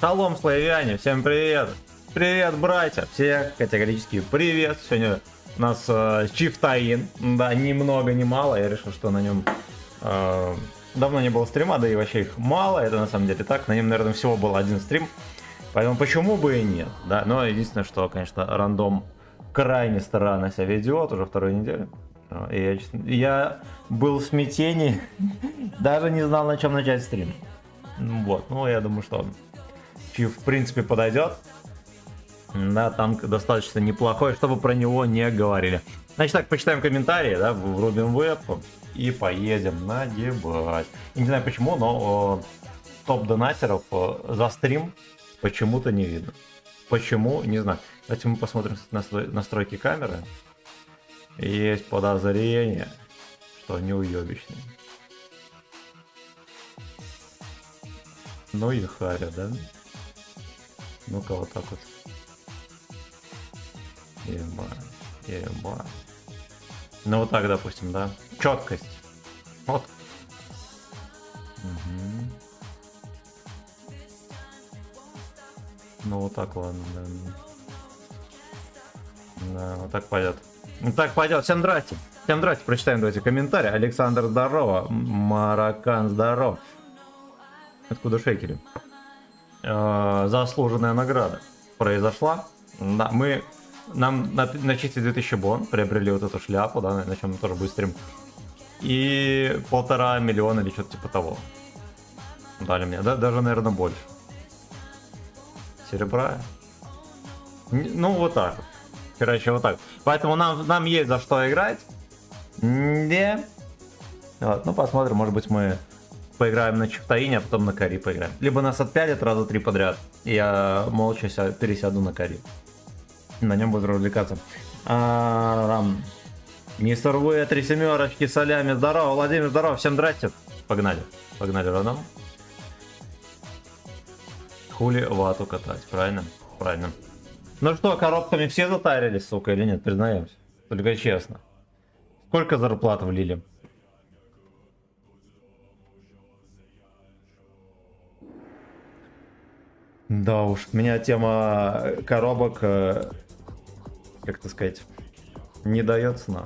Шалом, славяне, всем привет! Привет, братья! Всех категорически привет! Сегодня у нас Чифтаин, да, ни много ни мало, я решил, что на нем давно не было стрима, да и вообще их мало, это на самом деле так, на нем, наверное, всего был один стрим, поэтому почему бы и нет, да, но единственное, что, конечно, рандом крайне странно себя ведет уже вторую неделю. И я был в смятении, даже не знал, на чем начать стрим. Вот, ну я думаю, что Чиф в принципе подойдет. Да, там достаточно неплохой, чтобы про него не говорили. Значит так, почитаем комментарии, да, врубим веб и поедем нагибать. И не знаю почему, но топ донатеров за стрим почему-то не видно. Почему, не знаю. Давайте мы посмотрим настройки камеры. Есть подозрение, что они уебищные. Ну и харя, да? Ну-ка вот так вот. Еба. Ну вот так, допустим, да? Четкость. Вот. Угу. Ну вот так, ладно, да. Да, вот так пойдет. Вот так пойдет. Всем здрасте. Всем здрасте. Прочитаем, давайте, комментарии. Александр, здорово. Маракан, здорово. Откуда шейкери? Заслуженная награда произошла. Да, нам начислили 2000 бон, приобрели вот эту шляпу, да, на чем тоже будет стрим. И 1,5 миллиона или что-то типа того. Дали мне, да, даже, наверное, больше. Серебра. Ну, вот так. Короче, вот так. Поэтому нам есть за что играть. Не. Вот, ну, посмотрим, может быть, мы поиграем на Чифтаине, а потом на Кари поиграем. Либо нас отпялят раза 3 подряд, и я молча пересяду на Кари. На нем буду развлекаться. Мистер В, 3 семерочки, солями, здорово. Владимир, здорово, всем здрасте. Погнали. Погнали, родом. Хули вату катать, правильно? Правильно. Ну что, коробками все затарились, сука, или нет? Признаемся. Только честно. Сколько зарплат влили? Да уж, меня тема коробок, как это сказать, не дает сна.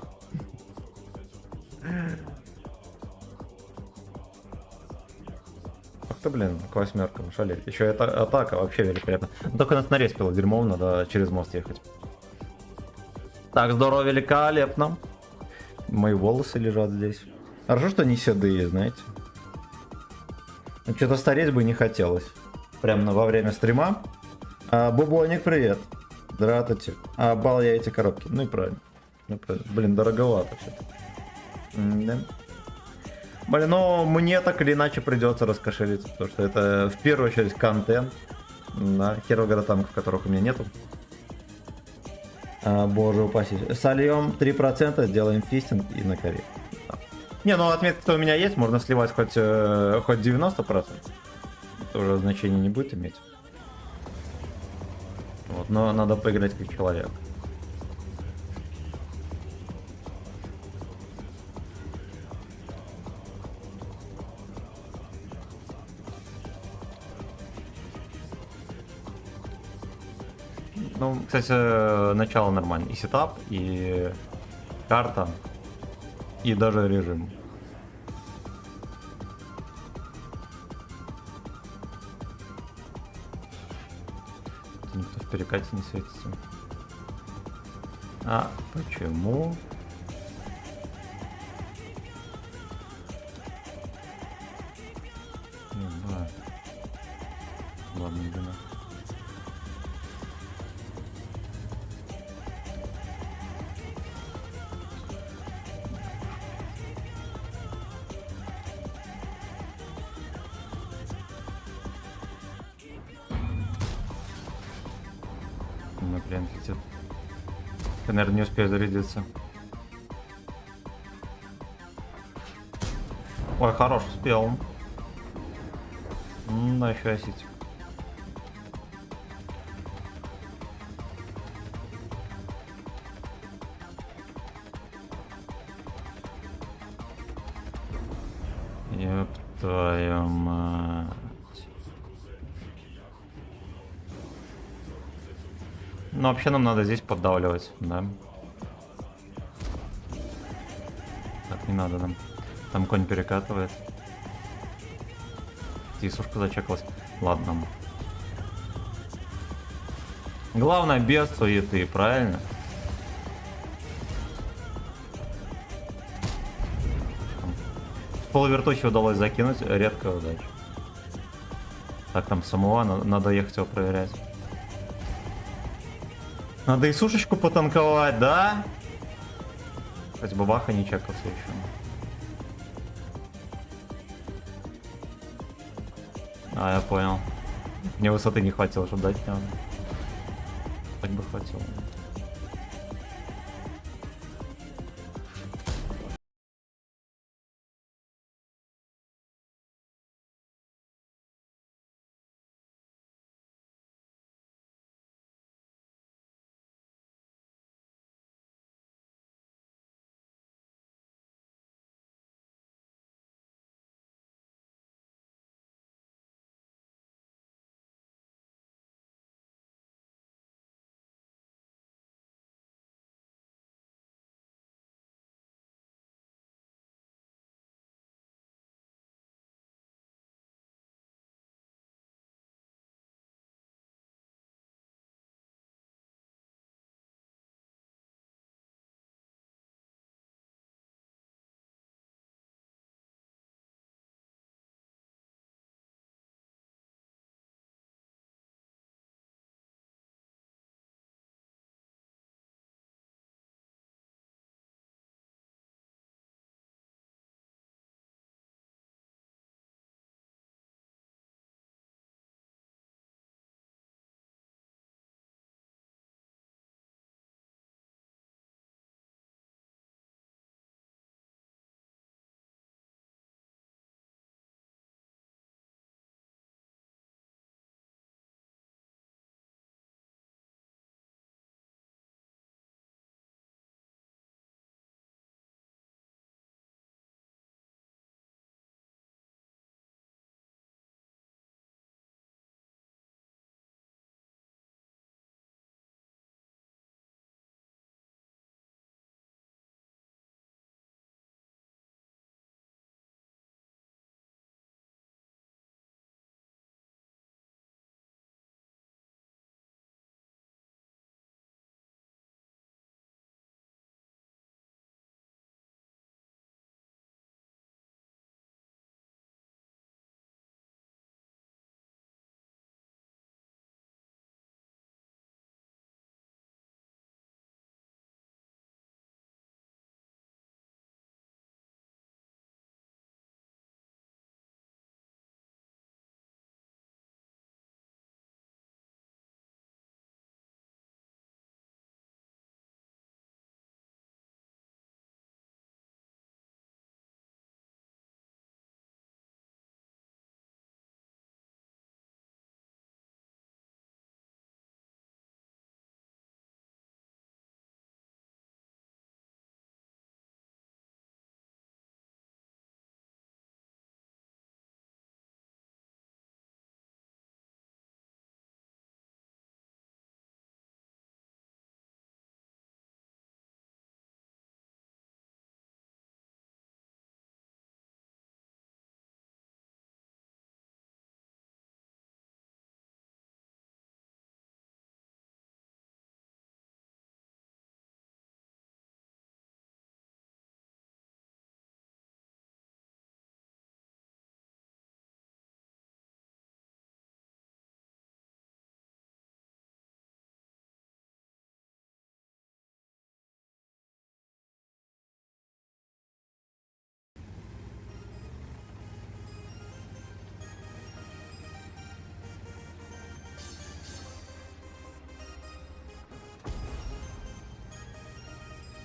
Ах ты, блин, к 8 шалеть. Еще это атака, вообще великолепно. Только нас нареспило дерьмом, надо через мост ехать. Так, здорово, великолепно. Мои волосы лежат здесь. Хорошо, что не седые, знаете. Что-то стареть бы не хотелось. Прямо во время стрима. Бубоник, привет. Здравствуйте. Бал я эти коробки. Ну и правильно. Ну, правильно. Блин, дороговато все. Да. Блин, но мне так или иначе придется раскошелиться, потому что это в первую очередь контент. Да, херово танков, которых у меня нету. Боже упаси. Сольем 3%, делаем фистинг и на коре. Не, ну отметка-то у меня есть, можно сливать хоть 90%. Это уже значения не будет иметь. Вот, но надо поиграть как человек. Ну, кстати, начало нормально. И сетап, и карта, и даже режим. Никто в перекате не светится. А почему? Не знаю. Ладно, иди нахуй. Блин, летит. Я, наверное, не успею зарядиться. Ой, хорош, успел. Да, еще осить. Ёб твою мать. Но вообще нам надо здесь поддавливать, да. Так, не надо нам. Там конь перекатывает. Тисушка зачекалась. Ладно. Главное без суеты, правильно? Полувертухи удалось закинуть, редкая удача. Так, там самого, надо ехать его проверять. Надо и сушечку потанковать, да? Хоть бабаха не чекался еще. А, я понял. Мне высоты не хватило, чтобы дать прям. Так бы хватило.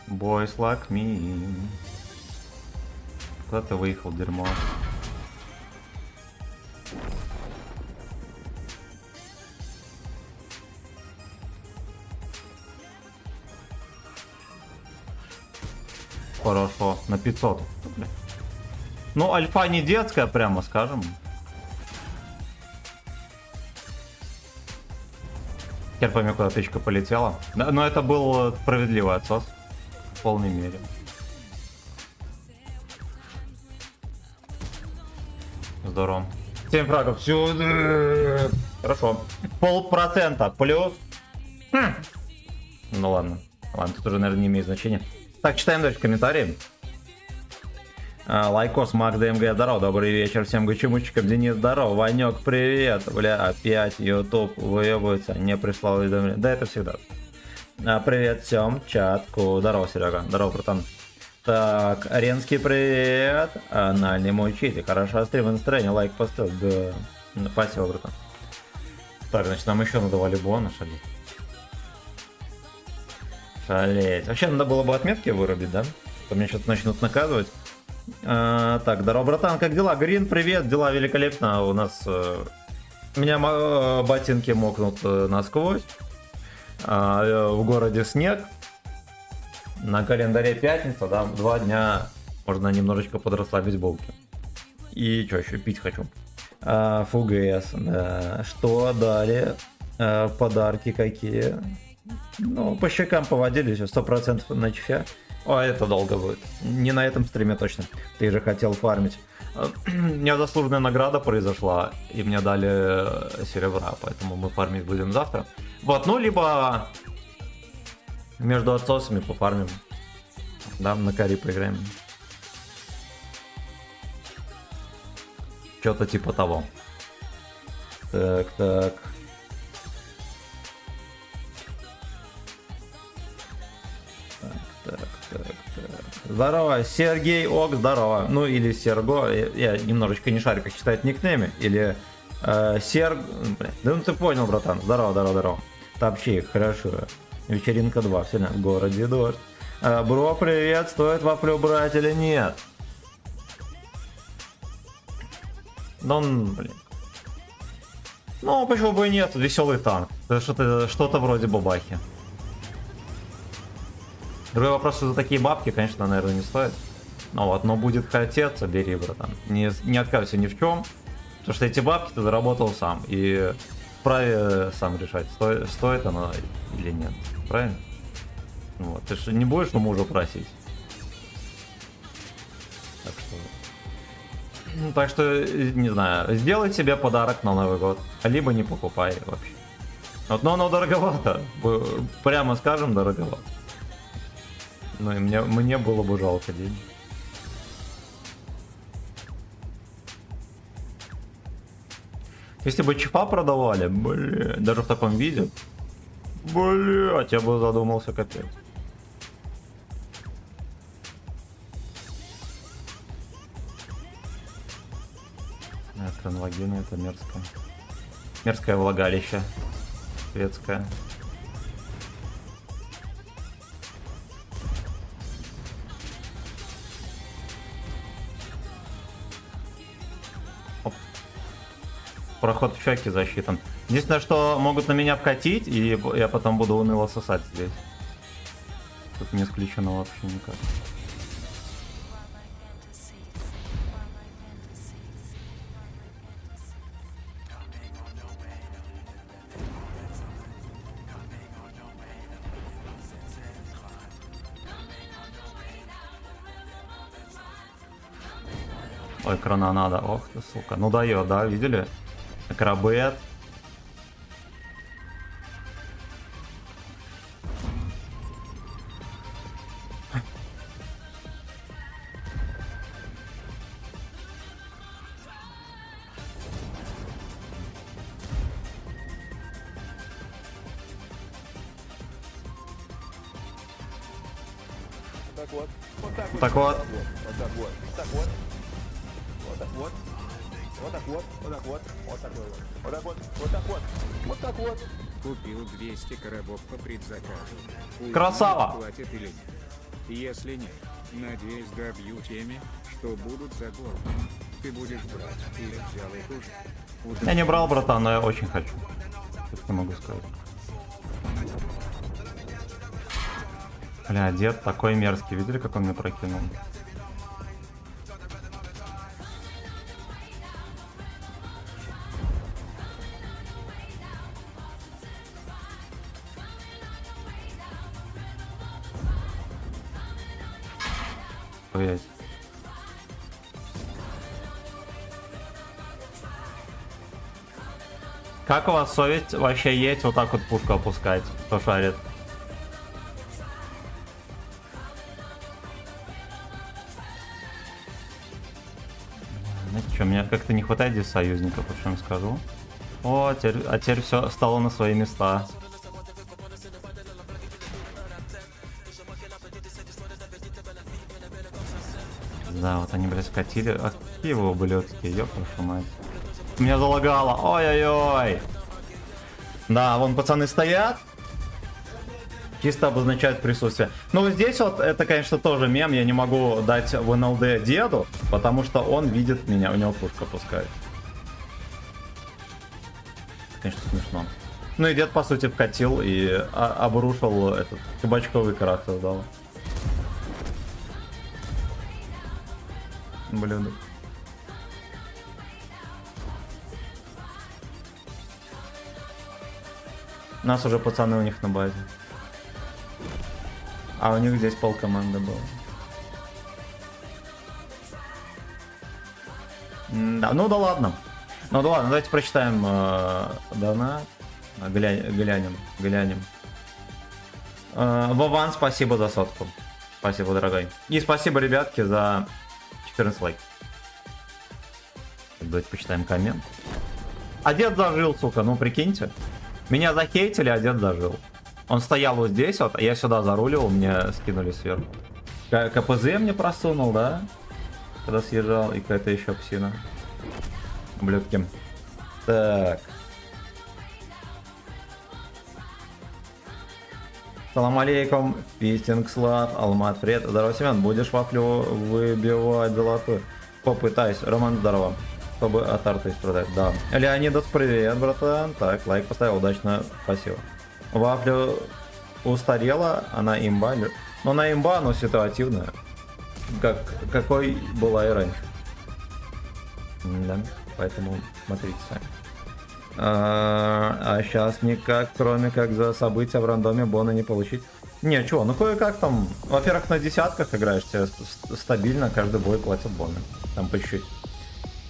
Boys like me. Куда ты выехал, дерьмо? Хорошо, на 500. Ну, альфа не детская, прямо скажем. Теперь пойми, куда тычка полетела. Да, но это был справедливый отсос. В полной мере. Здорово. 7 фрагов. Все. Хорошо. 0,5% плюс. Ну ладно. Ладно, тут уже, наверное, не имеет значения. Так, читаем дальше комментарии. Лайкос, Мак, ДМГ, здорово, добрый вечер всем гачемучикам, Денис, здорово, Ванек, привет, бля, опять YouTube выебывается, не прислал уведомление, да это всегда. Привет всем, чатку, здорово, Серега, здорово, братан. Так, Аренский, привет, анальный мой читик, хорошо, стрим, настроение, лайк поставил, да, спасибо, братан. Так, значит, нам еще надавали бонус, шалить. Шалеть. Вообще, надо было бы отметки вырубить, да? То меня сейчас начнут наказывать. Так, здорово, братан, как дела? Грин, привет, дела великолепно. У нас меня ботинки мокнут насквозь. В городе снег. На календаре пятница, да, 2 дня можно немножечко подрасслабить булки. И что еще, пить хочу. ФУГС, да. Что далее? Подарки какие? Ну, по щекам поводили, все, 100% на чефе. О, это долго будет. Не на этом стриме точно. Ты же хотел фармить. У меня заслуженная награда произошла, и мне дали серебра, поэтому мы фармить будем завтра. Вот, ну, либо между отсосами пофармим. Да, на карри поиграем. Что-то типа того. Так, так. Здорово, Сергей Ок, здорово. Ну или Серго, я немножечко не шарю, как читать никнеймы. Или Серг... Блин, да ну ты понял, братан. Здорово, здорово, здорово. Топчик, хорошо. Вечеринка 2, все в городе дождь. Бро, привет, стоит вафлю брать или нет? Ну, блин. Ну, почему бы и нет, веселый танк. Это что-то вроде бабахи. Другой вопрос, что за такие бабки, конечно, наверное, не стоит. Ну вот, но будет хотеться, бери, братан. Не отказывайся ни в чем. Потому что эти бабки ты заработал сам. И вправе сам решать, стоит оно или нет. Правильно? Вот. Ты же не будешь у мужа просить. Так что... Ну, так что, не знаю, сделай себе подарок на Новый год. Либо не покупай вообще. Вот, но оно дороговато. Прямо скажем, дороговато. Ну и мне было бы жалко денег. Если бы чипа продавали, блин, даже в таком виде, блять, я бы задумался, капец. Это логин, это мерзкое. Мерзкое влагалище. Светское. Проход в чаке засчитан. Единственное, что могут на меня вкатить, и я потом буду уныло сосать здесь. Тут не исключено вообще никак. Ой, надо. Ох ты, сука. Ну дает, да, видели? Крабет. Так вот. Купил 200 коробов по предзаказу. Красава! Платят или нет? Если нет, надеюсь, добью теми, что будут за город. Ты будешь брать или взял их уже? Я не брал, братан, но я очень хочу. Что могу сказать? Бля, дед такой мерзкий. Видели, как он меня прокинул? Блять. Как у вас совесть вообще есть вот так вот пушку опускать? Кто шарит? Знаете что, мне как-то не хватает здесь союзников, вот что я вам скажу. О, теперь все стало на свои места. Да, вот они, блядь, скатили. А какие вы ублюдки, ёб вашу мать. Меня залагало, ой-ой-ой. Да, вон пацаны стоят. Чисто обозначает присутствие. Но вот здесь вот, это, конечно, тоже мем. Я не могу дать в НЛД деду, потому что он видит меня, у него пушка пускает. Конечно, смешно. Ну и дед, по сути, вкатил и обрушил этот кабачковый карат создал. Блин. Нас уже пацаны у них на базе. А у них здесь полкоманды было. Да, ну да ладно. Ну да ладно, давайте прочитаем донат. Глянем. Вован, спасибо за сотку. Спасибо, дорогой. И спасибо, ребятки, за 14 лайков. Давайте почитаем коммент. А дед зажил, сука, ну прикиньте. Меня захейтили, а дед зажил. Он стоял вот здесь вот, а я сюда заруливал, мне скинули сверху. КПЗ мне просунул, да? Когда съезжал, и какая-то еще псина. Ублюдки. Так. Салам алейкум, фистинг слав, Алмат, привет, здорово, Семен, будешь вафлю выбивать золотую? Попытаюсь, Роман, здорово, чтобы от арты страдать, да. Леонидос, привет, братан, так, лайк поставил, удачно, спасибо. Вафлю устарела, она имба, но она имба, но ситуативная, какой была и раньше. Да, поэтому смотрите сами. А сейчас никак, кроме как за события в рандоме бона не получить. Не, чё, ну кое-как там, во-первых, на десятках играешь, тебе стабильно каждый бой платят боны, там по чуть-чуть.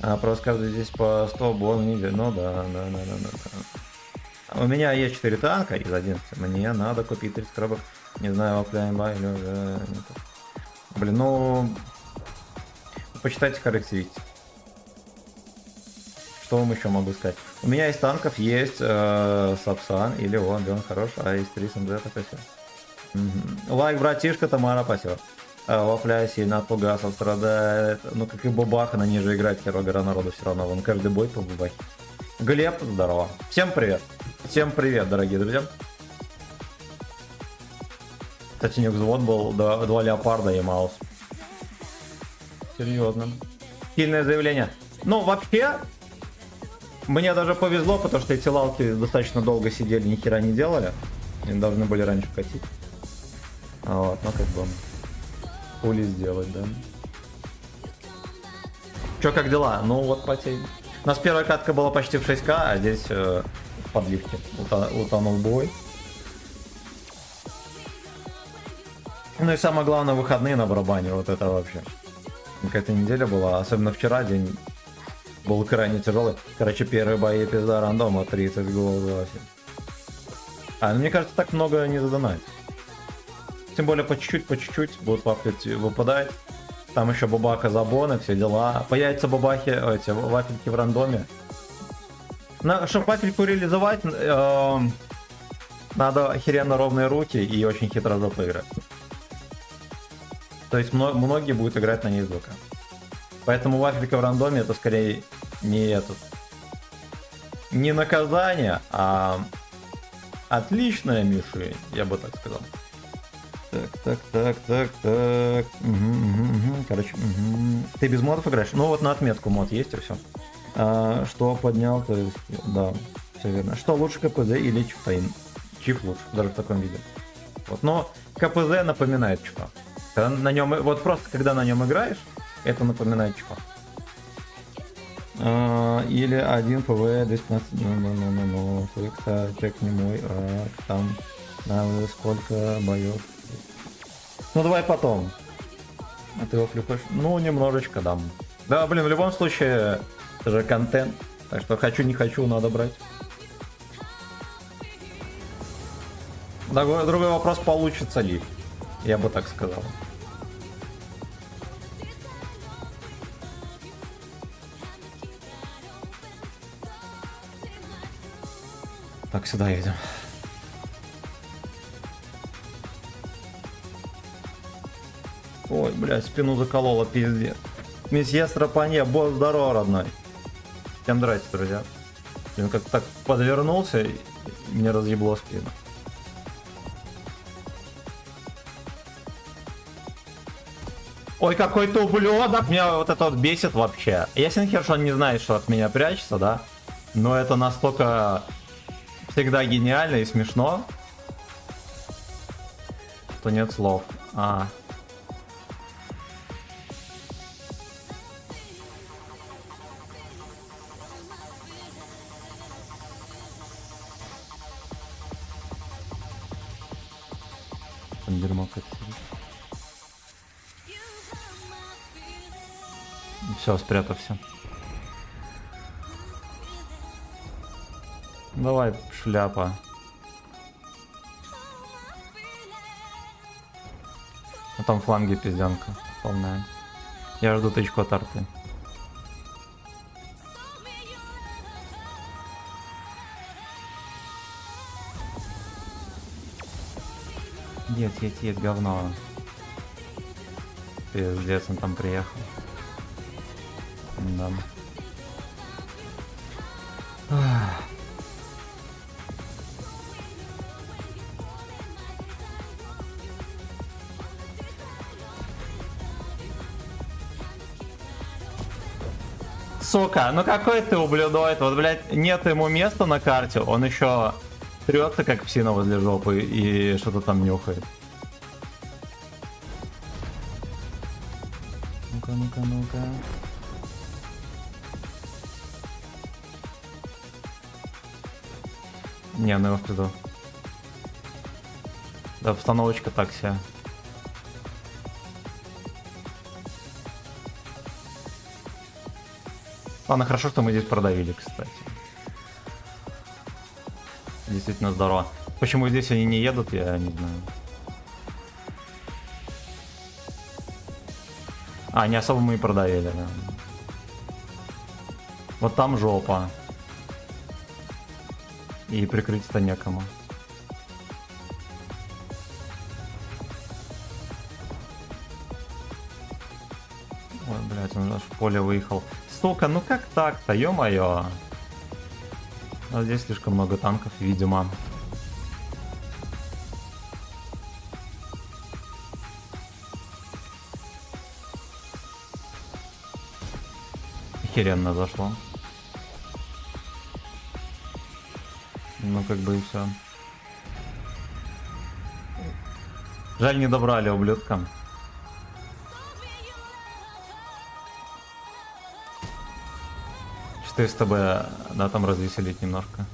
А просто каждый здесь по 100 бон не идет, ну да. У меня есть 4 танка из 11, мне надо купить 30 коробок, не знаю, оффлайн-бай или уже... Блин, ну... Почитайте характеристики. Что вам еще могу сказать? У меня из танков есть Сапсан или он хорош, а из 3 СМЗ такой все. Лайк, братишка, Тамара, спасибо. Вафля сильно от Пугасов страдает. Ну, как и Бабаха, на ней же играть херово гора народу все равно. Вон каждый бой по Бабахе. Глеб, здорово. Всем привет. Всем привет, дорогие друзья. Кстати, у них взвод был 2 леопарда и маус. Серьезно. Сильное заявление. Ну, вообще, мне даже повезло, потому что эти лалки достаточно долго сидели, ни хера не делали. Они должны были раньше вкатить. Вот, ну как бы пули сделать, да. Чё, как дела? Ну вот потей. У нас первая катка была почти в 6К, а здесь в подливке утонул бой. Ну и самое главное, выходные на барабане, вот это вообще. Какая-то неделя была, особенно вчера день был крайне тяжелый. Короче, первые бои пизда рандома, 30 голов. А, ну мне кажется, так много не задонать. Тем более по чуть-чуть будут вафли выпадать. Там еще бабаха за боны, все дела. Появятся бабахи, эти вафельки в рандоме. Чтобы вафельку реализовать, надо охеренно ровные руки и очень хитро жопу играть. То есть многие будут играть на ней звука. Поэтому вафелька в рандоме это скорее не наказание, а отличная мишень, я бы так сказал. Так. Короче, ты без модов играешь? Ну вот на отметку мод есть и все. Что поднял, то есть, да, все верно. Что лучше, КПЗ или Чифтаин? Чиф лучше, даже в таком виде. Вот, но КПЗ напоминает Чифа. Когда на нем, вот просто когда на нем играешь, это напоминает Чифа. Или 1 ПВ 215. Ну, чек не мой, там надо сколько боев. Ну давай потом. А ты его клюкаешь? Ну, немножечко дам. Да, блин, в любом случае, это же контент. Так что хочу, не хочу, надо брать. Другой вопрос, получится ли. Я бы так сказал. Так, сюда едем. Ой, блядь, спину заколола, пиздец. Месье Стропанье, босс, здорово, родной. Всем здрасте, друзья. Блин, как так подвернулся, и мне разъебло спину. Ой, какой ты ублюдок! Меня вот это вот бесит вообще. Ясен хер, что он не знает, что от меня прячется, да? Но это настолько всегда гениально и смешно, что нет слов. Там дерьмо как-то. Все, спрятался. Давай, шляпа. А там фланги пиздянка полная. Я жду тычку от арты. Едь, говно. Пиздец, он там приехал. Да. Сука, ну какой ты ублюдок, вот, блядь, нет ему места на карте, он еще трется как псина возле жопы и что-то там нюхает. Ну-ка. Не, ну его в пизду. Да, обстановочка так себе. Ладно, хорошо, что мы здесь продавили, кстати. Действительно здорово. Почему здесь они не едут, я не знаю. Не особо мы и продавили, да. Вот там жопа. И прикрыть-то некому. Ой, блядь, он аж в поле выехал. Сука, ну как так-то, ё-моё. А здесь слишком много танков, видимо. Охеренно зашло. Ну как бы и все. Жаль, не добрали ублюдкам. Что с тобой, да, там развеселить немножко.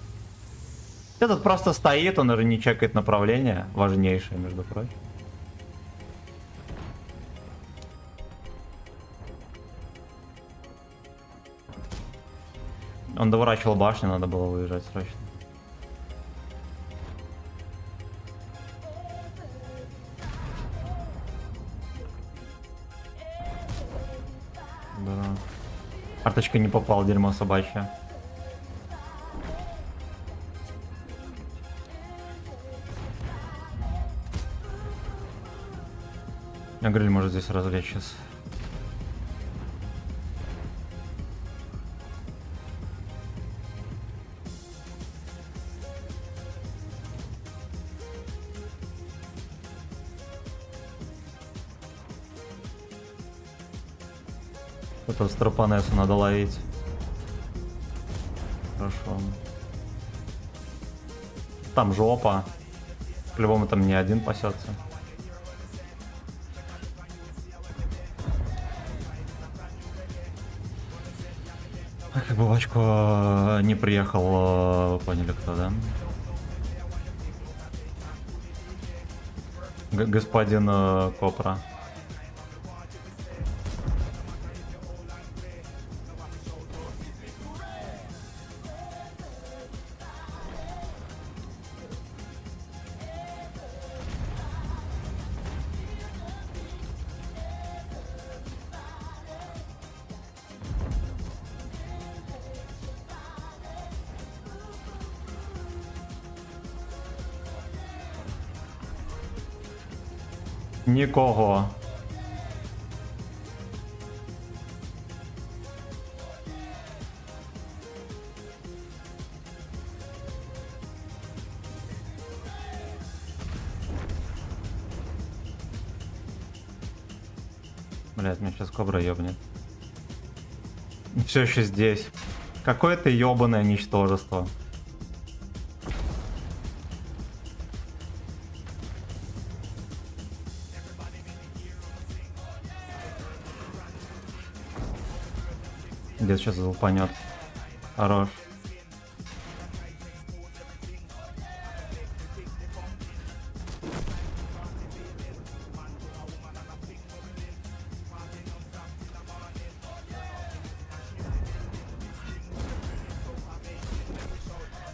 Этот просто стоит, он уже не чекает направление, важнейшее, между прочим. Он доворачивал башню, надо было выезжать срочно. Да. Карточка не попала, дерьмо собачье. Я говорю, может здесь развлечь сейчас. Это стропанессу надо ловить. Хорошо. Там жопа. По-любому там не один пасется. Как бы в очко не приехал, поняли кто, да? Господин Копра. Нікого. Блять, меня сейчас кобра ёбнет. Все еще здесь. Какое ты ёбаное ничтожество. Где сейчас залпанет. Хорош.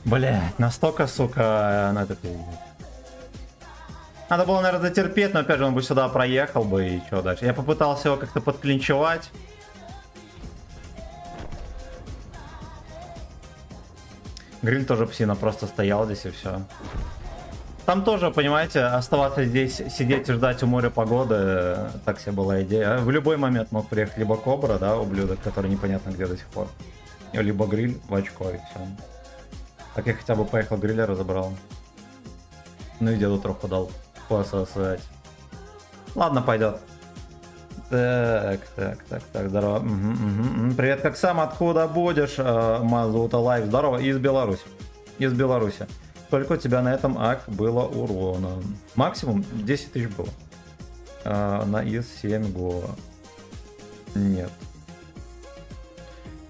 Блять, настолько, сука, надо это... Надо было, наверное, дотерпеть, но опять же он бы сюда проехал бы и что дальше. Я попытался его как-то подклинчевать. Гриль тоже псина просто стоял здесь и все. Там тоже, понимаете, оставаться здесь, сидеть и ждать у моря погоды, так себе была идея. В любой момент мог приехать либо кобра, да, ублюдок, который непонятно где до сих пор, либо гриль в очко и все. Так я хотя бы поехал гриля разобрал. Ну и деду троху дал пососать. Ладно, пойдет. Так, здорово. Привет, как сам, откуда будешь? Мазута Лайв, здорово, из Беларуси. Из Беларуси. Сколько у тебя на этом ак было урона? Максимум 10 тысяч было. На ИС-7 го. Нет.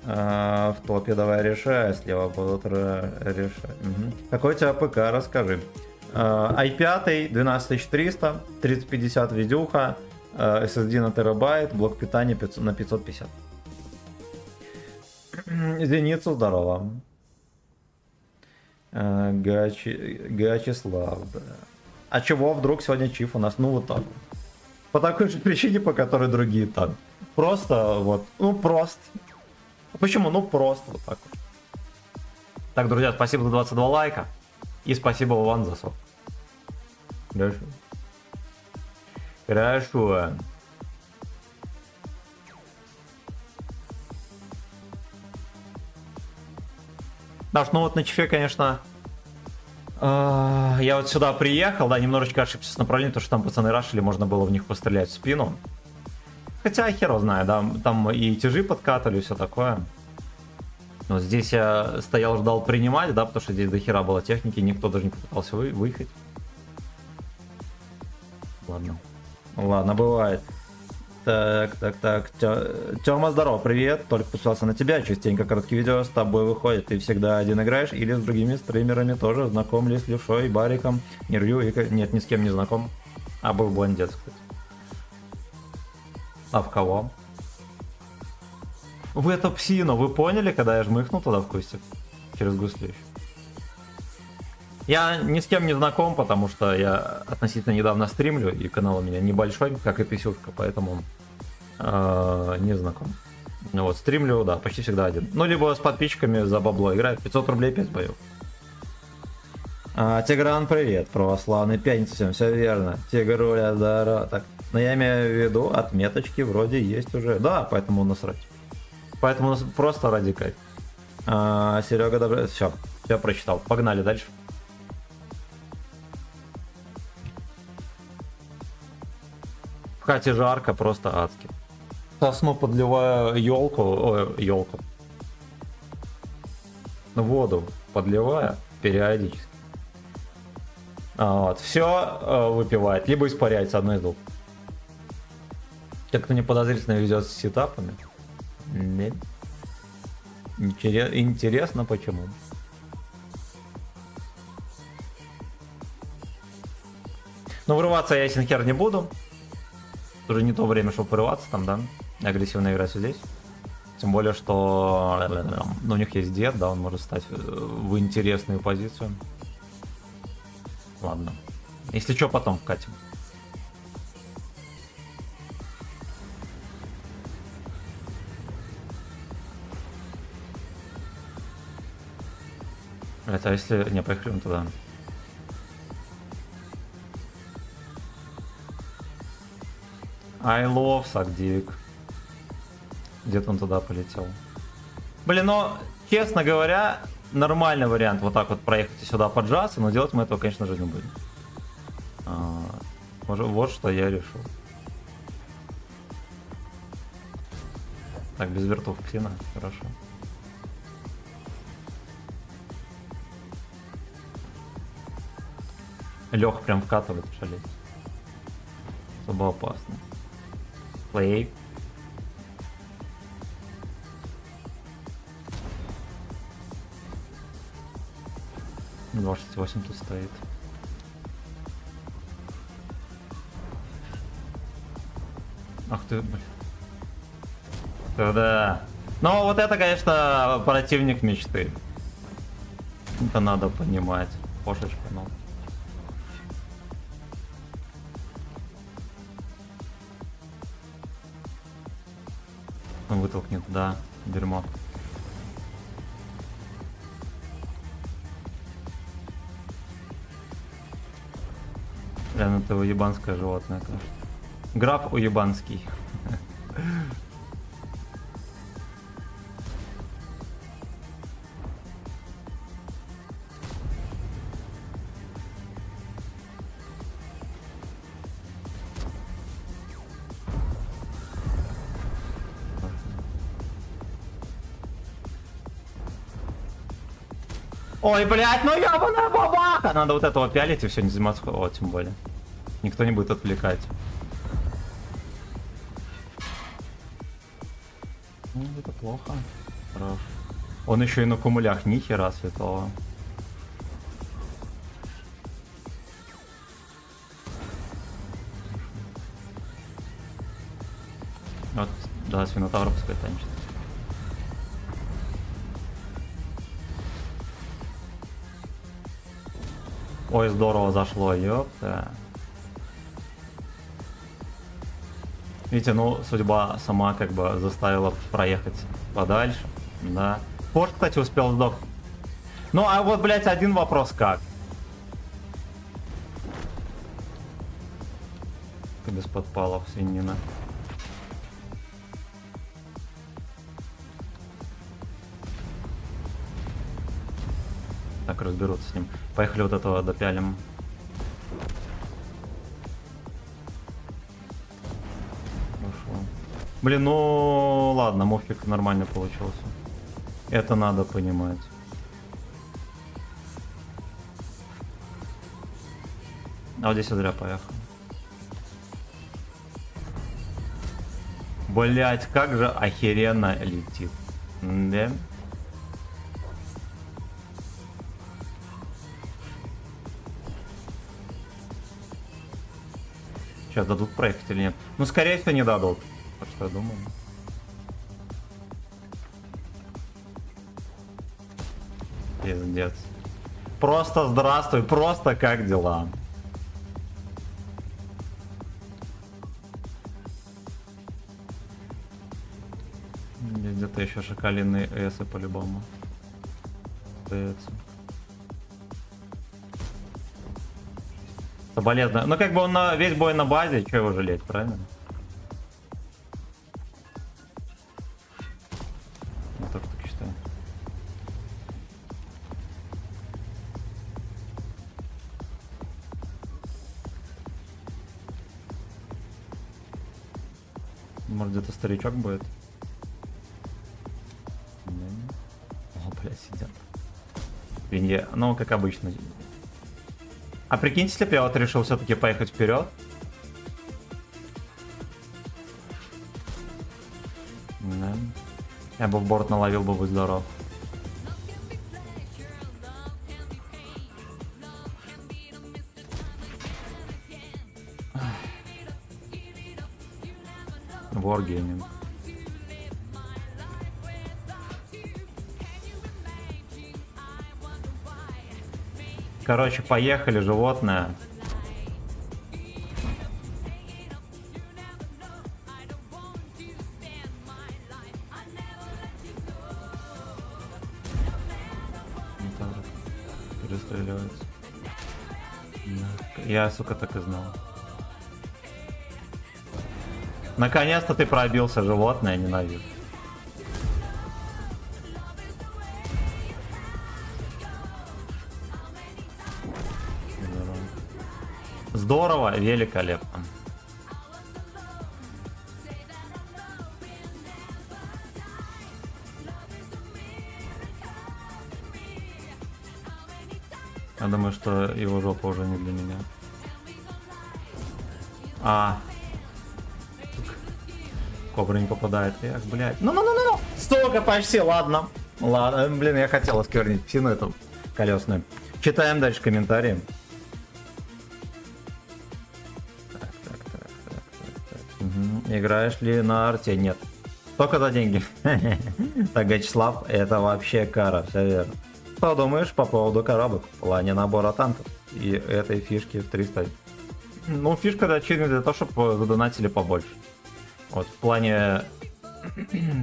В топе давай решай, слева будут решать. Какой у тебя ПК, расскажи. i5 12300, 3050 видюха, SSD на терабайт, блок питания на 550. Зеницу, здорово. Гачеслав, да. А чего вдруг сегодня чиф у нас? Ну вот так. По такой же причине, по которой другие так. Просто вот, ну просто. Почему? Ну просто вот так вот. Так, друзья, спасибо за 22 лайка. И спасибо вам за сок. Хорошо. Хорошо. Да, ну вот на чифе, конечно, я вот сюда приехал, да, немножечко ошибся с направлением, потому что там пацаны рашили, можно было в них пострелять в спину. Хотя хер его знает, да, там и тяжи подкатывали, все такое. Но здесь я стоял, ждал принимать, да, потому что здесь до хера было техники, никто даже не попытался выехать. Ладно. Ладно, бывает. Так. Тёма, здорово, привет. Только подписался на тебя. Частенько короткие видео с тобой выходят. Ты всегда один играешь или с другими стримерами тоже? Знаком ли с Левшой, Бариком, Нервью? Нет, ни с кем не знаком. А был блондец, кстати. А в кого? В эту псину, вы поняли, когда я жмыхнул туда в кустик? Через гуслищ. Я ни с кем не знаком, потому что я относительно недавно стримлю, и канал у меня небольшой, как и писюшка, поэтому не знаком. Ну вот, стримлю, да, почти всегда один. Ну, либо с подписчиками за бабло играю. 500 рублей 5 боев. Тигран, привет, православный, пятница всем, все верно. Тигруля, здорово. Так, но я имею в виду, отметочки вроде есть уже. Да, поэтому насрать. Поэтому просто ради кайфа. Серега, добрый. Все прочитал. Погнали дальше. В хате жарко, просто адски. Сосну подливаю елку. Воду подливаю периодически. Вот. Все выпивает, либо испаряется, одно из двух. Те, кто не подозрительно везет с сетапами. Нет. Интересно почему. Но врываться я ясен хер не буду. Уже не то время, чтобы врываться там, да. Агрессивно играть здесь. Тем более, что у них есть дед, да, он может стать в интересную позицию. Ладно. Если что, потом вкатим. Это если... Не, поехали мы туда. I love Сагдик. Где-то он туда полетел. Блин, но, честно говоря, нормальный вариант вот так вот проехать сюда поджаться, но делать мы этого, конечно же, не будем. Вот что я решил. Так, без вертов псина, хорошо. Лех прям вкатывает, шалеть. Особо опасно. Плей. — 28 тут стоит. Ах ты, блин. Да. Ну вот это, конечно, противник мечты. Это надо понимать. Кошечка, ну. Он вытолкнет, да, дерьмо. Реально, это уебанское животное, конечно. Граф уебанский. Ой, блядь, ну ебаная бабаха! Надо вот этого пялить и все, не заниматься. О, тем более. Никто не будет отвлекать. Ну, это плохо. Хорошо. Он еще и на кумулях, ни хера святого. Вот, да, свинотавр пускай танчит. Ой, здорово зашло, ёпта. Видите, ну, судьба сама как бы заставила проехать подальше, да. Порш, кстати, успел сдох. Ну, а вот, блядь, один вопрос как? Без подпалов, свинина. Так, разберутся с ним. Поехали вот этого допялим. Хорошо. Блин, ну ладно, муфик нормально получился. Это надо понимать. А вот здесь я зря поехал. Блять, как же охеренно летит. Да? Сейчас дадут проехать или нет? Ну, скорее всего, не дадут. Так что я думаю. Пиздец. Просто здравствуй, просто как дела? Где-то еще шакалиные эсы по-любому. Соболезно. Ну, как бы он на весь бой на базе, что его жалеть, правильно? Я тоже так считаю. Может, где-то старичок будет? О, блядь, сидят. Винье. Ну, как обычно. А прикиньте, если бы я вот решил все-таки поехать вперед. Да. Я бы в борт наловил бы, будь здоров. Wargaming. Короче, поехали, животное. Перестреливается. Да. Я, сука, так и знал. Наконец-то ты пробился, животное, ненавижу. Здорово, великолепно. Я думаю, что его жопа уже не для меня. Кобра не попадает. Эх, блядь. Ну. Столько почти, ладно. Ладно, блин, я хотел осквернить псину эту колесную. Читаем дальше комментарии. Так. Угу. Играешь ли на арте? Нет. Только за деньги. Так, Вячеслав, это вообще кара, все верно. Что думаешь по поводу коробок в плане набора танков и этой фишки в 300? Ну, фишка рассчитана для того, чтобы задонатили побольше. Вот в плане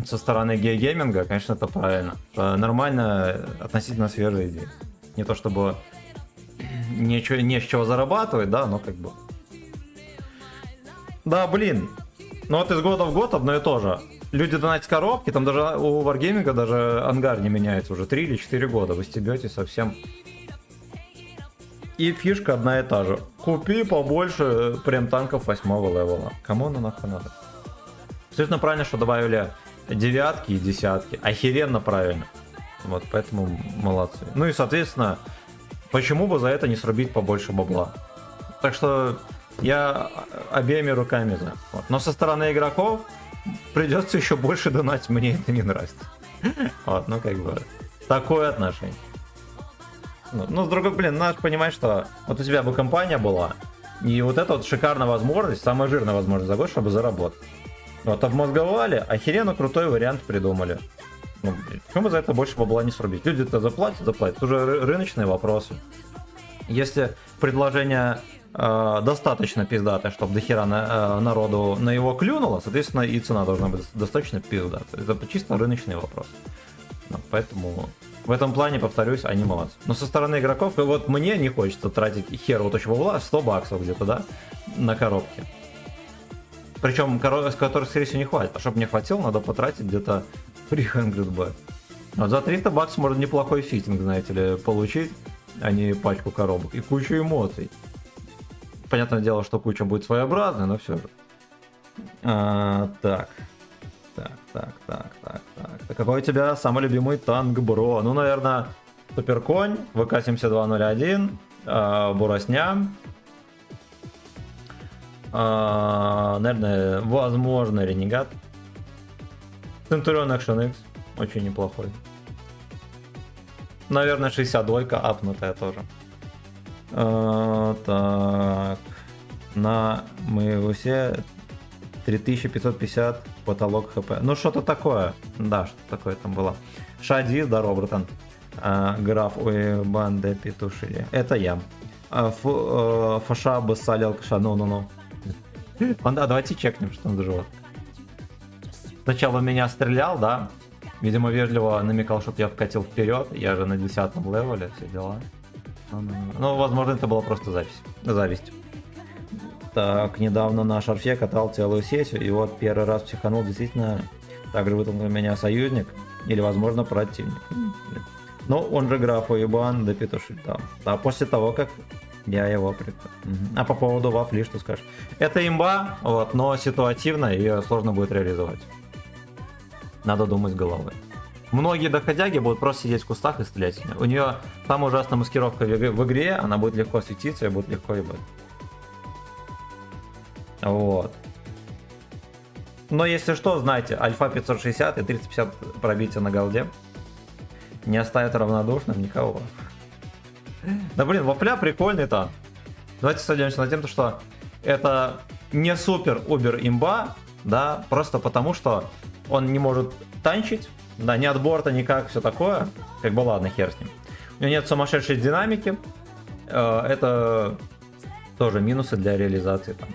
со стороны гейминга, конечно, это правильно. Это нормально, относительно свежая идея. Не то чтобы не с чего зарабатывать, да, но как бы. Да, блин. Ну вот из года в год одно и то же. Люди донатят коробки, там даже у Wargaming даже ангар не меняется уже 3 или 4 года. Вы стебете совсем. И фишка одна и та же. Купи побольше прем-танков 8-го левела. Кому оно нахуй надо? Абсолютно правильно, что добавили девятки и десятки. Охеренно правильно. Вот, поэтому молодцы. Ну и, соответственно, почему бы за это не срубить побольше бабла? Так что я обеими руками за. Вот. Но со стороны игроков придется еще больше донатить, мне это не нравится. Вот, ну как бы такое отношение. Ну, с другой, блин, надо понимать, что вот у тебя бы компания была, и вот эта вот шикарная возможность, самая жирная возможность за год, чтобы заработать. Вот, обмозговали, охеренно крутой вариант придумали. Ну, почему бы за это больше бабла не срубить? Люди-то заплатят. Это уже рыночные вопросы. Если предложение достаточно пиздатое, чтобы дохера народу на его клюнуло, соответственно, и цена должна быть достаточно пиздатая. Это чисто рыночный вопрос. Ну, поэтому в этом плане, повторюсь, они молодцы. Но со стороны игроков, вот мне не хочется тратить хер вот очень бабла, 100 баксов где-то, да, на коробки. Причем, с которых, скорее всего, не хватит. А чтобы мне хватило, надо потратить где-то 300 баксов. Вот за 300 баксов можно неплохой фитинг, знаете ли, получить, а не пачку коробок. И кучу эмоций. Понятное дело, что куча будет своеобразной, но все же. Так. Какой у тебя самый любимый танк, бро? Ну, наверное, Суперконь, ВК-7201, Буросня. Наверное, возможно, Ренегат. Центурион Action X. Очень неплохой. Наверное, 62-ка апнутая тоже. Так. Мы все 3550 потолок хп. Ну, что-то такое. Да, что-то такое там было. Шади, здорово, братан. Граф, ой, банды петушили. Это я. Фаша, Басали, Алкаша, ну. Давайте чекнем, что он за живот. Сначала меня стрелял, да. Видимо, вежливо намекал, чтобы я вкатил вперед. Я же на 10-м левеле, все дела. Ну, возможно, это была просто зависть. Так, недавно на шарфе катал целую сессию, и вот первый раз психанул, действительно, также вытолкнул меня союзник, или, возможно, противник. Но он же граф уебан, да петушит там. Да, после того, как я его прикрыл. А по поводу вафли, что скажешь? Это имба, вот, но ситуативно, ее сложно будет реализовать. Надо думать головой. Многие доходяги будут просто сидеть в кустах и стрелять. У нее самая ужасная маскировка в игре, она будет легко светиться и будет легко ебать. Вот. Но если что, знайте, альфа 560 и 350 пробития на голде не оставят равнодушным никого. Да блин, вафля прикольный танк. Давайте сойдемся на тем, что это не супер-убер имба, да, просто потому что он не может танчить, да, ни от борта, никак, все такое. Как бы ладно, хер с ним. У него нет сумасшедшей динамики. Это тоже минусы для реализации там.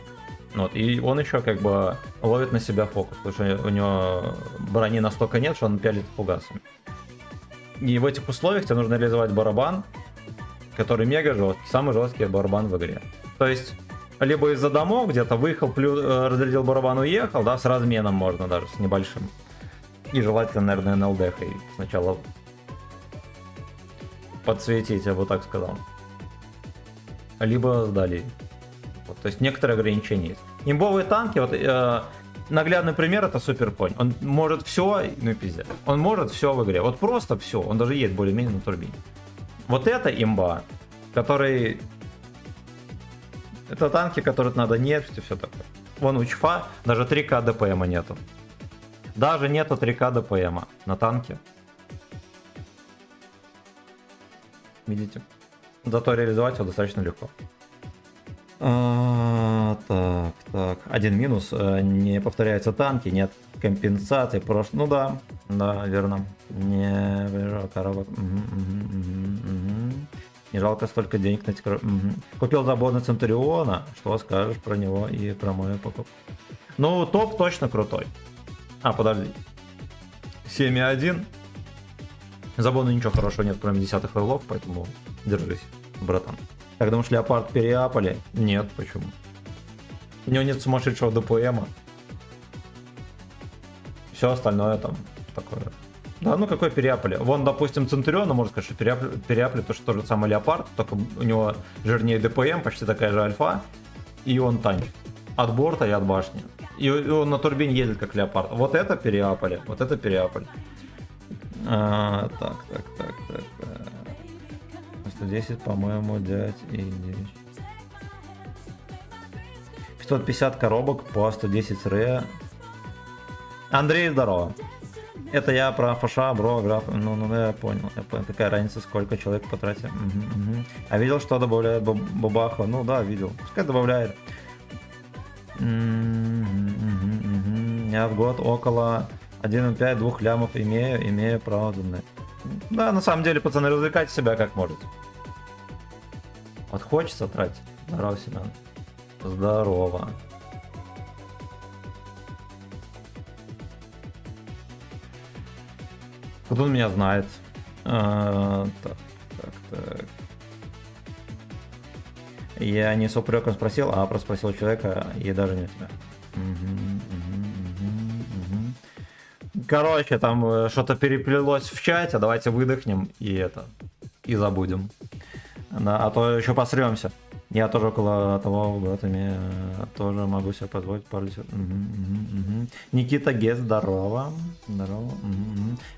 Вот, и он еще как бы ловит на себя фокус, потому что у него брони настолько нет, что он пялит фугасами. И в этих условиях тебе нужно реализовать барабан, который мега жесткий, самый жесткий барабан в игре. То есть либо из-за домов где-то выехал, разрядил барабан, уехал, да, с разменом можно даже, с небольшим. И желательно, наверное, НЛД-хой сначала подсветить, я бы так сказал. Либо сдали. Вот, то есть некоторые ограничения есть. Имбовые танки, вот наглядный пример это Суперконь. Он может все, ну пиздец. Он может все в игре. Вот просто все. Он даже едет более-менее на турбине. Вот это имба, который... Это танки, которые надо нефть и все такое. Вон у ЧФА даже 3К ДПМа нету. Даже нету 3К ДПМа на танке. Видите? Зато реализовать его достаточно легко. Так. Один минус. Не повторяются танки, нет компенсации. Ну да, верно. Не жалко коробок. Не жалко столько денег на эти коробки. Купил забор Центуриона. Что скажешь про него и про мою покупку? Ну, топ точно крутой. Подожди. 7.1. Забону ничего хорошего нет, кроме 10-х левелов, поэтому держись, братан. Так, думаешь, Леопард переапали? Нет, почему? У него нет сумасшедшего ДПМа. Все остальное там такое. Да, ну какой переапали? Вон, допустим, Центуриона, можно сказать, что переапали то, что тот же самый Леопард, только у него жирнее ДПМ, почти такая же альфа, и он танчит. От борта и от башни. И он на турбине ездит как Леопард. Вот это переапали, вот это переапали. Так. 110, по-моему, дядь и 9. 550 коробок по 110 ре. Андрей, здорово. Это я про фаша, бро, граф. Ну, я понял. Какая разница, сколько человек потратил. А видел, что добавляет бабаха? Ну да, видел. Пускай добавляет. Я в год около 1,5-2 лямов имею право думать. Да, на самом деле, пацаны, развлекайте себя как можете. Вот хочется тратить. Здорово, Семен. Здорово. Кто он меня знает? Так. Я не с упреком спросил, а просто спросил человека, и даже не тебя. Короче, там что-то переплелось в чате, давайте выдохнем и забудем. Да, а то еще посремся. Я тоже около того года тоже могу себе позволить пару лет. Никита Гес, здорово.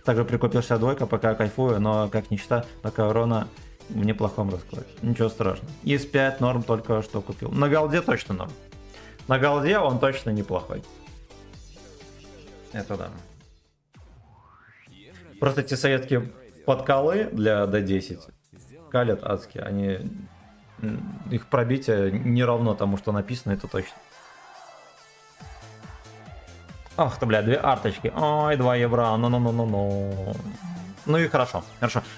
Также прикупил 62, пока кайфую, но как ничто, такая урона в неплохом раскладе. Ничего страшного. Из 5 норм только что купил. На голде точно норм. На голде он точно неплохой. Это да. Просто эти советские подколы для D10 калят адски. Их пробитие не равно тому, что написано, это точно. Ах ты, бля, 2 арточки. Ой, 2 евро. Ну. Ну и хорошо.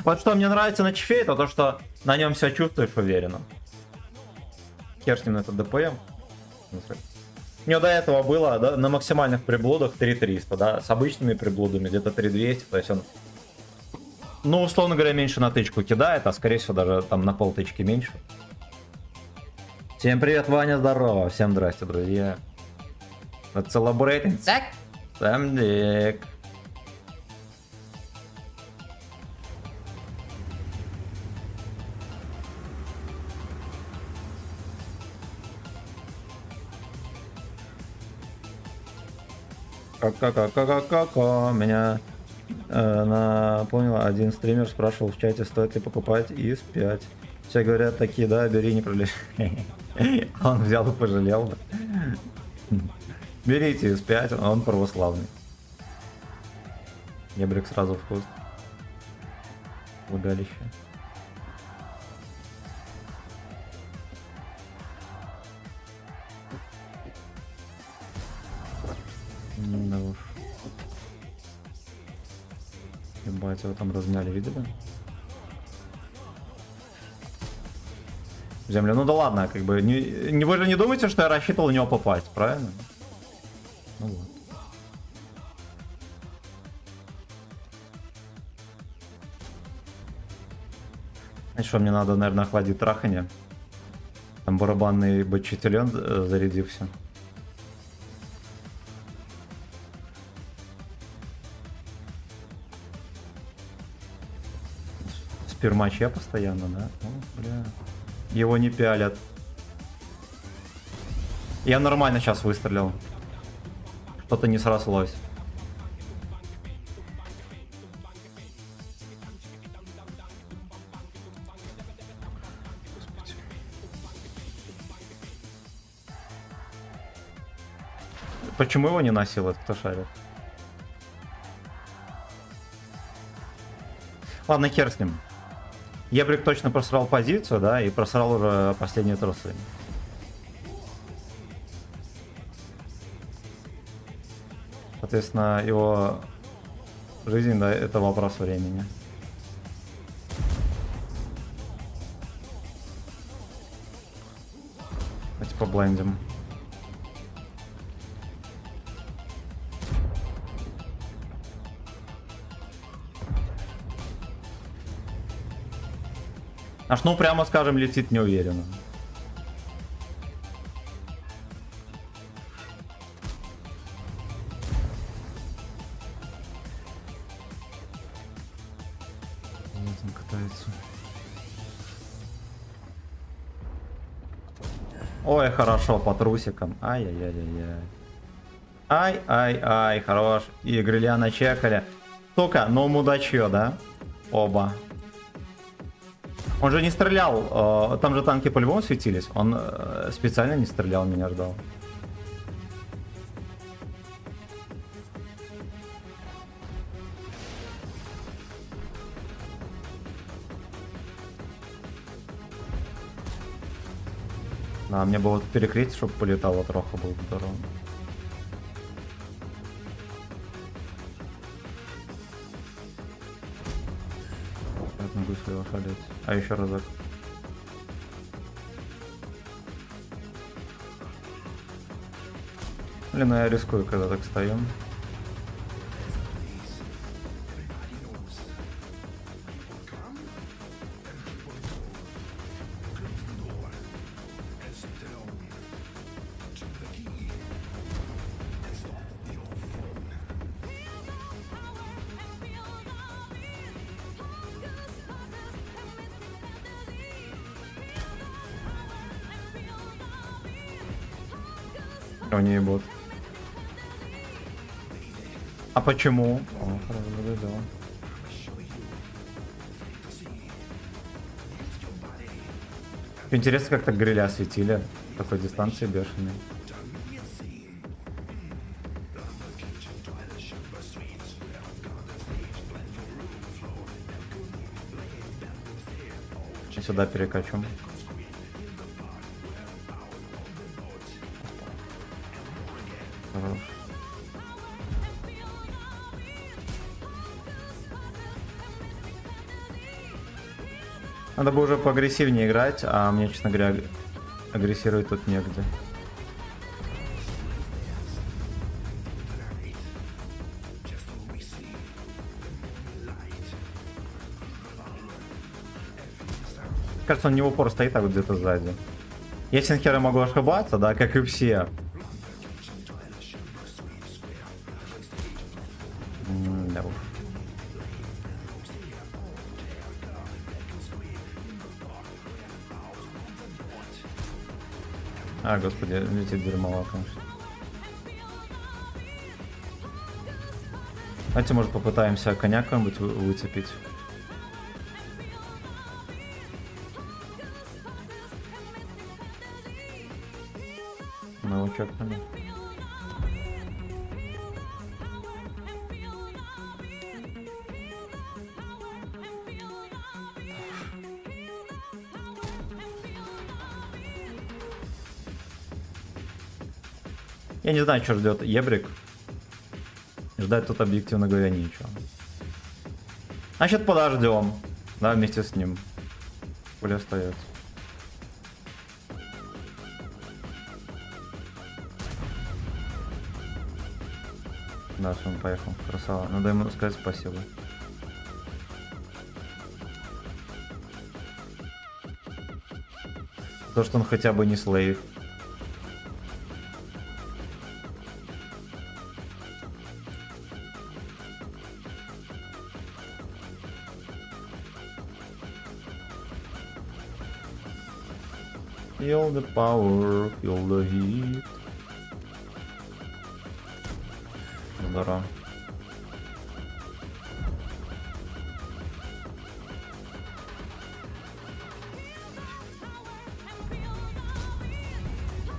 Вот что мне нравится на чифе, это то, что на нем себя чувствуешь уверенно. Хер с ним на этот ДПМ. У него до этого было, да, на максимальных приблудах 3300, да, с обычными приблудами где-то 3200, то есть он, ну, условно говоря, меньше на тычку кидает, а скорее всего даже там на полтычки меньше. Всем привет, Ваня, здорово, всем здрасте, друзья. Это celebrating. Сам дик. Меня напомнил один стример, спрашивал в чате, стоит ли покупать ИС-5. Все говорят такие, да, бери, не пролезь. Он взял и пожалел. Берите ИС-5, он православный. Ебрик сразу в куст. Влагалище. Да уж. Ебать, его там размяли, видели? В землю. Ну да ладно, как бы. Вы же не думаете, что я рассчитывал в него попасть, правильно? Ну вот. Знаете, что мне надо, наверное, охладить траханье. Там барабанный бочетелен зарядился. Спирмач я постоянно, да? О, бля. Его не пялят. Я нормально сейчас выстрелил. Что-то не срослось. Господи. Почему его не насилует, кто шарит? Ладно, хер с ним. Ебрик точно просрал позицию, да, и просрал уже последние трусы. Соответственно, его жизнь, да, это вопрос времени. Давайте поблендим. Аж, ну, прямо скажем, летит неуверенно. Вот он катается. Ой, хорошо, по трусикам. Ай-яй-яй-яй-яй. Ай-ай-ай, хорош. И гриля начекали. Только, но мудачье, да? Оба. Он же не стрелял, там же танки по-любому светились. Он специально не стрелял, меня ждал. Да, мне было перекрыть, чтобы полетало трохи, был бы здорово. Могу своего шалить. А еще разок. Блин, ну я рискую, когда так стою. О, не ебут. А почему? О, хорошо, да. Интересно, как так гриля осветили. Такой дистанции бешеной. Сюда перекачу. Надо бы уже поагрессивнее играть, а мне, честно говоря, агрессировать тут негде. Кажется, он не в упор стоит, а вот где-то сзади. Я синхера могу ошибаться, да, как и все. Да уж. А, господи, летит дерьмово, конечно. Давайте, может, попытаемся коня какой-нибудь выцепить. Мы его чекнули. Я не знаю, что ждет Ебрик. Ждать тут, объективно говоря, нечего. Значит, подождем. Да, вместе с ним. Пуля остается. Да, все, он поехал. Красава. Надо ему сказать спасибо. То, что он хотя бы не слейв. Feel the power, feel the heat. Здорово.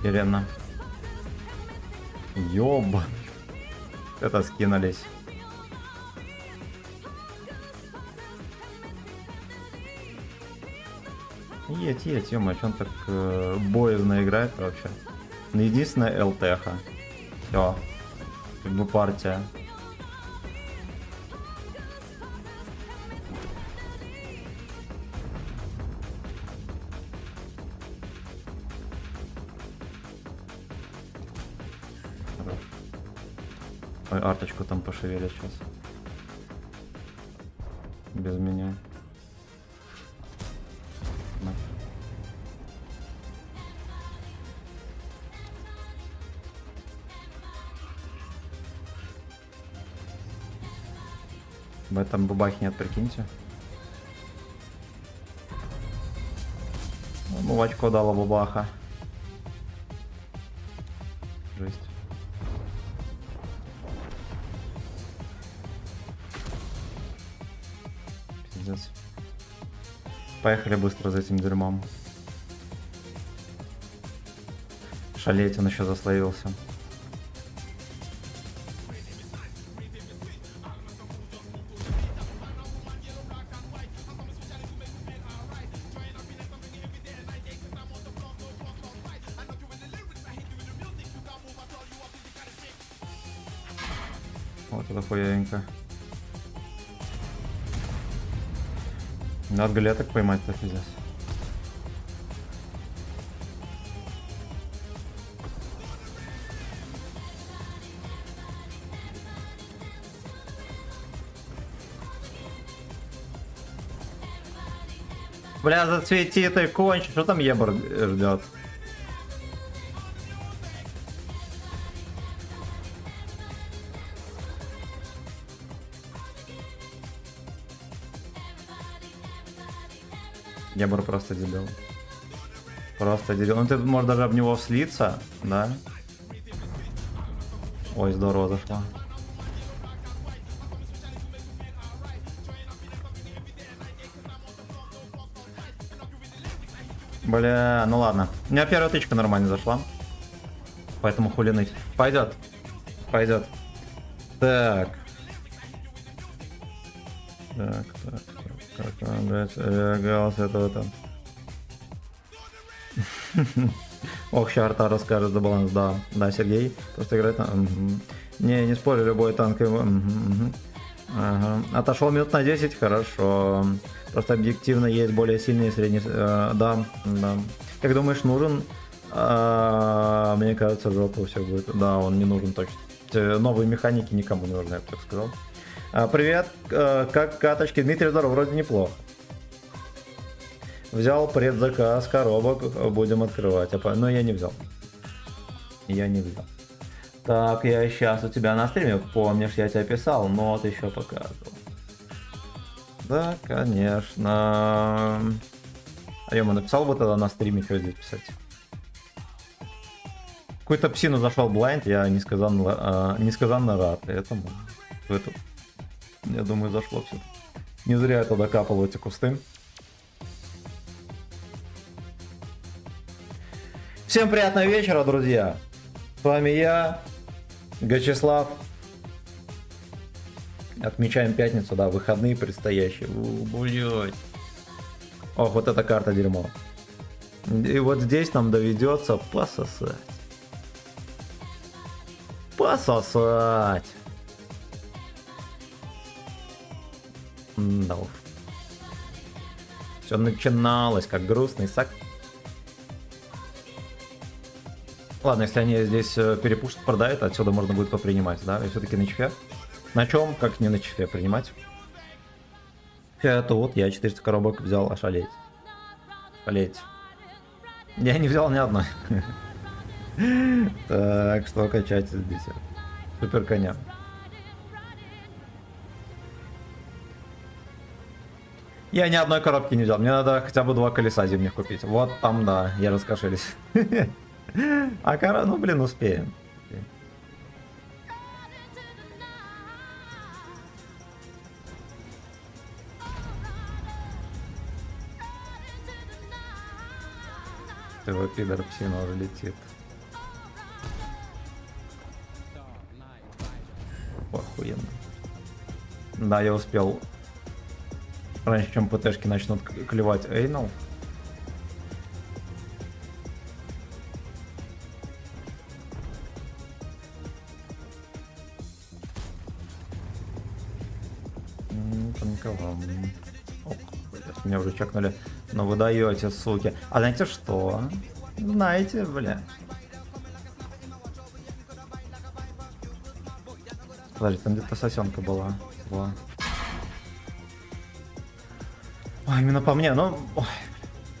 Ирена. Ёба. Это скинулись. Едь, ё-моё, чё он так боязно играет вообще? Ну, единственное ЛТХ. Всё. Как бы партия. Хорош. Ой, арточку там пошевелят сейчас. Без меня. В этом бабахнет, прикиньте. Ну, очко дала бабаха. Жесть. Пиздец. Поехали быстро за этим дерьмом. Шалеть, он еще заслоился. Вот это хуевенько. Надо галеток поймать-то, пиздец. Бля, зацвети ты, кончи, что там ебр ждет? Ебр просто дебил. Просто дебил. Ну ты можешь даже об него слиться, да? Ой, здорово зашла. Бля, ну ладно. У меня первая тычка нормально зашла. Поэтому хули ныть. Пойдет. Пойдет. Так. Так. Как он, блядь, реагировался этого там. Ох, ща Арта расскажет за баланс, да. Да, Сергей. Просто играет на... Не спорю, любой танк его... Ага. Отошел минут на 10, хорошо. Просто объективно есть более сильные средние... да. Как думаешь, нужен? Мне кажется, жопа у всех будет. Да, он не нужен точно. Новые механики никому не нужны, я бы так сказал. Привет, как каточки? Дмитрий, здорово, вроде неплохо. Взял предзаказ коробок, будем открывать. Но я не взял. Я не взял. Так, я сейчас у тебя на стриме, помнишь, я тебе писал, нот еще показывал. Да, конечно. А я ему написал бы тогда на стриме, что здесь писать. Какую-то псину зашел блайнд, я несказанно рад этому. Я думаю, зашло все. Не зря я тогда капал в эти кусты. Всем приятного вечера, друзья. С вами я, Гачеслав. Отмечаем пятницу, да, выходные предстоящие. Блять. Ох, вот эта карта дерьмо. И вот здесь нам доведется пососать. Пососать. Да уж. Все начиналось как грустный сак. Ладно, если они здесь перепушат, продают, отсюда можно будет попринимать, да? И все-таки на чефе. На чем, как не на чефе принимать? Это вот я 400 коробок взял, ошалеть. Ошалеть. Я не взял ни одной. Так, что качать из 10? Супер коня. Я ни одной коробки не взял. Мне надо хотя бы 2 колеса зимних купить. Вот там, да, я раскошелись. А кора, ну блин, успеем. Твой пидор псина уже летит. Охуенно. Да, я успел. Раньше, чем ПТшки начнут клевать Эйнал. Танковал. Меня уже чекнули. Но вы даете, суки. А знаете что? Знаете, бля. Подожди, там где-то сосенка была. Ой, именно по мне, ну... Ой,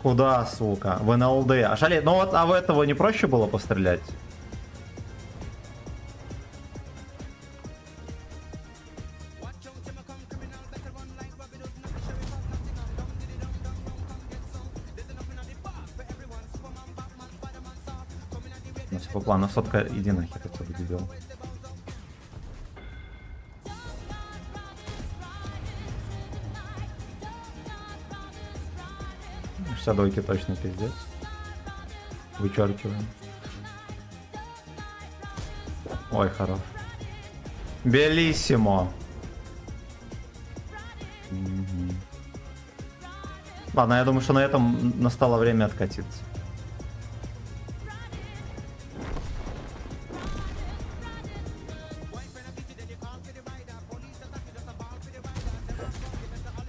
куда, сука? В НЛД. А шали... Ну вот, а в этого не проще было пострелять? Ну, все по плану. Сотка, иди нахер отсюда, дебил. Дойки точно пиздец. Вычеркиваем. Ой, хорош. Белиссимо. Ладно, я думаю, что на этом настало время откатиться.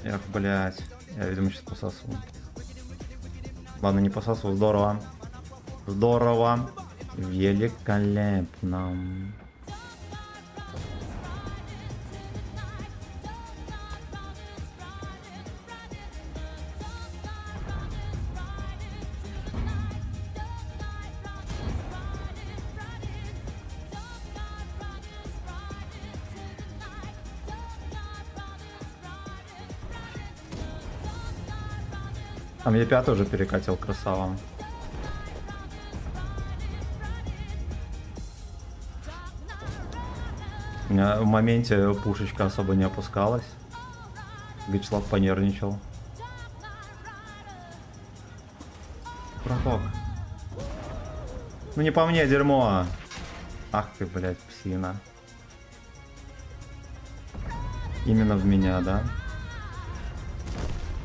Эх, блядь. Я, видимо, сейчас пососу. Ладно, не пососу. Здорово. Здорово. Великолепно. А мне 5 уже перекатил, красава. У меня в моменте пушечка особо не опускалась. Гичлав понервничал. Прокок. Ну не по мне, дерьмо. Ах ты, блядь, псина. Именно в меня, да?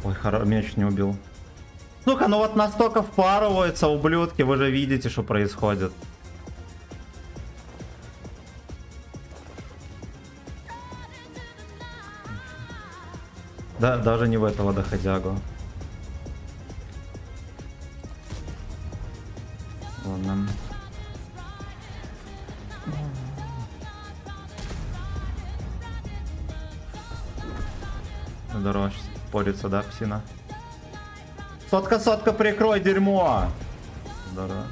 Ой, меня чуть не убил. Ну-ка, ну вот настолько впарываются, ублюдки, вы же видите, что происходит. Да, даже не в этого доходягу. Ладно. Здорово, порится, да, псина? Сотка, прикрой, дерьмо! Здорово.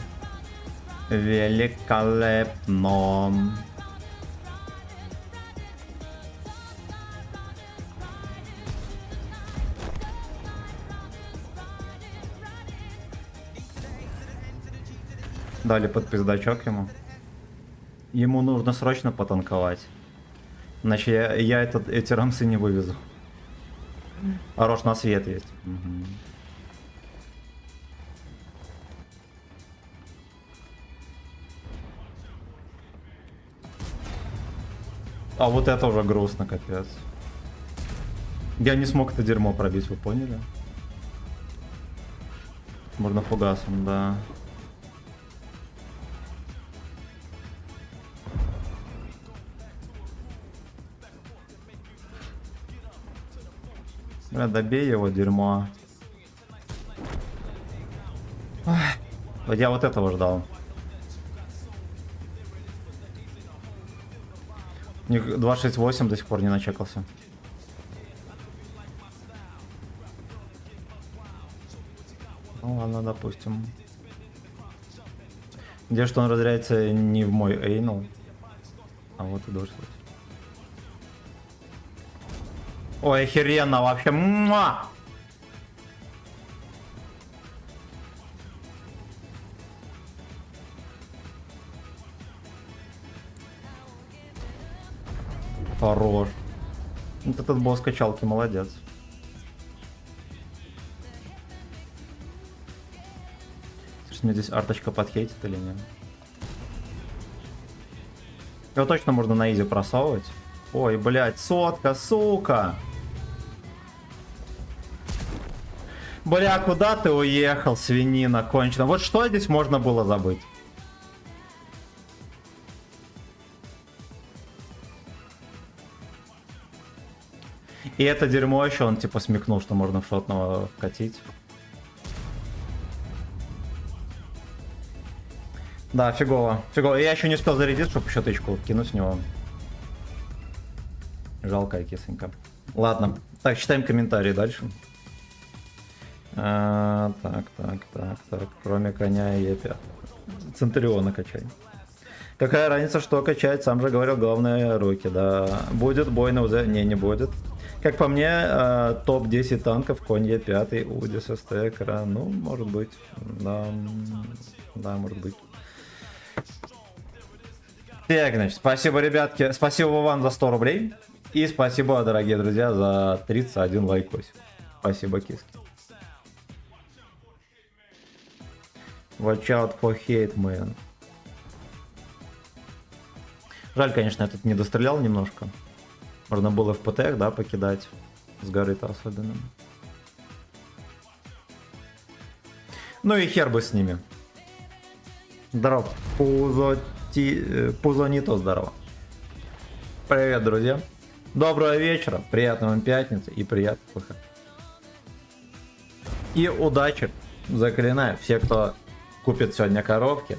Великолепно. Дали под пиздачок ему. Ему нужно срочно потанковать. Иначе я эти рамсы не вывезу. Хорош, на свет есть. Угу. А вот это уже грустно, капец. Я не смог это дерьмо пробить, вы поняли? Можно фугасом, да. Бля, добей его, дерьмо. Ой. Я вот этого ждал. У них 268 до сих пор не начекался. Ну ладно, допустим. Где что он разряется не в мой эйнл. А вот и дошло. Ой, охеренно вообще. Муа! Хорош. Вот этот босс качалки молодец. Мне здесь арточка подхейтит или нет? Его точно можно на изи просовывать. Ой, блядь, сотка, сука! Бля, куда ты уехал, свинина кончена? Вот что здесь можно было забыть? И это дерьмо еще он типа смекнул, что можно в шотного вкатить. Да, фигово. Фигово. Я еще не успел зарядить, чтобы еще тычку кинуть в него. Жалкая кисонька. Ладно. Так, читаем комментарии дальше. Так. Кроме коня и епи. Центуриона качай. Какая разница, что качать? Сам же говорил, главное руки. Да. Будет бой на УЗ? Не будет. Как по мне, топ-10 танков, конь Е5, Удис, СТ, экран. Ну, может быть. Да, может быть. Так, значит, спасибо, ребятки. Спасибо вам за 100 рублей. И спасибо, дорогие друзья, за 31 лайкосик. Спасибо, киски. Watch out for hate, man. Жаль, конечно, я тут не дострелял немножко. Можно было в ПТ, да, покидать. С горы-то особенно. Ну и хер бы с ними. Здорово. Пузо не то здорово. Привет, друзья. Доброго вечера. Приятной вам пятницы и приятных выходных. И удачи. Заклинаю. Все, кто купит сегодня коробки,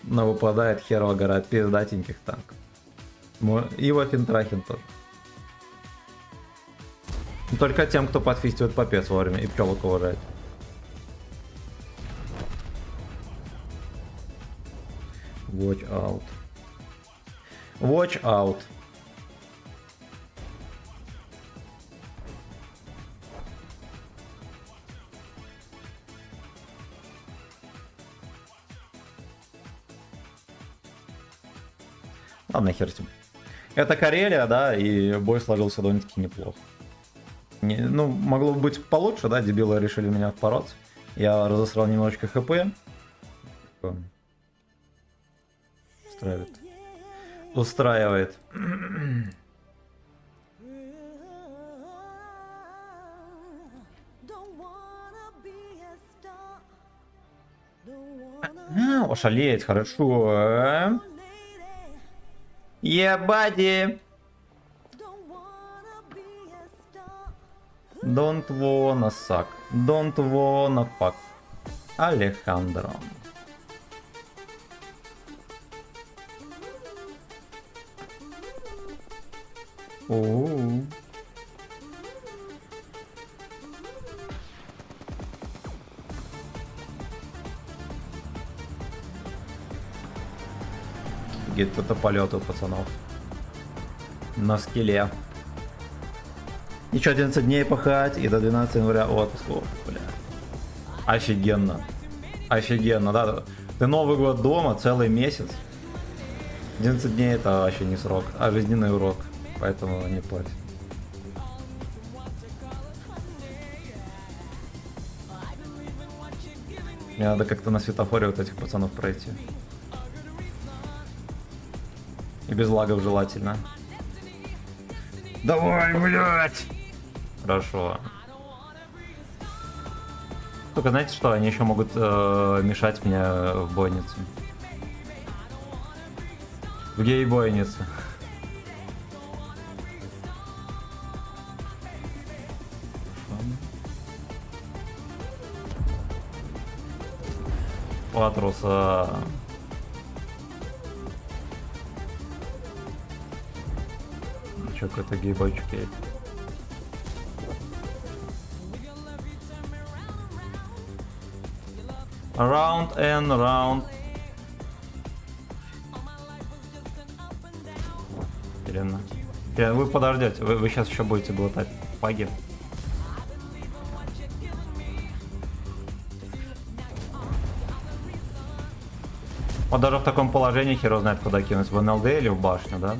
но выпадает херова гора пиздатеньких танков. И Вафентрахен тоже. Только тем, кто подфистивает попец вовремя и пчелок уважает. Watch out. Watch out. Ладно, хер с ним. Это Карелия, да, и бой сложился довольно-таки неплохо. Ну, могло бы быть получше, да, дебилы решили меня впороться. Я разосрал немножечко хп. Устраивает. Ошалеть, хорошо. Ебади. Don't wanna suck. Don't wanna fuck. Алехандро. Оу. Где-то полет у пацанов. На скеле. Еще 11 дней пахать и до 12 января отпуск. О, бля. Офигенно. Офигенно, да. Ты Новый год дома целый месяц. 11 дней это вообще не срок, а жизненный урок. Поэтому не плачь. Мне надо как-то на светофоре вот этих пацанов пройти. И без лагов желательно. Давай, блядь! Хорошо. Только знаете что, они еще могут мешать мне в бойнице. В гей-бойнице. Патруса. Че, какой-то гейбойчик есть. Round and round. Интересно. Вы подождете, вы сейчас еще будете глотать паги. Вот даже в таком положении хер знает, куда кинуть, в НЛД или в башню, да?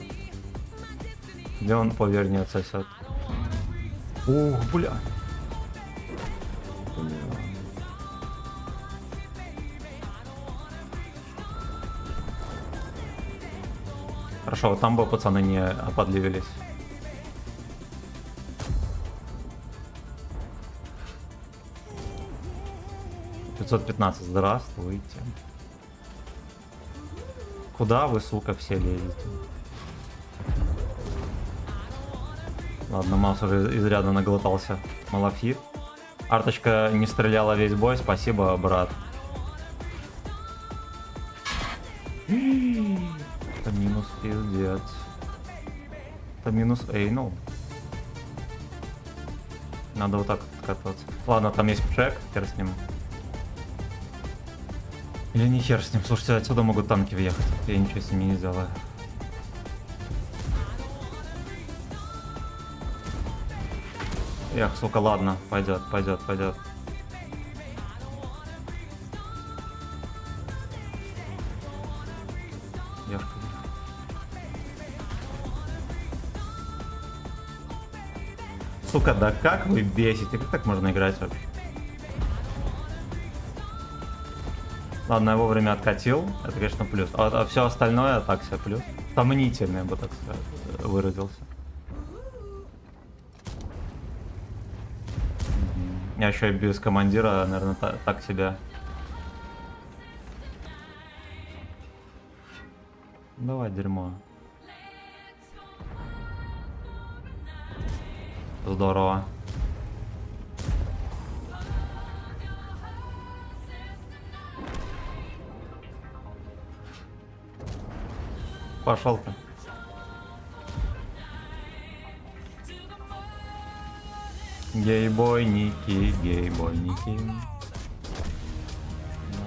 Где он повернется сет? Ух, бля. Хорошо, вот там бы пацаны не оподливились. $515, здравствуйте. Куда вы, сука, все лезете? Ладно, Маус уже изрядно наглотался. Малафит. Арточка не стреляла весь бой, спасибо, брат. Это минус пиздец. Это минус эйнул. Надо вот так кататься. Ладно, там есть чек, хер с ним. Или не хер с ним, слушайте, отсюда могут танки въехать. Я ничего с ними не сделаю. Эх, сука, ладно, пойдет, пойдет, пойдет. Ешка. Сука, да как вы бесите? Как так можно играть вообще? Ладно, я вовремя откатил. Это, конечно, плюс. А все остальное так себе плюс. Сомнительный, я бы так сказать, выразился. Я еще и без командира, наверное, так себе. Давай, дерьмо. Здорово. Пошел ты. Гей-бойники, гей-бойники.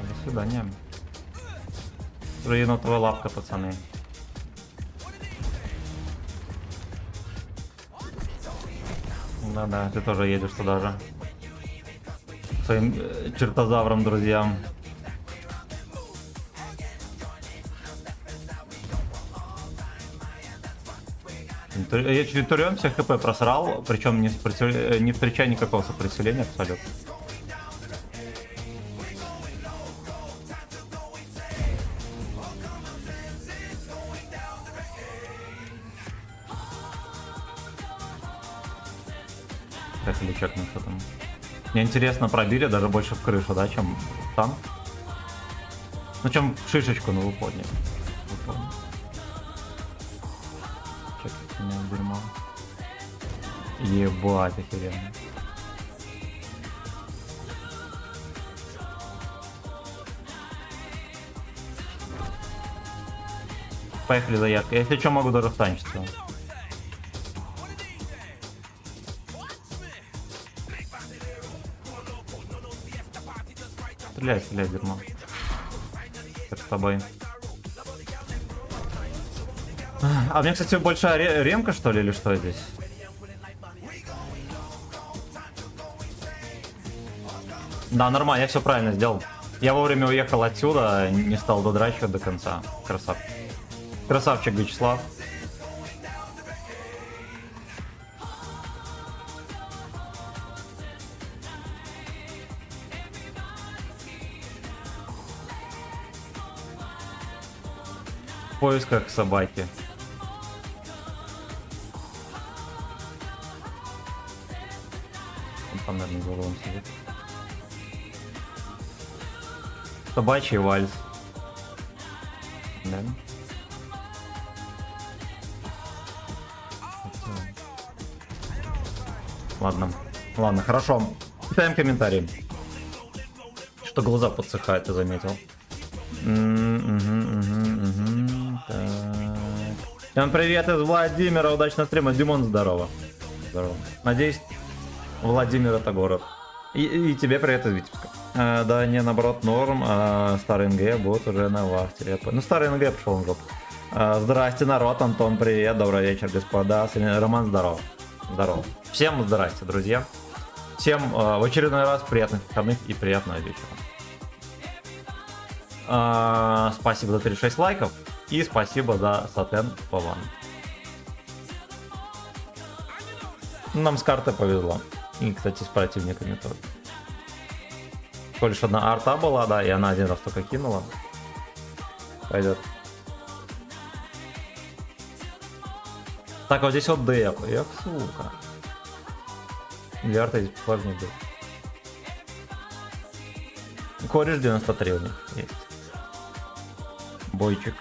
До свидания. Енотовая лапка, пацаны. Да-да, ты тоже едешь туда же. Своим чертозавром, друзьям. Я чуть Турион всех ХП просрал, причем не встречая никакого сопротивления абсолютно. Так, или чекну, что там. Мне интересно, пробили даже больше в крышу, да, чем там. Ну, чем в шишечку, ну вы поняли. Чекайте меня, дерьмо. Ебать, охеренно. Поехали за ярко. Если что, могу даже встанчиться. Стреляй, стреляй, дерьмо. Так с тобой. А у меня, кстати, большая ремка, что ли, или что здесь? Да, нормально, я все правильно сделал. Я вовремя уехал отсюда, не стал додрачивать до конца. Красавчик. Красавчик, Вячеслав. В поисках собаки. Он там, наверное, за углом сидит. Собачий вальс. Да. Ладно. Ладно, хорошо. Читаем комментарии. Что глаза подсыхают, ты заметил. Всем привет из Владимира, удачного стрима. Димон, здорово. Здорово. Надеюсь, Владимир это город. И тебе привет из Витебска. Да, не, наоборот, норм. Старый НГ будет уже на вахте. Ну, старый НГ пошел в жопу. Здрасте, народ. Антон, привет. Добрый вечер, господа. Роман, здоров. Здорово. Всем здрасте, друзья. Всем в очередной раз приятных выходных и приятного вечера. Спасибо за 36 лайков. И спасибо за сатен по вам. Нам с картой повезло. И, кстати, с противниками тоже. Всего лишь одна арта была, да, и она один раз только кинула. Пойдет. Так, вот здесь вот деп. Эх, сука. Или арта здесь сложнее будет. Кореш 93 у них есть. Бойчик.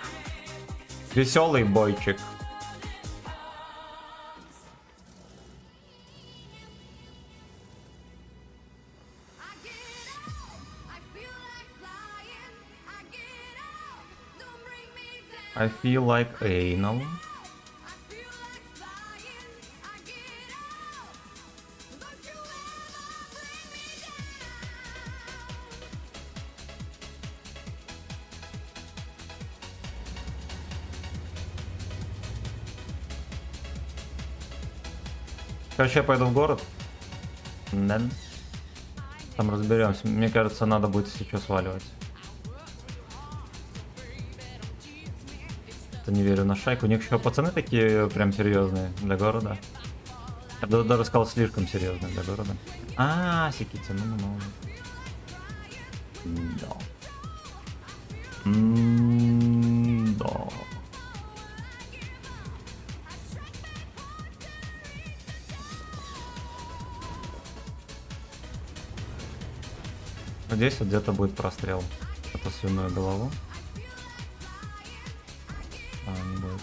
Веселый бойчик. I feel like anal. Короче, я пойду в город. Да. Там разберемся. Мне кажется, надо будет сейчас сваливать. Не верю на шайку. У них еще пацаны такие прям серьезные для города. Я бы даже сказал, слишком серьезные для города. Секите, ну. Да. Да. Здесь вот где-то будет прострел. Это свиную голову. Не будет.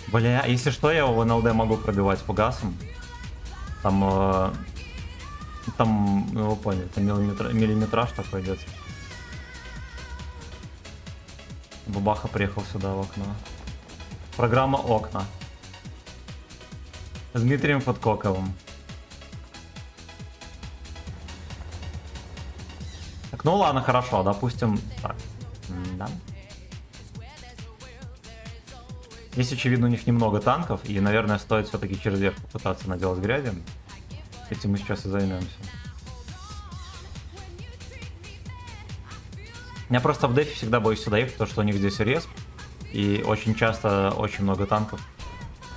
Бля, если что, я его в НЛД могу пробивать фугасом. Там, ну вы поняли, там миллиметраж такой идет. Бабаха приехал сюда в окно. Программа окна. С Дмитрием Фоткоковым. Так, ну ладно, хорошо, допустим, так. Да. Здесь, очевидно, у них немного танков, и, наверное, стоит все-таки через верх попытаться наделать грязи. Этим мы сейчас и займемся. Я просто в дефе всегда боюсь сюда ехать, потому что у них здесь респ, и очень часто очень много танков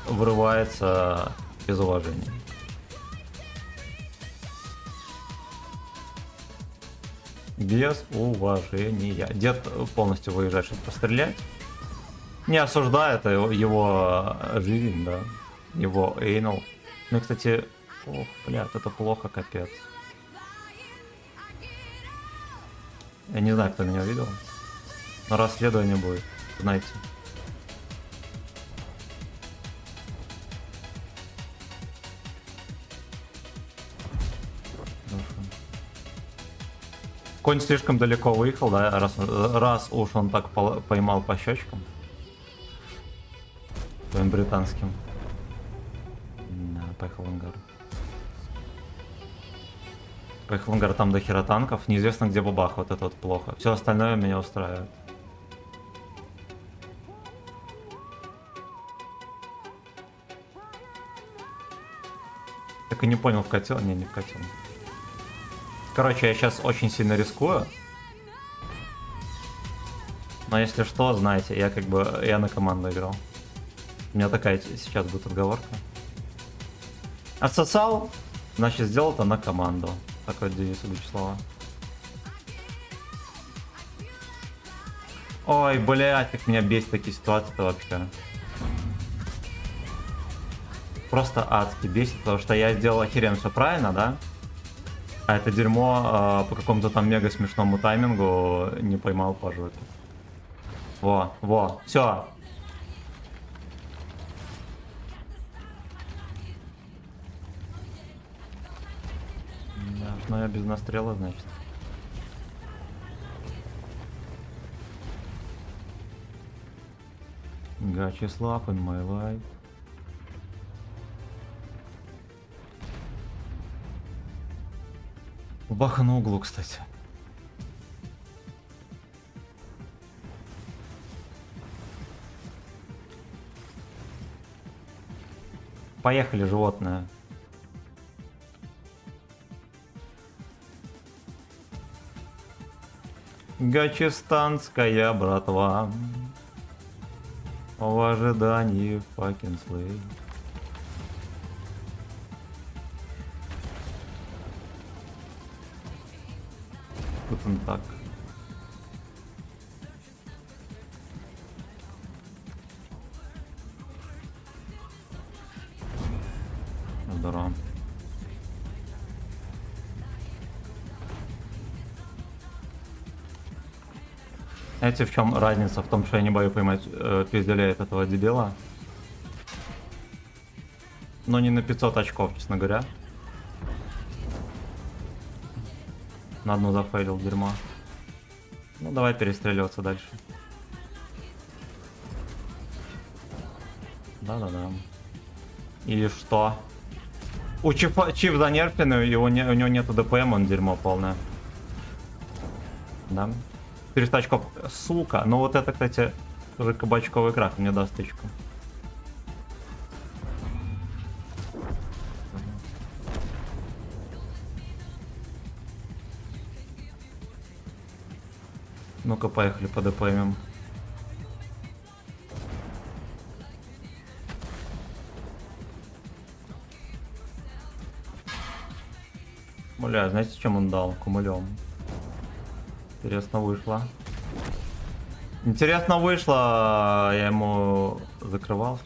вырывается без уважения. Без уважения. Дед полностью выезжает, чтобы пострелять. Не осуждаю, это его жизнь, да. Его эйнал. Ну и, кстати, ох, блядь, это плохо, капец. Я не знаю, кто меня видел. Но расследование будет, знаете. Конь слишком далеко выехал, да, раз уж он так поймал по щечкам. Твоим британским. Да, поехал в ангар. Поехал в ангар, там до хера танков. Неизвестно, где бабах, вот это вот плохо. Все остальное меня устраивает. Так и не понял, вкатил? Не вкатил. Короче, я сейчас очень сильно рискую. Но если что, знаете, я на команду играл. У меня такая сейчас будет отговорка. Отсосал, значит сделал это на команду. Такой девиз у Вячеслава. Ой, блядь, как меня бесит такие ситуации-то вообще. Просто адски бесит, потому что я сделал охеренно все правильно, да? А это дерьмо по какому-то там мега смешному таймингу не поймал по жопе. Во, все. Да, но я без настрела, значит. Гачеслав in my life. В Баха на углу, кстати. Поехали, животное. Гачестанская братва. В ожидании fucking slay. Тут он так. Здорово. Знаете, в чем разница? В том, что я не боюсь поймать пизделяет этого дебила. Но не на 500 очков, честно говоря. На одну зафейлил дерьмо. Ну давай перестреливаться дальше. Да-да-да. И что? У Чиф занерфленный, у него нету ДПМ, он дерьмо полное. Да. 400 очков. Сука. Ну вот это, кстати, уже кабачковый крах мне даст тычку. Ну-ка, поехали по ДПМ. Бля, знаете, чем он дал? Кумулем. Интересно вышло. Интересно вышло. Я ему закрывал.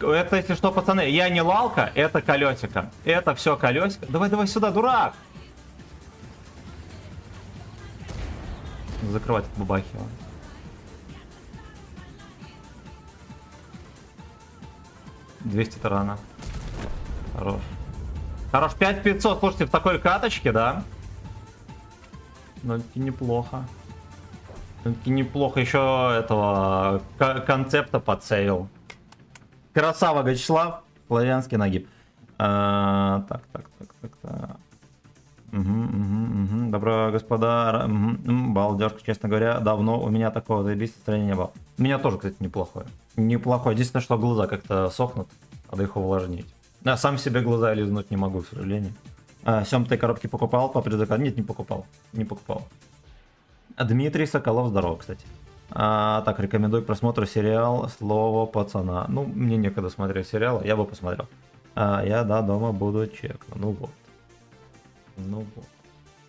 Это, если что, пацаны, я не лалка, это колесико. Это все колесико. Давай, давай сюда, дурак! Закрывать бабахи. 200 тарана. Хорош. Хорош, 5500, слушайте, в такой каточке, да? Ну, это неплохо. Это неплохо, еще этого концепта подсеял. Красава, Гачеслав. Славянский нагиб. Так. Добро, господа. Балдежка, честно говоря, давно у меня такого заебись настроения не было. У меня тоже, кстати, неплохое. Неплохое. Единственное, что глаза как-то сохнут. Надо их увлажнить. Я сам себе глаза лизнуть не могу, к сожалению. Сем, ты коробки покупал по предзаказу? Нет, не покупал. Не покупал. Дмитрий Соколов, здорово, кстати. Так, рекомендую к просмотру сериал «Слово пацана». Ну, мне некогда смотреть сериал, я бы посмотрел. Я, да, дома буду чекну. Ну вот. Ну вот.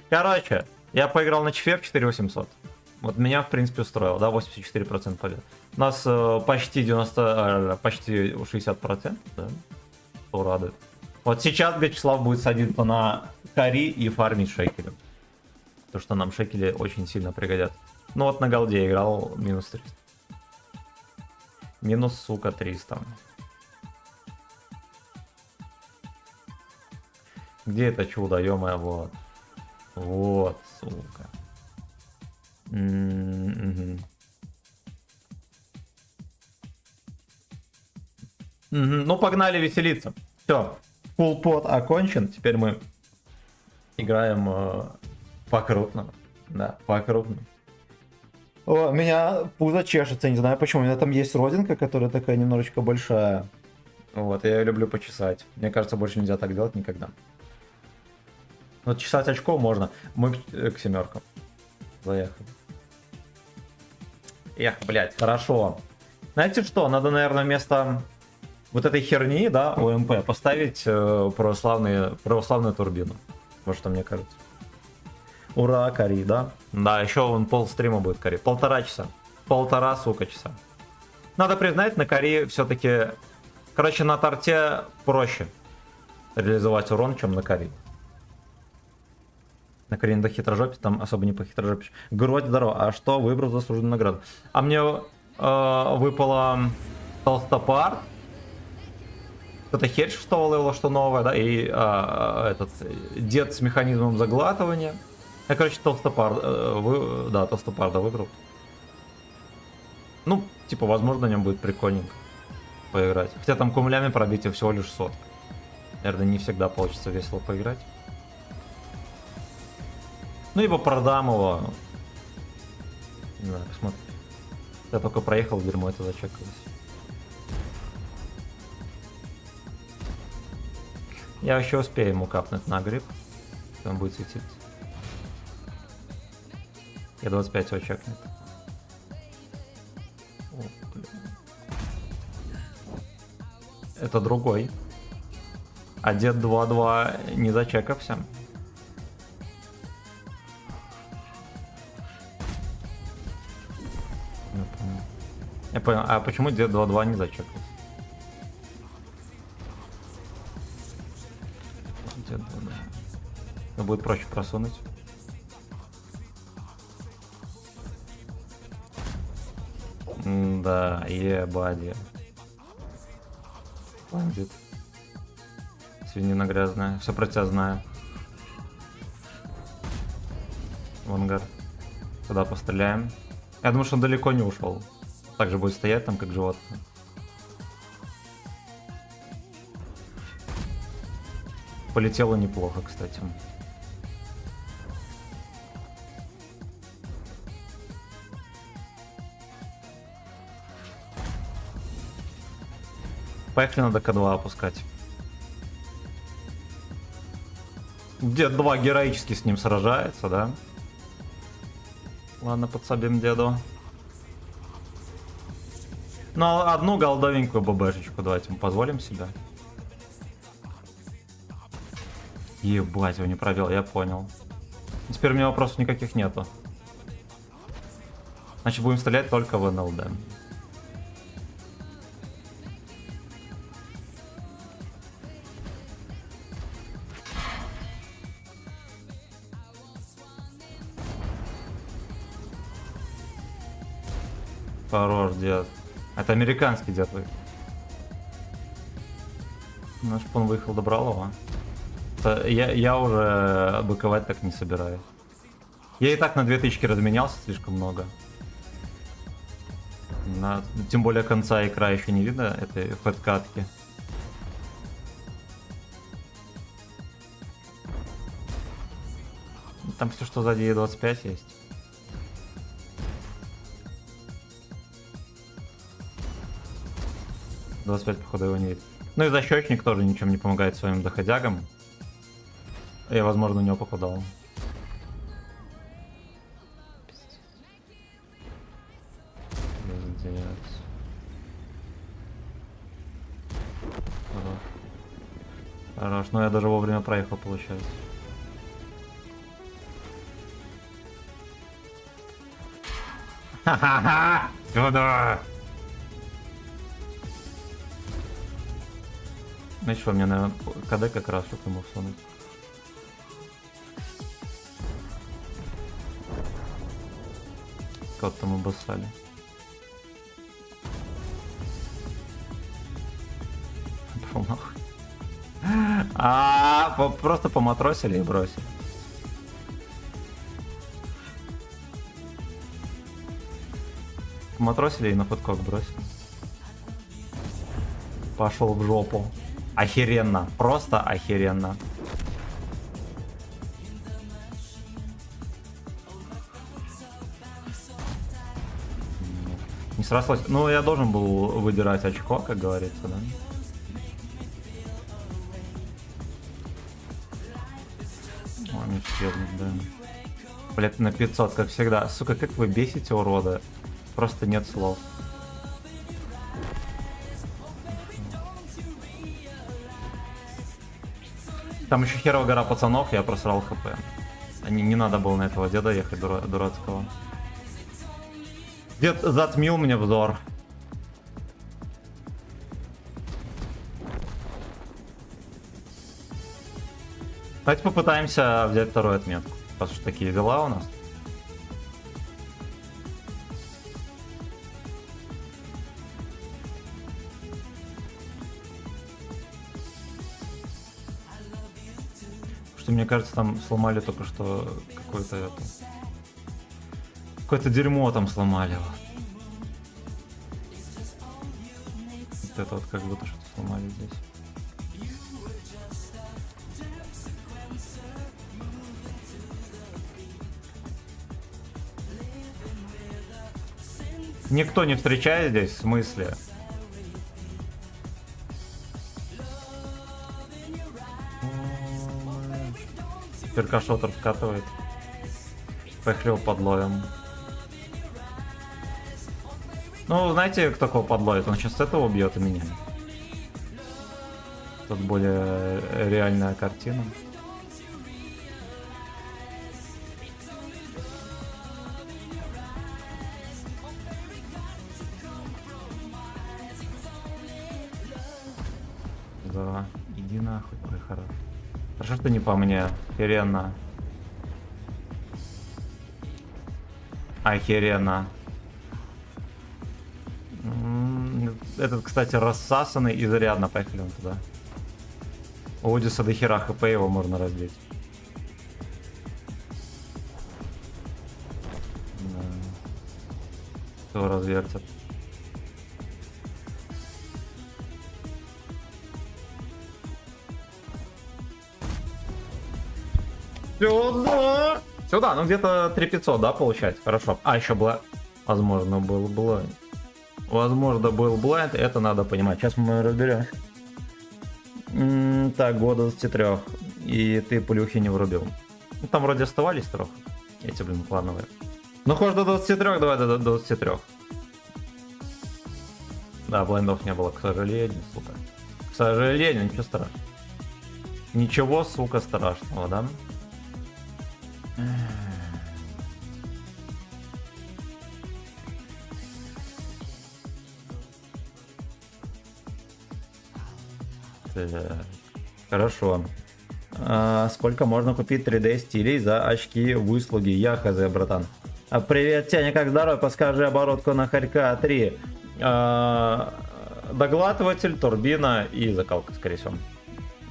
Короче, я поиграл на ЧФ 4800. Вот меня, в принципе, устроил, да, 84% побед. У нас почти 90, почти 60%, да. Что радует. Вот сейчас Вячеслав будет садиться на кари и фармить шекели. Потому что нам шекели очень сильно пригодят. Ну вот на голде играл минус 300. Минус, сука, 300. Где это чудо, ё-моё, вот. Вот, сука. Ну, погнали веселиться. Все, full pot окончен. Теперь мы играем по-крупному. Да, по-крупному. О, у меня пузо чешется, не знаю почему. У меня там есть родинка, которая такая немножечко большая. Вот, я ее люблю почесать. Мне кажется, больше нельзя так делать никогда. Вот чесать очко можно. Мы к семеркам. Заехали. Эх, блядь, хорошо. Знаете что, надо, наверное, вместо вот этой херни, да, ОМП, поставить православную турбину. Вот что мне кажется. Ура, Кари, да? Да, еще вон пол стрима будет Кари. 1,5 часа. 1,5, сука, часа. Надо признать, на Кари все-таки... Короче, на торте проще реализовать урон, чем на Кари. На Кари не до хитрожопить, там особо не по хитрожопить. Грудь, здорово. А что выбрал заслуженную награду? А мне выпало толстопар. Это херь 6 левела, что новое, да, и этот дед с механизмом заглатывания. Я, короче, толстопар, толстопар, да, выбрал. Ну, типа, возможно, на нем будет прикольненько поиграть. Хотя там кумулями пробитие всего лишь 100. Наверное, не всегда получится весело поиграть. Ну, либо продам его. Не знаю, посмотрим. Я только проехал, дерьмо это зачекалось. Я еще успею ему капнуть на гриб. Он будет светить. Я 25 его чекнет. О, блин. Это другой. А дед 2-2 не зачекався. Я понял. А почему дед 2-2 не зачекался? Дед 2-2. Это будет проще просунуть. Да, ебади. Бандит. Свинина грязная. Все про тебя знаю. Вангар. Куда постреляем? Я думаю, что он далеко не ушел. Так же будет стоять там, как животное. Полетело неплохо, кстати. Поехали, надо К2 опускать. Дед 2 героически с ним сражается, да? Ладно, подсобим деду. Ну, одну голдовенькую ББшечку давайте мы позволим себе. Ебать, его не провел, я понял. Теперь у меня вопросов никаких нету. Значит, будем стрелять только в НЛД. Хорош, дед. Это американский дед. Наш он выехал до Бралова. Я уже быковать так не собираюсь. Я и так на 2000 разменялся слишком много. Тем более конца икра еще не видно этой фэт-катки. Там все, что сзади Е25 есть. Походу его не видит. Ну и защечник тоже ничем не помогает своим доходягам. Я, возможно, у него попадал. Пиздец. Хорош. Хорош. Но я даже вовремя проехал, получается. Ха-ха-ха! Сюда! Значит, что, мне, наверное, КД как раз, чтобы ему всунуть. Кого-то там обоссали. Пошел нахуй. Просто поматросили и бросили. Поматросили и на подкок бросили. Пошел в жопу. Охеренно, просто охеренно. Не срослось. Ну, я должен был выдирать очко, как говорится, да? О, мне съедут, да. Блять, на 500, как всегда. Сука, как вы бесите, урода. Просто нет слов. Там еще херова гора пацанов, я просрал хп. Не надо было на этого деда ехать дурацкого. Дед затмил мне взор. Давайте попытаемся взять вторую отметку. Потому что такие дела у нас. Мне кажется, там сломали только что какое-то дерьмо там сломали. Вот это вот как будто что-то сломали здесь. Никто не встречает здесь, в смысле? Перкашотер вкатывает. Похлел подлоем. Ну, знаете, кто кого подловит? Он сейчас этого убьет и меня. Тут более реальная картина. Да, иди нахуй, ой, хорошо. Хорошо, что не по мне. Охеренно. Охеренно. Этот, кстати, рассасанный изрядно. Поехали он туда. У Одиса до хера хп, его можно разбить. Да. Кто развертит? Сюда! Сюда, ну где-то 3500, да, получается? Хорошо. А, еще была... Возможно, был блайнд. Возможно, был блайнд, это надо понимать. Сейчас мы разберем. Так, года 23. И ты плюхи не врубил. Ну, там вроде оставались трохи. Эти, блин, плановые. Ну, хоть до 23, давай до 23. Да, блайндов не было, к сожалению, сука. К сожалению, ничего страшного. Ничего, сука, страшного, да? Хорошо. Сколько можно купить 3D стилей за очки выслуги? Я хз, братан. Привет, Тяня, как здоровье? Подскажи оборотку на Харька 3. Доглатыватель, турбина и закалка, скорее всего.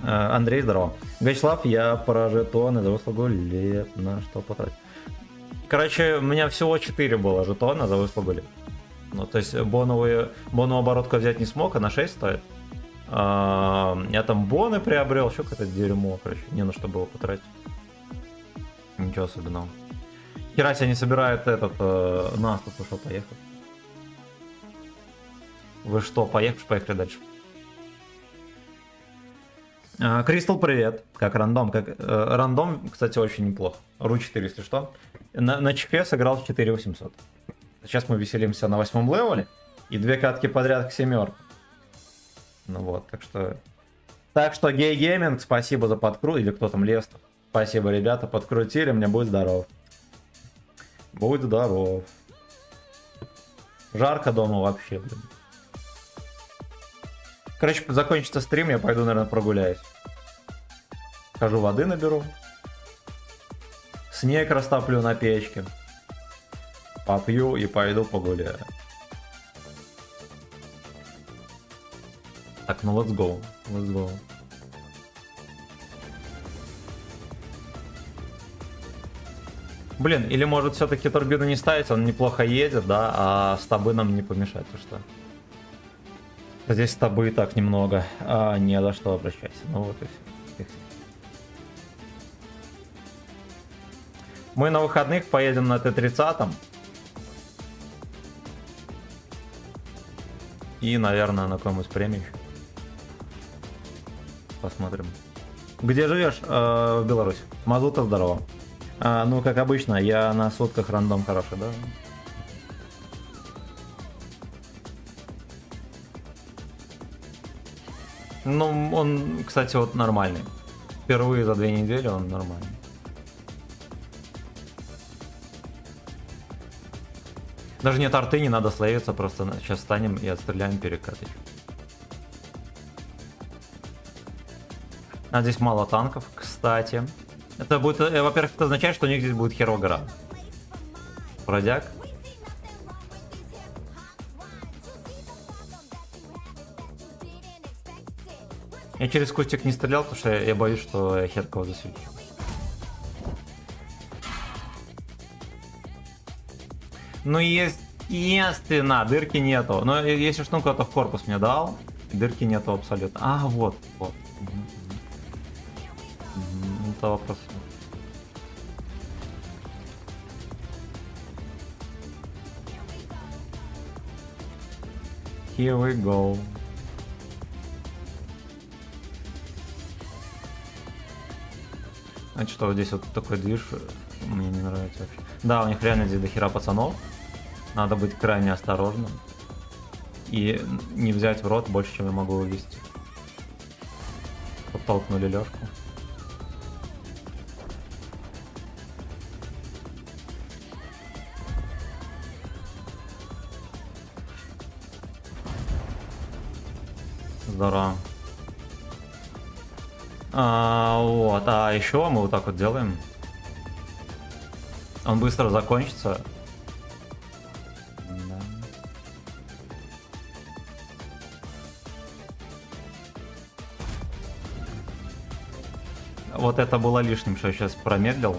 Андрей, здорово. Вячеслав, я про жетоны за выслугу лет на что потратить. Короче, у меня всего 4 было жетона за выслугу лет. Ну, то есть боновую оборотку взять не смог, а на 6 стоит. Я там боны приобрел, еще какое-то дерьмо, короче, не на что было потратить. Ничего особенного. Херась они собирают этот... Нас тут ушел, поехал. Вы что, поехали дальше. Кристал, привет. Как рандом. Рандом, кстати, очень неплохо. РУ-4, если что. На ЧП сыграл в 4800. Сейчас мы веселимся на 8 левеле. И 2 катки подряд к 7. Ну вот, так что... Так что Гей Гейминг, спасибо за подкрут. Или кто там, Лестов. Спасибо, ребята, подкрутили. Мне будь здоров. Будь здоров. Жарко дома вообще, блин. Короче, закончится стрим, я пойду, наверное, прогуляюсь. Хожу, воды наберу. Снег растоплю на печке. Попью и пойду погуляю. Так, ну let's go. Let's go. Блин, или может все-таки турбину не ставить, он неплохо едет, да, а стабы нам не помешать, то что? Здесь стабы и так немного, не за что обращайся. Ну вот и все. Мы на выходных поедем на Т-30. И, наверное, на каком-нибудь премии. Посмотрим. Где живешь? В Беларуси. Мазута, здорово. Ну, как обычно, я на сутках рандом хороший, да? Ну, он, кстати, вот нормальный. Впервые за 2 недели он нормальный. Даже нет арты, не надо славиться, просто сейчас встанем и отстреляем перекатыч. А здесь мало танков, кстати. Это будет, во-первых, это означает, что у них здесь будет херогра. Бродяг. Я через кустик не стрелял, потому что я боюсь, что я хер кого засвечу. Ну, естественно, дырки нету. Но если что, кто-то в корпус мне дал, дырки нету абсолютно. А, вот. Это вопрос. Here we go. А что вот здесь вот такой движ мне не нравится вообще. Да, у них реально здесь дохера пацанов. Надо быть крайне осторожным. И не взять в рот больше, чем я могу вывести. Подтолкнули Лёшку. Здорово. Вот, а еще мы вот так вот делаем. Он быстро закончится. Да. Вот это было лишним, что я сейчас промедлил.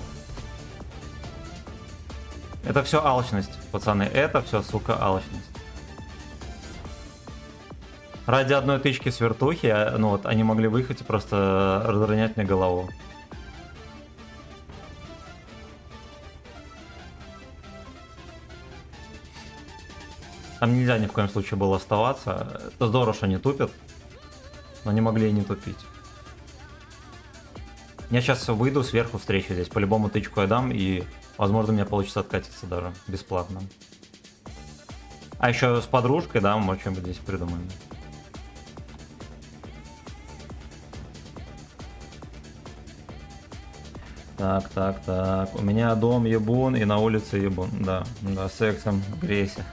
Это все алчность, пацаны. Это все, сука, алчность. Ради одной тычки с вертухи, ну вот, они могли выехать и просто разронять мне голову. Там нельзя ни в коем случае было оставаться. Это здорово, что они тупят, но не могли и не тупить. Я сейчас выйду сверху встречу здесь, по-любому тычку я дам, и, возможно, у меня получится откатиться даже бесплатно. А еще с подружкой, да, мы что-нибудь здесь придумаем. Так. У меня дом ебун и на улице ебун. Да, сексом грейся.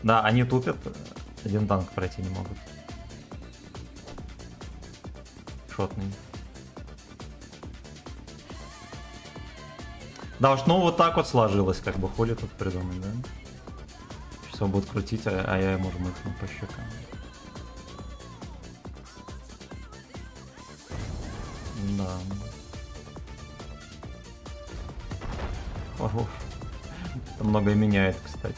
Да, они тупят. Один танк пройти не могут. Шотный. Да уж, ну вот так вот сложилось, как бы хули тут придумать, да? Сейчас он будет крутить, а я ему жмыхну по щекам. Да. Хорош. Это многое меняет, кстати.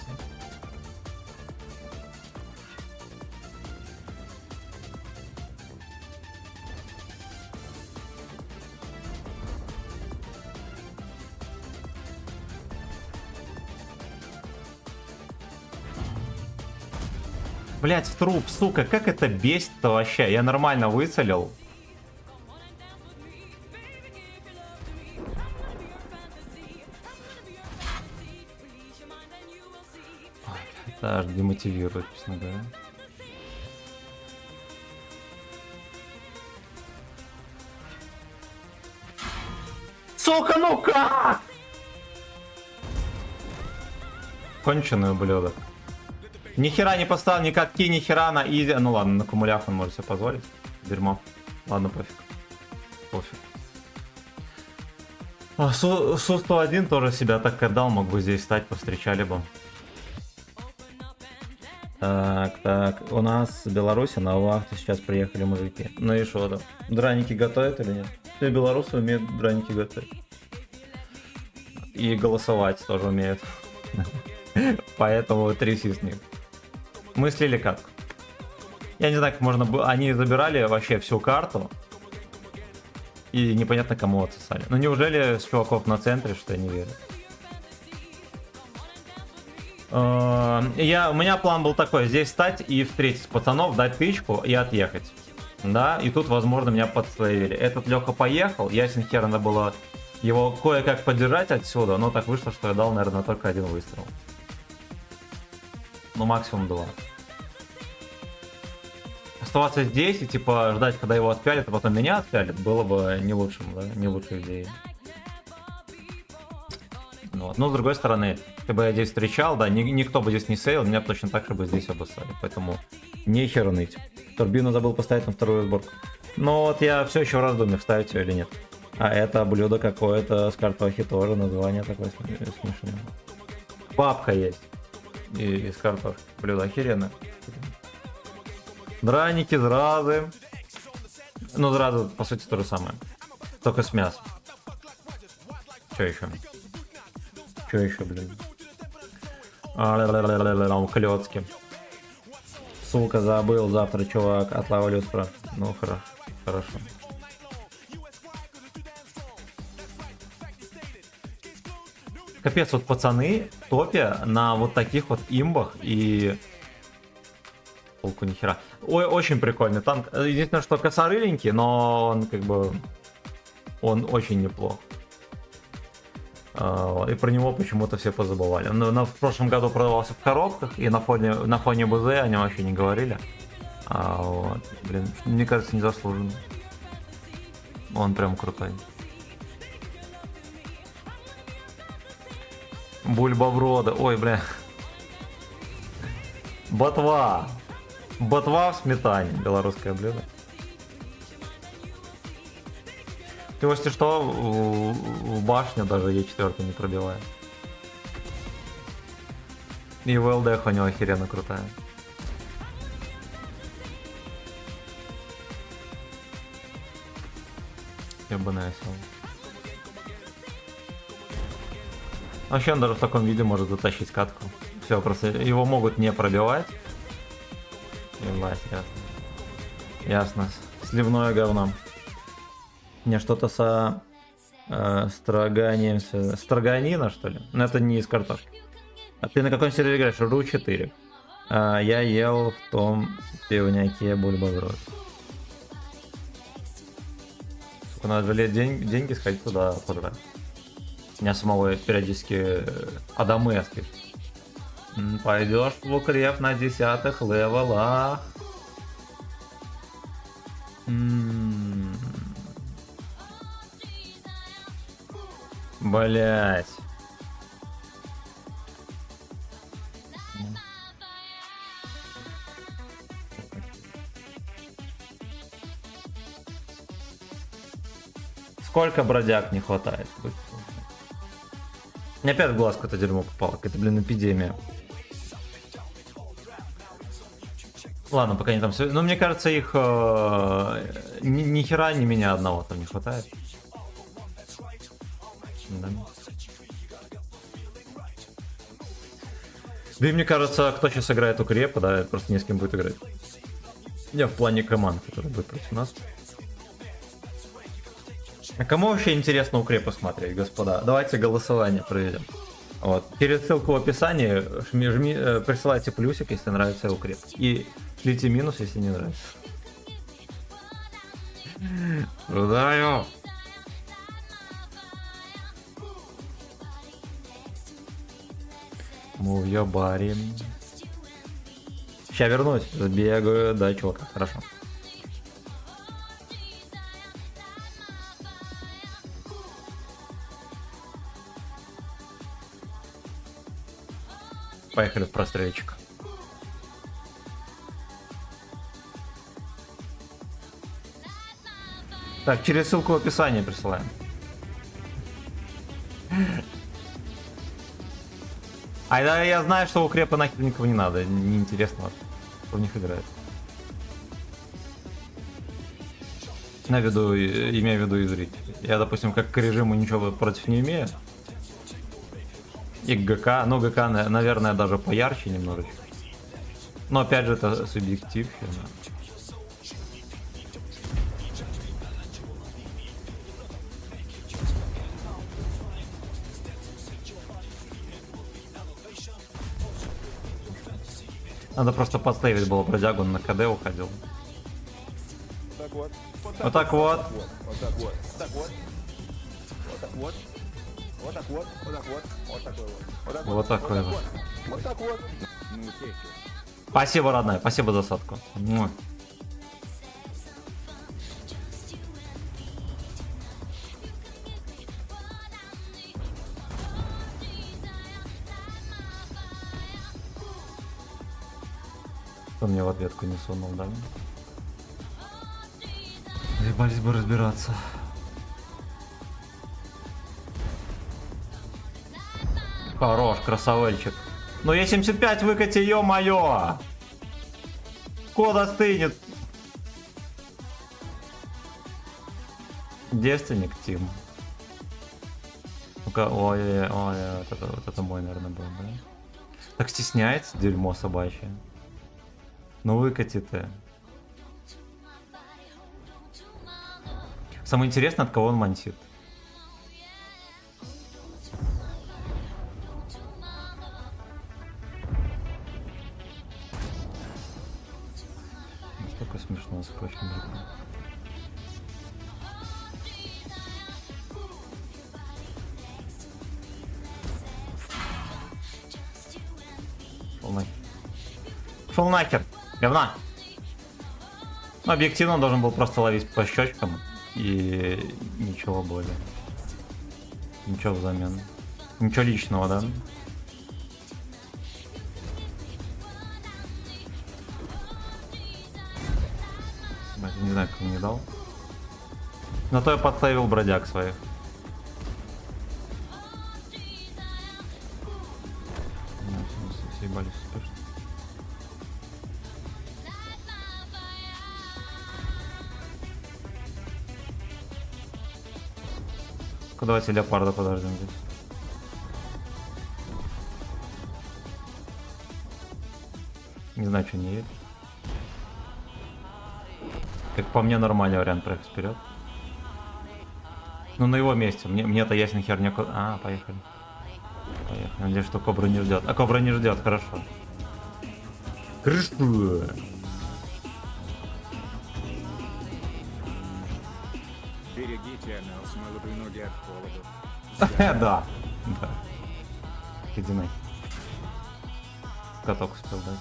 Блять, в труп, сука, как это бесит-то вообще? Я нормально выцелил. Это аж демотивирует, честно говоря. Сука, ну как? Конченый ублюдок. Ни хера не поставил, ни катки, ни хера на изи. Ну ладно, на кумулях он может себе позволить. Дерьмо. Ладно, пофиг. Пофиг. Су-101 тоже себя так отдал, мог бы здесь стать, повстречали бы. Так, у нас в Беларуси на вахту сейчас приехали мужики. Ну и что, да? Драники готовят или нет? Все белорусы умеют драники готовить. И голосовать тоже умеют. Поэтому тряси с них. Мы слили катку. Я не знаю, как можно было. Они забирали вообще всю карту. И непонятно кому отсосали. Ну неужели с чуваков на центре, что я не верю. У меня план был такой: здесь стать и встретить пацанов, дать тычку и отъехать. Да, и тут, возможно, меня подслоили. Этот Леха поехал, ясен хер, надо было его кое-как поддержать отсюда, но так вышло, что я дал, наверное, только один выстрел. Ну, максимум 2. Оставаться здесь и, типа, ждать, когда его отпялят, а потом меня отпялят, было бы не лучшим, да, не лучшей идеей. Вот. Но, с другой стороны, если бы я здесь встречал, да, никто бы здесь не сейл, меня точно так же бы здесь обоссали, поэтому нехер ныть. Турбину забыл поставить на вторую сборку. Но вот я все еще в раздумье, вставить ее или нет. А это блюдо какое-то с картохи тоже, название такое смешное. Папка есть. И из картошки. Блюдо охеренно. Драники, зразы. Ну, зразы, по сути, то же самое. Только с мясом. Что еще? Что еще, блин? Клёцки. Сука, забыл, завтра чувак отловлю спрашивает. Ну, хорошо. Капец, вот пацаны в топе на вот таких вот имбах и... Толку нихера. Ой, очень прикольный танк. Единственное, что косорыленький, но он как бы... Он очень неплох. И про него почему-то все позабывали. В прошлом году продавался в коробках, и на фоне БЗ о нем вообще не говорили. Вот. Блин, мне кажется, незаслуженно. Он прям крутой. Бульбоброда. Ой, бля. Ботва. Ботва в сметане. Белорусское блюдо. Ты, если что, в башню даже Е4 не пробивает. И ВЛД у него охеренно крутая. Я бы навесил. Вообще он даже в таком виде может затащить катку. Все, просто его могут не пробивать. Ебать, ясно. Ясно. Сливное говно. Мне что-то со строганием, строганина, что ли? Но это не из картошки. А ты на каком сервере играешь? Ру 4. Я ел в том пивняке бульбоброд. Сука, надо жалеть деньги, сходить туда подрать. Меня самого периодически адамески. Пойдешь в укреп на 10-х левелах. Блять. Сколько бродяг не хватает? Мне опять в глаз какое-то дерьмо попало. Какая-то, блин, эпидемия. Ладно, пока не там все. Но мне кажется, их ни хера ни меня одного там не хватает. Да. Да и мне кажется, кто сейчас играет укрепа, да, просто не с кем будет играть. Я в плане команд, который будет против нас. А кому вообще интересно укрепы смотреть, господа? Давайте голосование проведем. Вот. Через ссылку в описании присылайте плюсик, если нравится укреп. И шлите минус, если не нравится. Удаю. Move your body. Сейчас вернусь, сбегаю, да, чувака, хорошо. Поехали в прострельчик. Так, через ссылку в описании присылаем. А да, я знаю, что укрепа нахер никого не надо, неинтересно, кто в них играет. Имею в виду и зрителей. Я, допустим, как к режиму ничего против не имею. И к ГК, ну ГК, наверное, даже поярче немножечко. Но опять же, это субъектив. Надо просто подставить было бродягу, он на КД уходил. Вот так вот. Вот так вот. Вот так вот. Вот так вот. Вот так вот. Вот так вот. Вот такой вот. Вот такой вот. Вот так вот. Ну, хехи. Спасибо, родная, спасибо за садку. Кто мне в ответку не сунул, да? Заебались бы разбираться. Хорош, красавельчик. Ну Е75 выкати, ё-моё! Код остынет. Девственник Тим. Ну-ка, ой, вот это мой, наверное, был, да? Так стесняется, дерьмо собачье. Ну выкати ты. Самое интересное, от кого он мансит. Шел нахер. Говна. Ну, объективно он должен был просто ловить по щечкам. И ничего более. Ничего взамен. Ничего личного, да? Не знаю, как он не дал. Но то я подставил бродяг своих. Съебались успешно. Давайте леопарда подождем здесь. Не знаю, что не едет. Как по мне, нормальный вариант проехать вперед. Ну, на его месте. Мне-то ясен хер некуда. А, поехали. Поехали. Надеюсь, что Кобра не ждет. А Кобра не ждет, хорошо. Хорошо. Берегите анал, молодые ноги от холода. Да. Да. Иди нахер. Каток успел дать.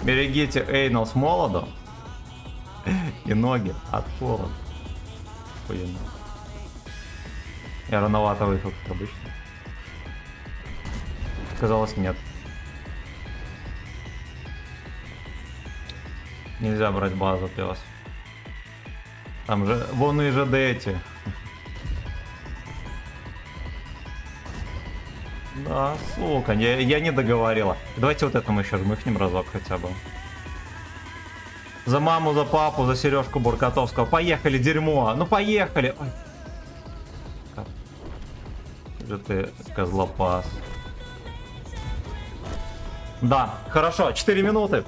Берегите Эйнал с молодом и ноги от холода. Охуенно. Я рановато выехал, как обычно. Казалось, нет. Нельзя брать базу, пес. Там же вон и же эти. Да, сука, я не договорила. Давайте вот этому еще жмыхнем разок хотя бы. За маму, за папу, за Сережку Буркотовского. Поехали, дерьмо. Ну поехали. Ой. Как же ты, козлопас. Да, хорошо, 4 минуты.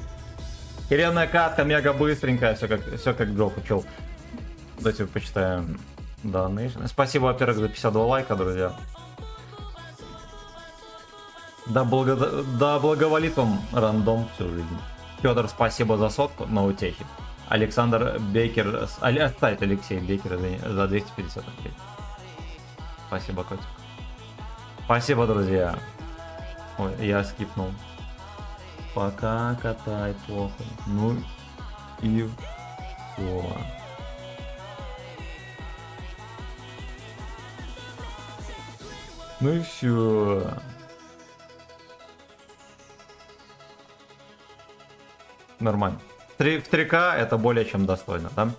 Херенная катка, мега быстренькая, все как Джо учил. Давайте почитаем данные. Спасибо, во-первых, за 52 лайка, друзья. Да благоволит вам рандом всю жизнь. Федор, спасибо за сотку на утехе. Александр Бейкер, оставить Алексей Бейкер за 250 рублей. Спасибо, котик. Спасибо, друзья. Ой, я скипнул. Пока катай плохо. Ну и все. Ну и все. Нормально. В 3К это более чем достойно, да?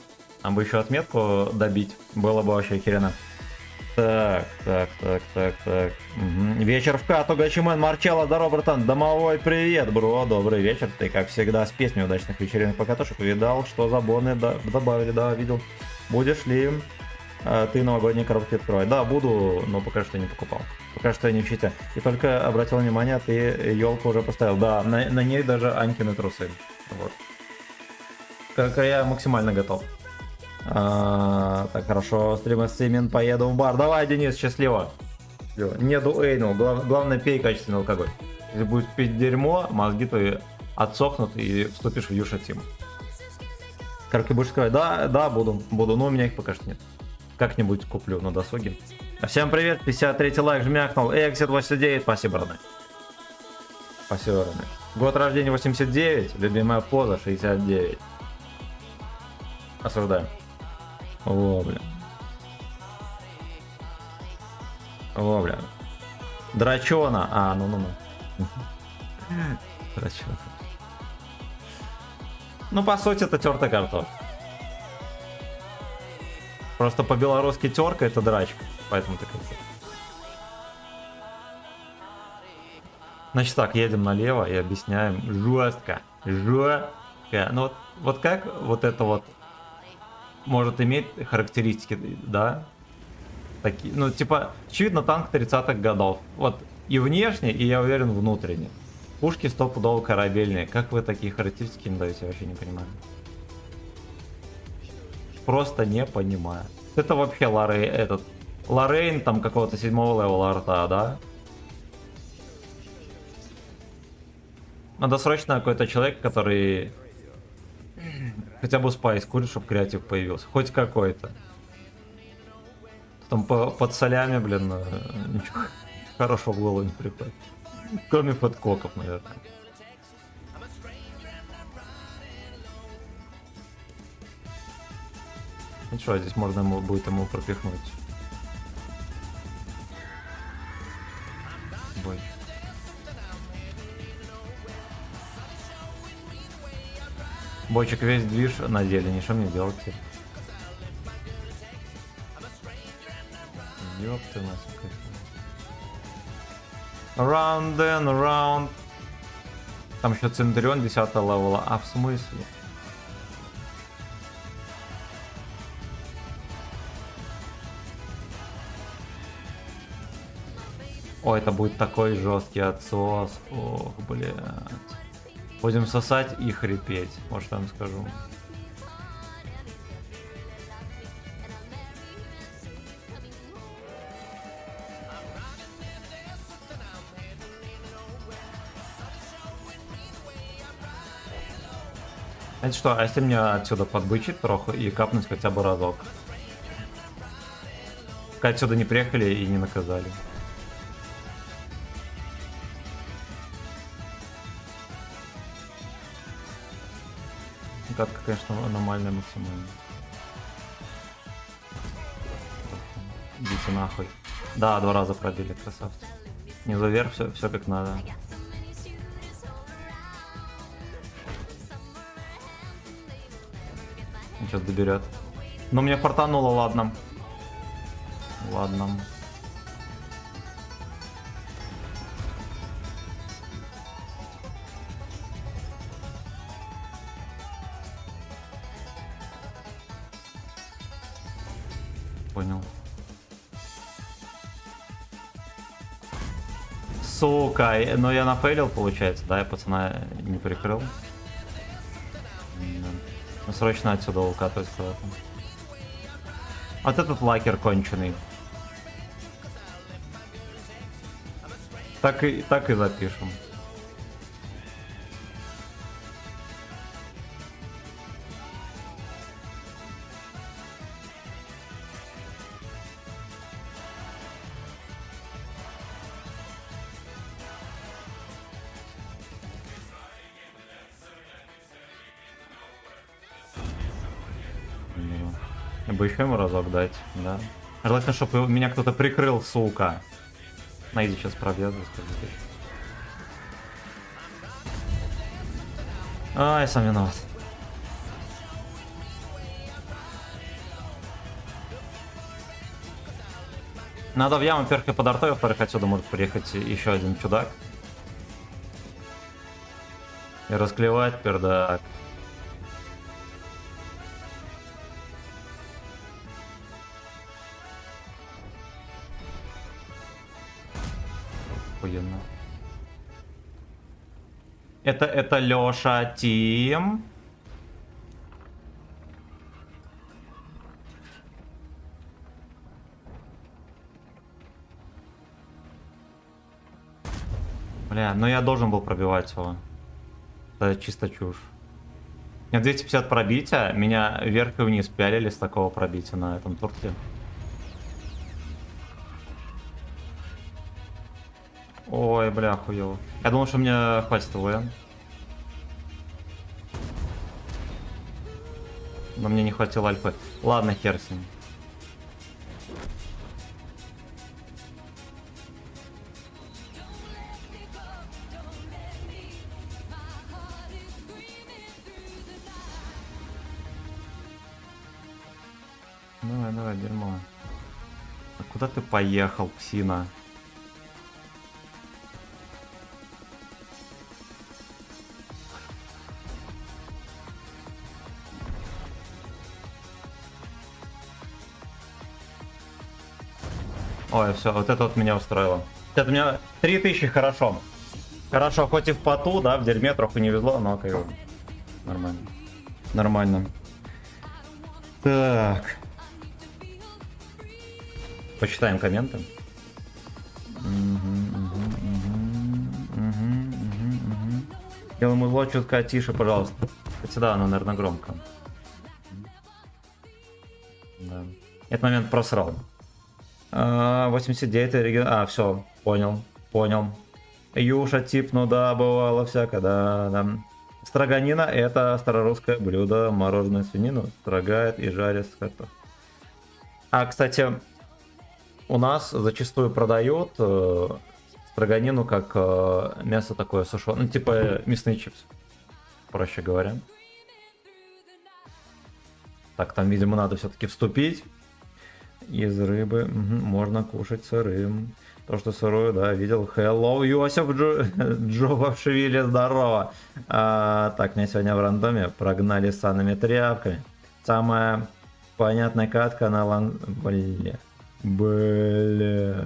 Нам бы еще отметку добить. Было бы вообще охеренно. Так. Угу. Вечер в Кату, Гачимен, Марчелло, здорово, братан. Домовой привет, бро, добрый вечер. Ты, как всегда, с песней удачных вечеринок покатушек. Видал, что забоны добавили, да, видел. Будешь ли ты новогодние коробки открывать? Да, буду, но пока что не покупал. Пока что я не в чите. И только обратил внимание, ты елку уже поставил. Да, на ней даже Анькины трусы. Вот. Как я максимально готов. Так, хорошо, стримин, поеду в бар. Давай, Денис, счастливо. Нету Эйну, главное пей качественный алкоголь. Если будешь пить дерьмо, мозги твои отсохнут и вступишь в Юша Тим. Коробки будешь сказать? Да, буду, но у меня их пока что нет. Как-нибудь куплю на досуге. Всем привет, 53 лайк жмякнул. Exit 89, спасибо, родной. Спасибо, родной. Год рождения 89, любимая поза 69. Осуждаем. О, бля. О, бля. Драчона. Ну. Драчона. Ну, по сути, это тертая картошка. Просто по-белорусски терка это драчка. Поэтому такая. Значит так, едем налево и объясняем жестко. Ну вот как вот это вот может иметь характеристики, да? Такие, ну типа, очевидно, танк 30-х годов. Вот и внешне, и я уверен, внутренне. Пушки стопудово корабельные. Как вы такие характеристики не даете, я вообще не понимаю. Просто не понимаю. Это вообще Лоррейн там какого-то 7-го левела арта, да? Надо срочно какой-то человек, который хотя бы спайс курит, чтобы креатив появился. Хоть какой-то. Там под солями, блин, ничего. хорошо в голову не приходит. Кроме подкоков, наверное. Ну что, здесь можно будет ему пропихнуть. Бой. Бойчик весь движ на зелени, что мне делать теперь? Ёб ты мать, Round and round. Там еще Центурион 10 левела. А в смысле? О, это будет такой жесткий отсос. Ох, блядь. Будем сосать и хрипеть, вот что я вам скажу. Знаете что, а если мне отсюда подбычить троху и капнуть хотя бы разок? Пока отсюда не приехали и не наказали. Катка, конечно, аномальная максимально. Идите нахуй. Да, 2 раза пробили, красавцы. Снизу вверх, все как надо. Сейчас доберет. Но мне фартануло, ладно. Ладно. Понял. Сука, но я нафейлил, получается, да, я пацана не прикрыл. Ну, срочно отсюда укатывать куда-то. Вот этот лакер конченый. Так и запишем. Я бы еще ему разок дать, да. Желательно, чтобы меня кто-то прикрыл, сука. Найди сейчас пробьет, скажите. А, я сам виноват. Надо в яму перхой под артой, во-вторых, отсюда может приехать еще один чудак. И расклевать пердак. Охуенно. Это Лёша Тим. Бля, ну я должен был пробивать его. Это чисто чушь. У меня 250 пробития, меня вверх и вниз пялили с такого пробития на этом турте. Ой, бля, хуёво. Я думал, что мне хватит ВН. Но мне не хватило альфы. Ладно, хер с ним. Давай, давай, дерьмо. А куда ты поехал, псина? Ой, все, вот это вот меня устроило. Это у меня 3000, хорошо. Хорошо, хоть и в поту, да, в дерьме трохи не везло, но как бы нормально. Нормально. Так. Почитаем комменты. Делаем узло чутка тише, пожалуйста. Хотя да, оно, наверное, громко. Да. Этот момент просрал. 89 оригинал. А, все, Понял, понял. Юша тип, ну да, бывало всякое, да. Строганина — это старорусское блюдо, мороженое свинину строгает и жарит с картофелем. А, кстати, у нас зачастую продают строганину как мясо такое сушеное, ну типа мясные чипсы, проще говоря. Так, там, видимо, надо все-таки вступить. Из рыбы можно кушать сырым. То, что сырое, да, видел. Hello, Йосиф Джовавшвили, здорово. Так, меня сегодня в рандоме прогнали санными тряпками. Самая понятная катка на Бля.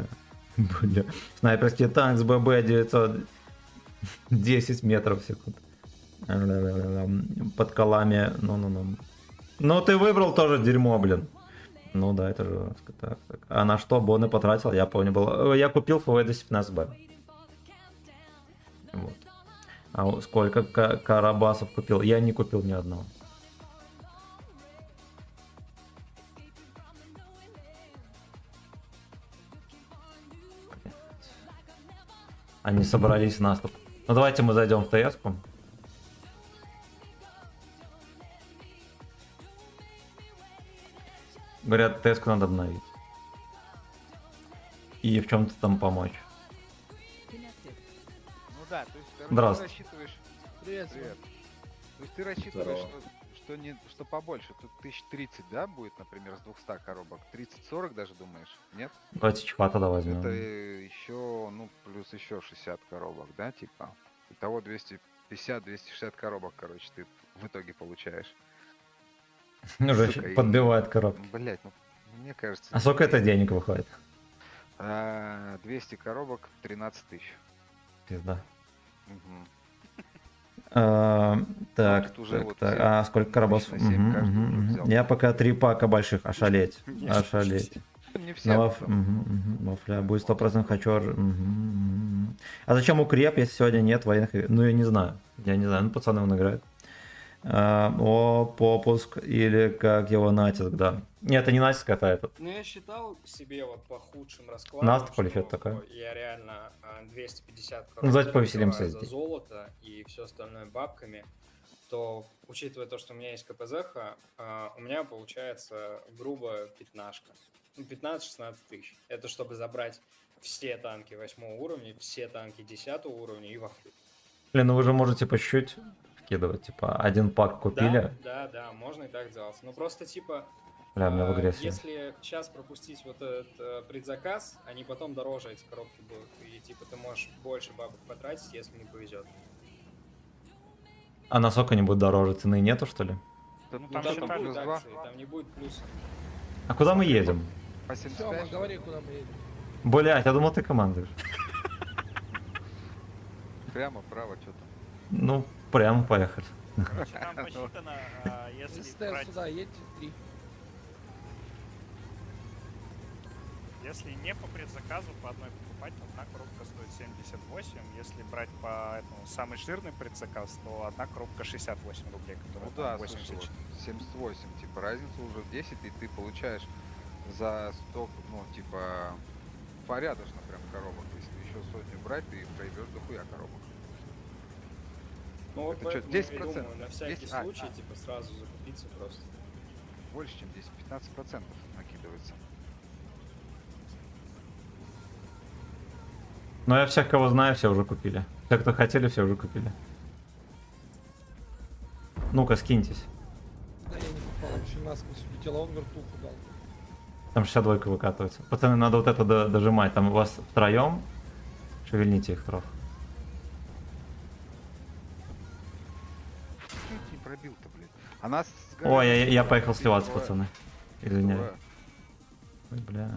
Снайперский танк с ББ 910 метров в секунду. Под колами. Ну, ты выбрал тоже дерьмо, блин. Ну да, это же так. А на что боны потратил, я помню, было. Я купил ФВ 215Б. Вот. А сколько карабасов купил? Я не купил ни одного. Они собрались в наступ. Ну давайте мы зайдем в ТС-ку. Говорят, ТС-ку надо обновить. И в чем-то там помочь. Ну да, то есть, короче, ты Здравствуй. рассчитываешь... Привет. Привет. То есть ты рассчитываешь, что побольше. Тут 1030, да, будет, например, с 200 коробок. 30-40 даже думаешь? Нет? Давайте чехва тогда возьмем. Это еще, ну, плюс еще 60 коробок, да, типа? Итого 250-260 коробок, короче, ты в итоге получаешь. Уже Сука, и- подбивает коробки. Блять, ну, мне кажется... А сколько это денег выходит? 200 коробок, 13 тысяч. Пизда. Мгм. Так, тут уже так, вот так. все А сколько коробов? обычно 7 каждый уже взял. Я пока 3 пака больших. Ошалеть. Ошалеть. Не все. На потом. вафля будет 100% хочу. А зачем укреп, если сегодня нет военных? Ну, я не знаю. Ну, пацаны он играет. Попуск или как его натиск, да. Нет, это не натиск, это этот. Ну, я считал себе вот по худшим раскладам, Наступ или что что-то такое? я реально 250 Ну, давайте коробок повеселимся закрываю за здесь. золото и все остальное бабками, то, учитывая то, что у меня есть КПЗ-ха, у меня получается грубо 15. Ну, 15-16 тысяч. Это чтобы забрать все танки 8 уровня, все танки 10 уровня и вафлю. Блин, ну вы же можете по чуть-чуть вкидывать. Типа, один пак купили. Да, можно и так делать. Но просто типа, Бля, у меня в агрессии. если сейчас пропустить вот этот предзаказ, они потом дороже эти коробки будут. И типа ты можешь больше бабок потратить, если не повезет. А насколько они будут дороже? Цены нету, что ли? Да, Ну, там там что, не там будет плюс 2? акции, там не будет плюса. А куда мы едем? По Все, 75? говори, куда мы едем. Блять, я думал, ты командуешь. Прямо, право, что там. Ну, прямо поехали. Короче, там посчитано, если СТ брать, сюда, едьте 3. если не по предзаказу, по одной покупать, то одна коробка стоит 78. Если брать по этому самый жирный предзаказ, то одна коробка 68 рублей, которая Ну да, там слушай, 84. вот 78, типа, разница уже в 10, и ты получаешь за 100, ну, типа, порядочно прям коробок. Если еще сотню брать, ты проебешь дохуя коробок. Ну вот Это чё, поэтому я и 10%? думаю, на всякий 10? случай, типа сразу закупиться просто. Больше, чем 10-15% накидывается. Но я всех, кого знаю, все уже купили. Все, кто хотели, все уже купили. Ну-ка, скиньтесь. Да я не попал, вообще насквозь улетела, он вертуху дал. Там 62 выкатывается. Пацаны, надо вот это дожимать. Там у вас втроем. Шевельните их трохи. Чё ты не пробил-то, блядь? А нас... Ой, я поехал сливаться, Давай. пацаны. Извиняюсь. Давай. Ой, бля.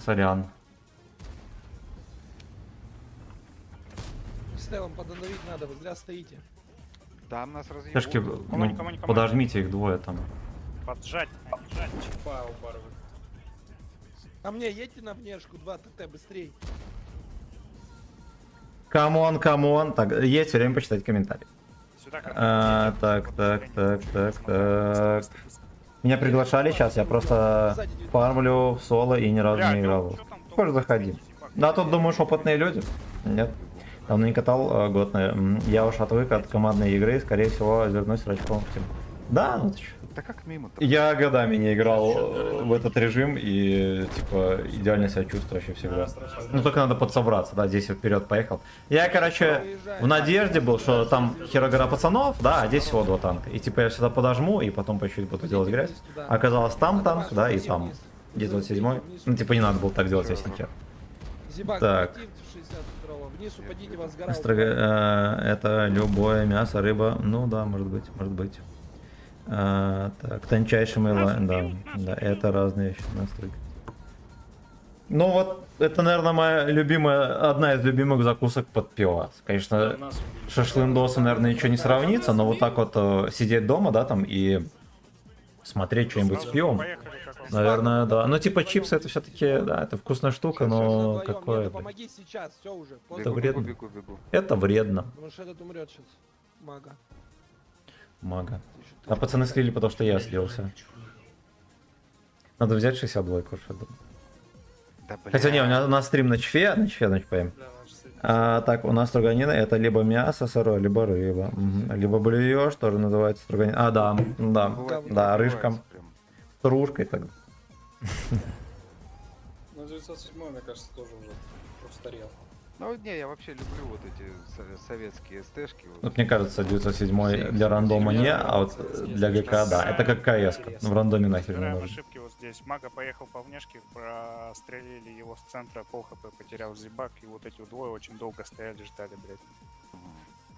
Сорян. СТ вам подоновить надо, вы зря стоите. Там нас разъебут. Тяжки, Коммуни- коммуни- подожмите их двое там. Поджать, а не жать. Чипа упарывают. А мне едьте на внешку, 2 ТТ, быстрей. Камон. Так, есть время почитать комментарии. Сюда как Так. Меня приглашали сейчас, я просто Сзади 19. фармлю в соло и ни разу Бля, не играл. чё там Тоже заходи. Да, тут думаешь опытные люди? Нет. Давно не катал год, наверное. Я уж отвык от командной игры, скорее всего, вернусь рачком в тим. Да, ну ты чё. Да как мимо-то? Я годами не играл в этот режим и, типа, идеально себя чувствую вообще всегда. Ну, только надо подсобраться, да, здесь вот вперед поехал. Я, короче, в надежде был, что там хера гора пацанов, да, а здесь всего 2 танка. И, типа, я сюда подожму, и потом по чуть-чуть буду делать грязь. Оказалось, там танк, да, и там. 907. Ну, типа, не надо было так делать, если хер. Зибак, Так. актив 62-го. Вниз упадите, вас гора. Это любое мясо, рыба. Ну, да, может быть, может быть. Так, тончайший мыло, да, это разные еще настройки. Ну вот, это, наверное, моя любимая, одна из любимых закусок под пивас. Конечно, Нас убили. шашлындосом, наверное, ничего не сравнится, но вот так вот сидеть дома, да, там, и смотреть что-нибудь с пивом, Поехали, как вам наверное, да. Ну, типа, чипсы, это все-таки, да, это вкусная штука, но какое Нет, это? помоги сейчас, все уже. Это Бегу, вредно. бегу, бегу, бегу. Это вредно, Потому что этот умрет сейчас. Мага. мага. А пацаны слили, потому что я слился. Надо взять 62 курс. Да, бля. Хотя не, у нас стрим на чфе ночь поем. Бля, значит, с этим- Так, у нас строганина это либо мясо сырое, либо рыба. Мгм. Либо блюешь, тоже называется строганина. Да, Бывает, да, бывает рыжком, прям. стружкой так. Ну, 907, мне кажется, тоже уже устарел. Ну не, я вообще люблю вот эти советские СТшки. Вот. Вот мне кажется, 907 для рандома не, а вот для ГК да. Это как КС. В рандоме нахер не Разбираем нужно. ошибки вот здесь. Мага поехал по внешке, прострелили его с центра, пол хп потерял зибак, и вот эти вот двое очень долго стояли, ждали, блядь.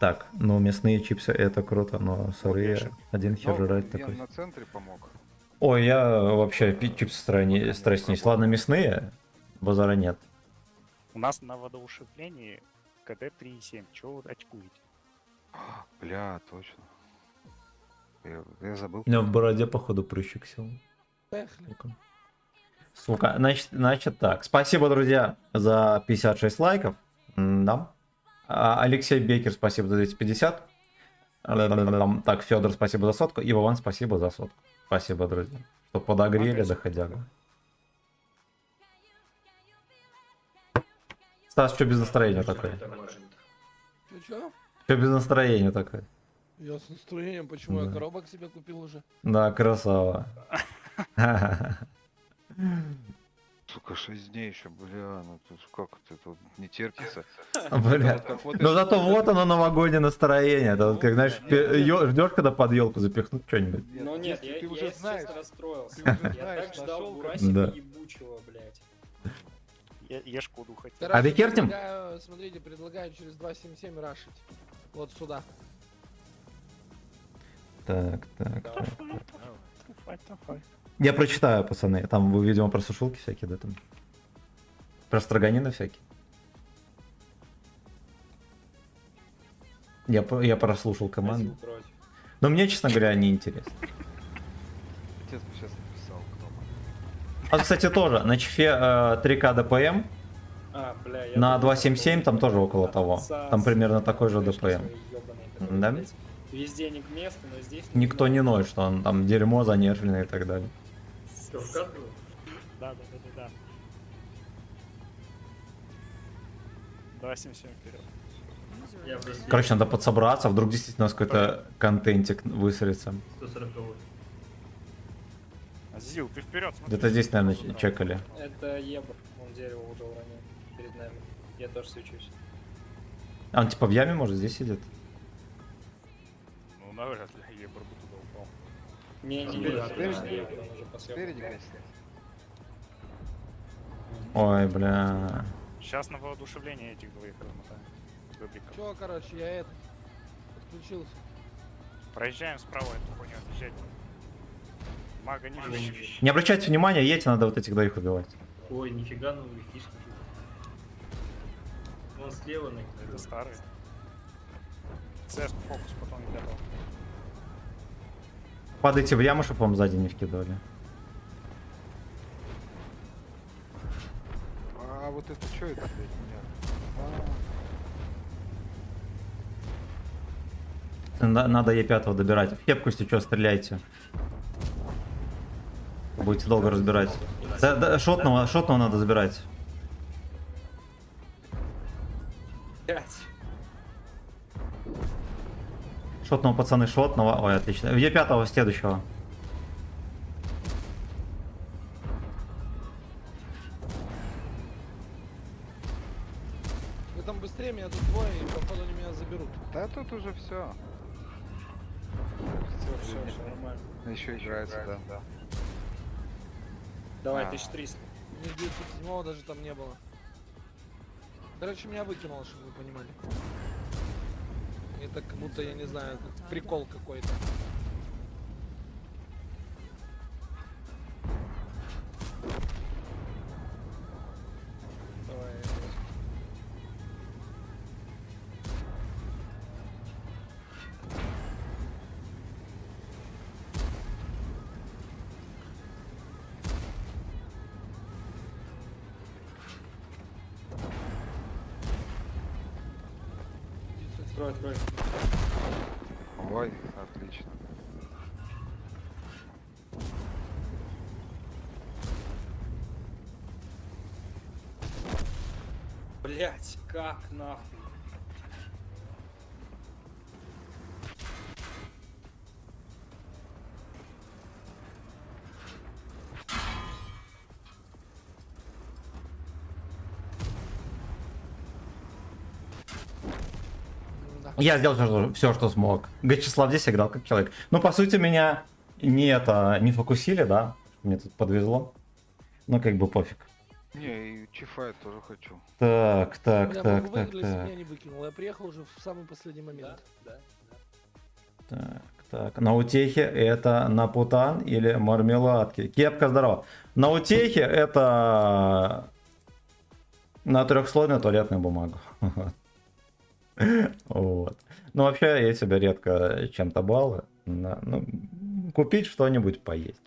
Так, ну мясные чипсы это круто, но сырые один хер Ну, жрать я такой. на центре помог. Ой, я вообще чипсы стресс не. Ладно, мясные, базара нет. У нас на водоушевлении КД 3,7. Чего вы очкуете? Бля, точно. Я забыл. У меня в бороде, походу, прыщик сел. Поехали. Сука, значит так. Спасибо, друзья, за 56 лайков. Да. Алексей Бекер, спасибо за 250. Так, Федор, спасибо за сотку. И Вован, спасибо за сотку. Спасибо, друзья. Что подогрели доходяга. Стас, что без настроения такое? Чё? Что без настроения такое? Я с настроением, почему я Да. коробок себе купил уже? Да, красава. Сука, 6 дней еще, бля, ну тут как это тут не терпится. Бля. Но зато вот оно новогоднее настроение. Это вот как, знаешь, ждешь, когда под елку запихнут что-нибудь. Ну нет, если я, ты я уже если знаешь, честно расстроился. ты уже Я знаешь, так ждал нашел, Бурасика Да. ебучего, блядь. Ешку хотел. Короче, Викертим? Смотрите, предлагаю через 277 рашить. Вот сюда. Так. Давай. Я прочитаю, пацаны. Там вы, видимо, про сушилки всякие, да, там. Про строганины всякие. Я прослушал команду. Ходил против. Но мне, честно говоря, не интересно. Отец бы сейчас написал, кто мы. А, кстати, тоже. На чефе 3К ДПМ. А, бля, я На тут 277 там тоже около отца того. с Там примерно такой же флешки ДПМ. свои ёбаные, которые, Да? блядь, везде не к месту, но здесь... Никто не ноет, что он там дерьмо занервленное и так далее. Всё вкатываю. Да. 277 вперед. Я бы Короче, надо подсобраться, вдруг действительно у нас какой-то контентик высрется. 140. Зил, ты вперед, смотри. Где-то здесь, наверное, чекали. Это Ебр, он дерево уже уронил перед нами. Я тоже свечусь. А он типа в яме, может, здесь сидит? Ну, навряд ли Ебр бы туда упал. Не, Спереди, точно спереди. Ебр, он уже посъебал. Спереди, конечно. Ой, бля. Сейчас на воодушевление этих двоих размотаем. Бэбиков. Чё, короче, я это... Подключился. Проезжаем справа эту хуйню, отъезжать. Мага не видишь. Не обращайте внимания, едьте, надо вот этих двоих убивать. Ой, нифига, ну летишь. Вон слева на Это старый. CS фокус потом не готов. Падайте в яму, чтобы вам сзади не вкидывали. А вот это что это, блядь, меня? Надо Е5 добирать. В кепку, если что, стреляйте. Будете долго разбирать. Да, шотного надо забирать. 5. Шотного, пацаны, шотного. Ой, отлично. Где пятого следующего? Вы там быстрее, меня тут двое, и походу они меня заберут. Да тут уже все. Все нормально. Еще играется, да. Давай, А. 1300. Мне 907 даже там не было. Короче, меня выкинуло, чтобы вы понимали. Это как будто, я не знаю, это прикол какой-то. Давай. Открой, открой. Ой, отлично. Блять, как нахуй? Да. Я сделал все, что смог. Гачеслав здесь играл как человек. Ну, по сути, меня не фокусили, да. Мне тут подвезло. Но как бы пофиг. Не, и чифайт тоже хочу. Так. Я могу выиграть, если меня не выкинул. Я приехал уже в самый последний момент. Да. Так. На утехе это напутан или мармеладки? Кепка, здорово. На утехе это на трехслойную туалетную бумагу. Вот. Ну, вообще, я себя редко чем-то балую. Ну, купить что-нибудь поесть.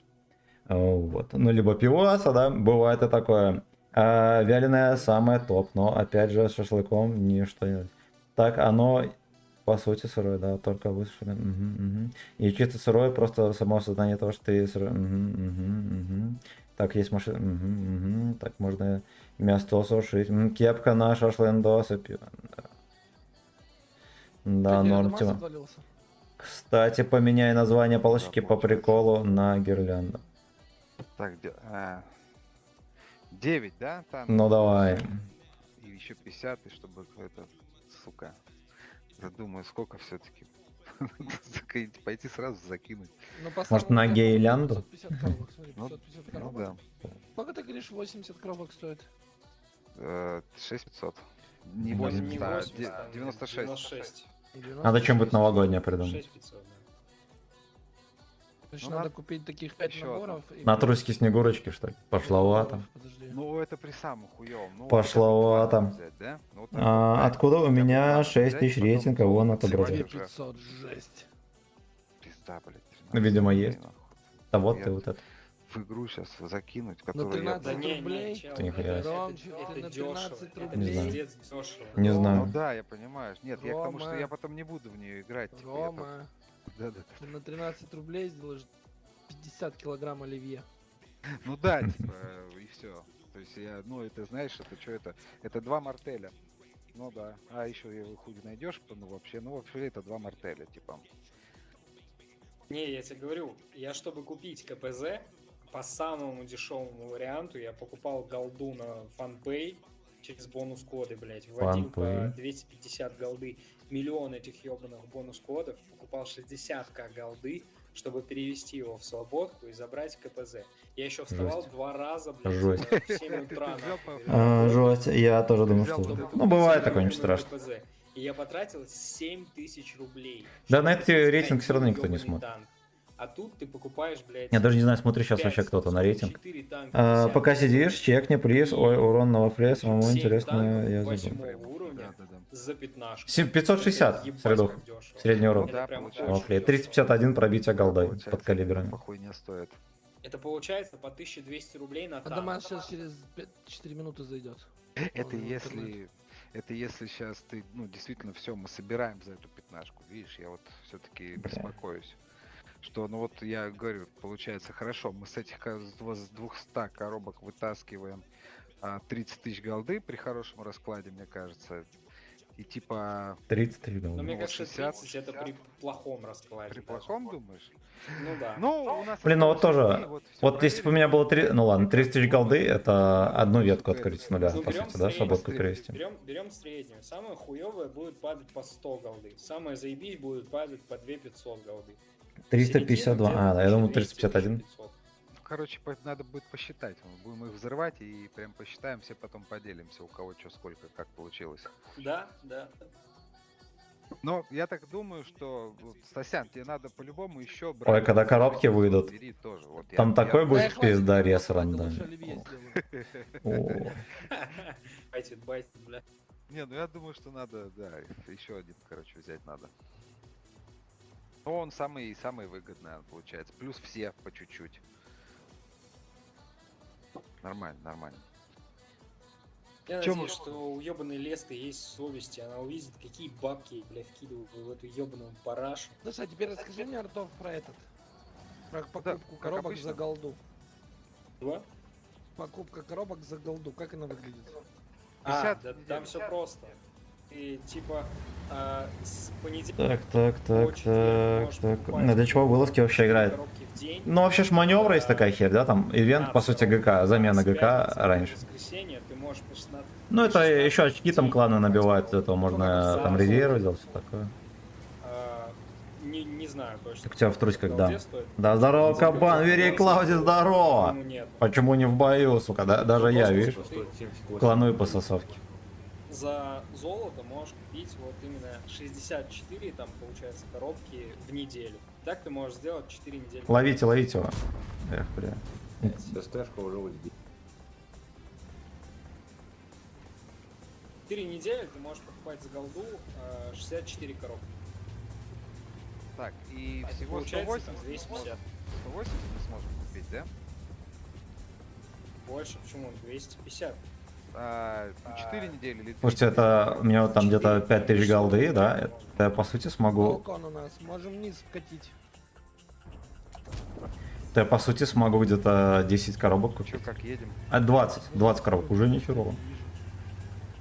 Вот. Ну, либо пиваса, да, бывает и такое. А вяленое самое топ, но, опять же, с шашлыком ничто не... Так, оно, по сути, сырое, да, только высушенное. Угу. И чисто сырое, просто само осознание того, что ты сырой. Угу. Так, есть машина. Угу. Так, можно мясо сушить. Кепка на шашлындосы. Да, Кстати, норм Дамас тема. отвалился. Кстати, поменяй название полосочки по приколу на гирлянду. Так, 9, да? Там Ну давай. и еще 50, и чтобы это, сука. Я думаю, сколько все-таки. Пойти сразу закинуть. Ну, по Может, самому на верху гейлянду? 550 коробок, смотри, Ну, 550 Ну коробок. да. Сколько ты говоришь, 80 коробок стоит? 6500. Не Ну, 80, Не а 80, там 96. 96. И 90? Надо чем-нибудь новогоднее придумать. 6500, да. Значит, Ну, надо надо купить таких 5 еще наборов. и На плюс трусики Снегурочки, что ли? Пошловато. Подожди. Ну, это при самом хуёвом. Ну, Пошловато. вот это взять, да? Ну, вот так вот, Откуда у хотя бы меня плату 6 взять, тысяч потом рейтинга, вон вот отобразил. сегодня уже 500, жесть. Пизда, блядь. Ну, видимо, 13 есть. рублей, нахуй. Да вот Я ты вот это. В игру сейчас закинуть, которую я... 13 Да не, рублей? чел, Ты нихуя это, себе. Ромчик, это ты на дешево, 13 это рублей? пиздец дешево. Не Рома. знаю. Ну да, я понимаю. Нет, я к тому, что Рома. я потом не буду в нее играть. Типа, я Рома, Да-да. ты на 13 рублей сделаешь 50 килограмм оливье. Ну да, типа, и все. То есть я, ну это знаешь, это что это? Это 2 мартеля. Ну да. А еще его хуй найдешь, ну вообще это 2 мартеля, типа. Не, я тебе говорю, я чтобы купить КПЗ, по самому дешевому варианту, я покупал голду на FunPay через бонус-коды, блядь, вводил по FunPay. 250 голды, миллион этих ебаных бонус-кодов, покупал 60к голды, чтобы перевести его в свободку и забрать КПЗ. Я еще вставал Жесть. 2 раза, блядь, Жесть. в 7 утра. Ты взял нахуй, по- Жесть, я тоже думаю, Взял что... бы Ну, бывает такое, ничего страшного. КПЗ. И я потратил 7000 рублей. Да, чтобы на эти купить рейтинг всё равно один никто не ёбаный смотрит. танк. А тут ты покупаешь, блядь, Я даже не знаю, смотрю сейчас 5, вообще кто-то на рейтинг. 4 танка, Пока 50, сидишь, чекни приз. Ой, урон на вафле, самому 7 интересное я танков забыл. 8 уровня Да. за 15. 560 Это ебать средов. как дешево. Средний урон. Ну да, Это прям получается. очень Вафле. дешево. 351 пробитие голдой Получается, под калибрами. Похуй не стоит. Это получается по 1200 рублей на А танк. Дамас сейчас через 4 минуты зайдет. Это в если... Это если сейчас ты, ну, действительно, все, мы собираем за эту пятнашку. Видишь, я вот все-таки Бля. беспокоюсь. что, ну вот я говорю, получается, хорошо, мы с этих с 200 коробок вытаскиваем 30 тысяч голды при хорошем раскладе, мне кажется. И типа 33 Но голды. мне вот кажется, 60, 30 это при плохом раскладе. при даже. плохом, думаешь? Ну да. Ну, у нас Блин, ну вот осталось тоже, идти, вот всё вот если бы у меня проверили. было 3, ну ладно, 30 тысяч голды, это одну ветку открыть с нуля, Ну, по берем сути, да, среднюю. свободку перевести. Берем среднюю. Самое хуевое будет падать по 100 голды. Самое заебись будет падать по 2500 голды. 352, Середина я думал где-то 351. 1500. Ну, короче, надо будет посчитать. Мы будем их взрывать и прям посчитаем, все потом поделимся, у кого что сколько, как получилось. Да, да. Но я так думаю, что, вот, Стасян, тебе надо по-любому еще брать. Ой, когда коробки выйдут. Бери тоже. Вот, Там такой Да, будет хватит, пиздарез хватит, лучше рандомный. оливье сделаю. О, Байтит, бля. Не, ну я думаю, что надо, да, еще один, короче, взять надо. Ну, он самый выгодный, получается. Плюс все по чуть-чуть. Нормально, нормально. Я Чё надеюсь, мы- что у ебаной Лесты есть совесть, и она увидит, какие бабки я, бля, вкидываю в эту ебаную парашу. Слушай, а теперь расскажи мне, Артов, про этот. Про покупку как коробок обычно. за голду. Чего? Покупка коробок за голду, как она выглядит? 50 Да, недель. там все просто. И типа с понедельника так, Ну, для чего вылазки вообще играет? коробки в день. Ну, вообще ж маневра есть такая херь, да, там, ивент, по сути, ГК, замена С ГК пятницы по раньше. воскресенье ты можешь по 16. Ну, это еще очки там кланы набивают, из этого можно Да, там резервы делать, все такое. Не знаю точно. Так у тебя в трусь когда? Голде стоит. Да, здорово, кабан, Верей Клауди, здорово! По-моему, нет. Почему не в бою, сука, даже я, Просто видишь, Стоит 78. кланую по сосовке. За золото можешь купить вот именно 64 там получается коробки в неделю. Так ты можешь сделать 4 недели. Ловите его. Эх, бля. СТшка уже вот здесь. 4 недели ты можешь покупать за голду 64 коробки. Так, и Это всего получается 180 там мы 250. 180 мы сможем купить, да? Больше, почему? 250. 4 недели или 3 Слушайте, это у меня вот там где-то 5000 голды, да? Это я по сути смогу. Балкон у нас, можем вниз вкатить. Это я по сути смогу где-то 10 коробок Че, купить. как едем? А 20 коробок, уже не херово.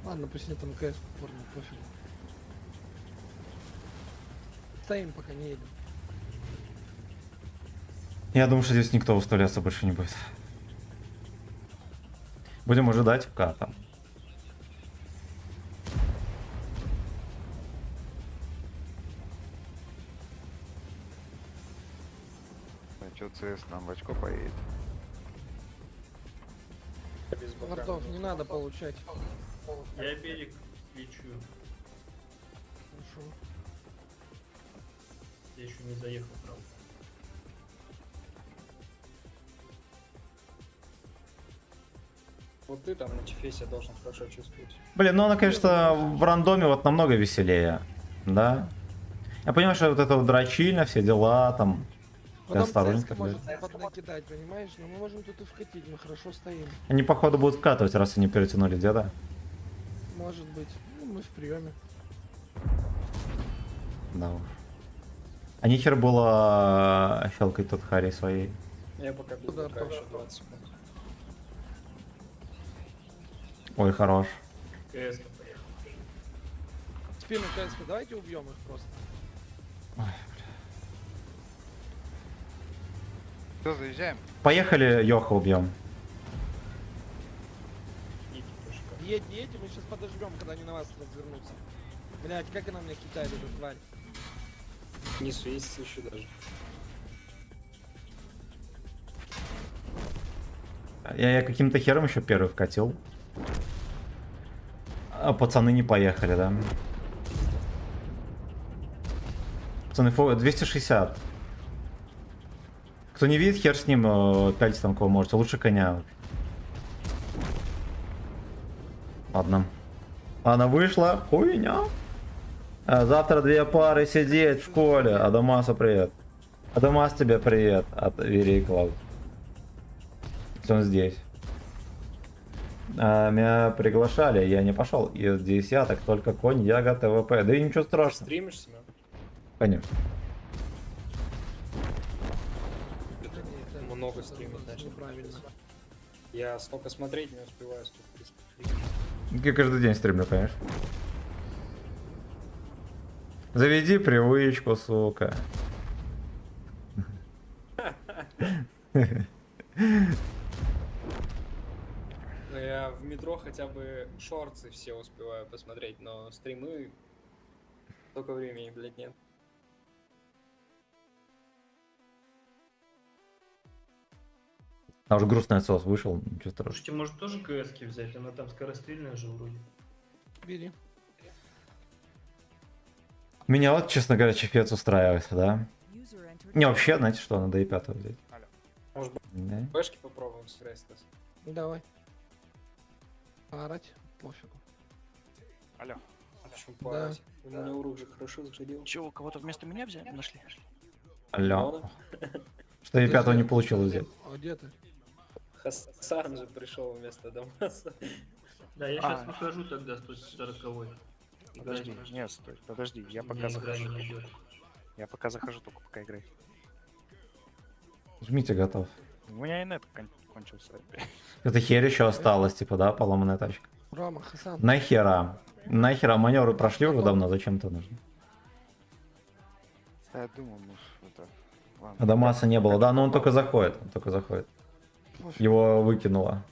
Ладно, пусть мне там КС порно, пофиг. Стоим, пока не едем. Я думаю, что здесь никто выставляться больше не будет. Будем ожидать в там. А что ЦС нам в очко поедет? Без бока. Артов, не надо получать. Я берег лечу. Хорошо. Я еще не заехал, правда. Вот ты там на Чефесе должен хорошо чувствовать. Блин, ну она, конечно, в рандоме вот намного веселее, да? Я понимаю, что вот это вот дрочильня, все дела, там, Потом осторожненько, ЦСКА может блядь. поднакидать, понимаешь? Но мы можем тут и вкатить, мы хорошо стоим. Они, походу, будут вкатывать, раз они перетянули деда. Может быть. Ну, мы в приеме. Да уж. А нихер было щелкать тут Хари своей. Я пока без Куда, бока Артур? еще 20 секунд. Ой, хорош. КС поехал. Спину КСК, давайте убьем их просто. Все, заезжаем? Поехали, Йоха убьем. Идите, пушка. Едьте, мы сейчас подождем, когда они на вас развернутся. Блять, как она меня кидает, эта тварь. Не светится еще даже. Я каким-то хером еще первый вкатил. А пацаны не поехали, да? Пацаны, 260. Кто не видит, хер с ним, пяльте там кого можете. Лучше коня. Ладно. Она вышла. Хуйня. А завтра 2 пары сидеть в школе. Адамасу привет. Адамас тебе привет от Верей Клауд. Он здесь. Меня приглашали, я не пошел. Из десяток только конь, яга, ТВП. Да и ничего страшного. Стримишь, Семен? Конечно. много стримить начал. Правильно. Я столько смотреть не успеваю, столько пересмотреть. Я каждый день стримлю, конечно. Заведи привычку, сука. Но я в метро хотя бы шорты все успеваю посмотреть, но стримы столько времени, блядь, нет. А уже грустный отсос вышел, ничего страшного. Слушайте, может тоже КСки взять? Она там скорострельная же вроде. Бери. Меня вот, честно говоря, чефец устраивает, да? Не, вообще, знаете что, надо и 5 взять. Может быть, Да. бэшки попробуем сыграть, Стас? Давай. Орать? Пофигу. Алло. А почему поорать? У меня урок же хорошо заходил. Че, у кого-то вместо меня взяли? Нашли? Алло. Что и 5 не получилось взять. А где ты? Хасан же пришел вместо Дамаса. Да, я сейчас выхожу тогда с 140-й. Подожди, нет, стой, подожди, я пока Меня игра захожу. не идет. Я пока захожу, только пока играй. Жмите, готов. У меня и нет кончился. Это хер еще осталось, типа, да, поломанная тачка. Рома, Хасан. Нахера? Нахера маневры прошли уже давно, зачем-то нужно? Я думал, ну, это... Ладно. А Дамаса не было, да, но он только заходит, Пофиг. Его выкинуло.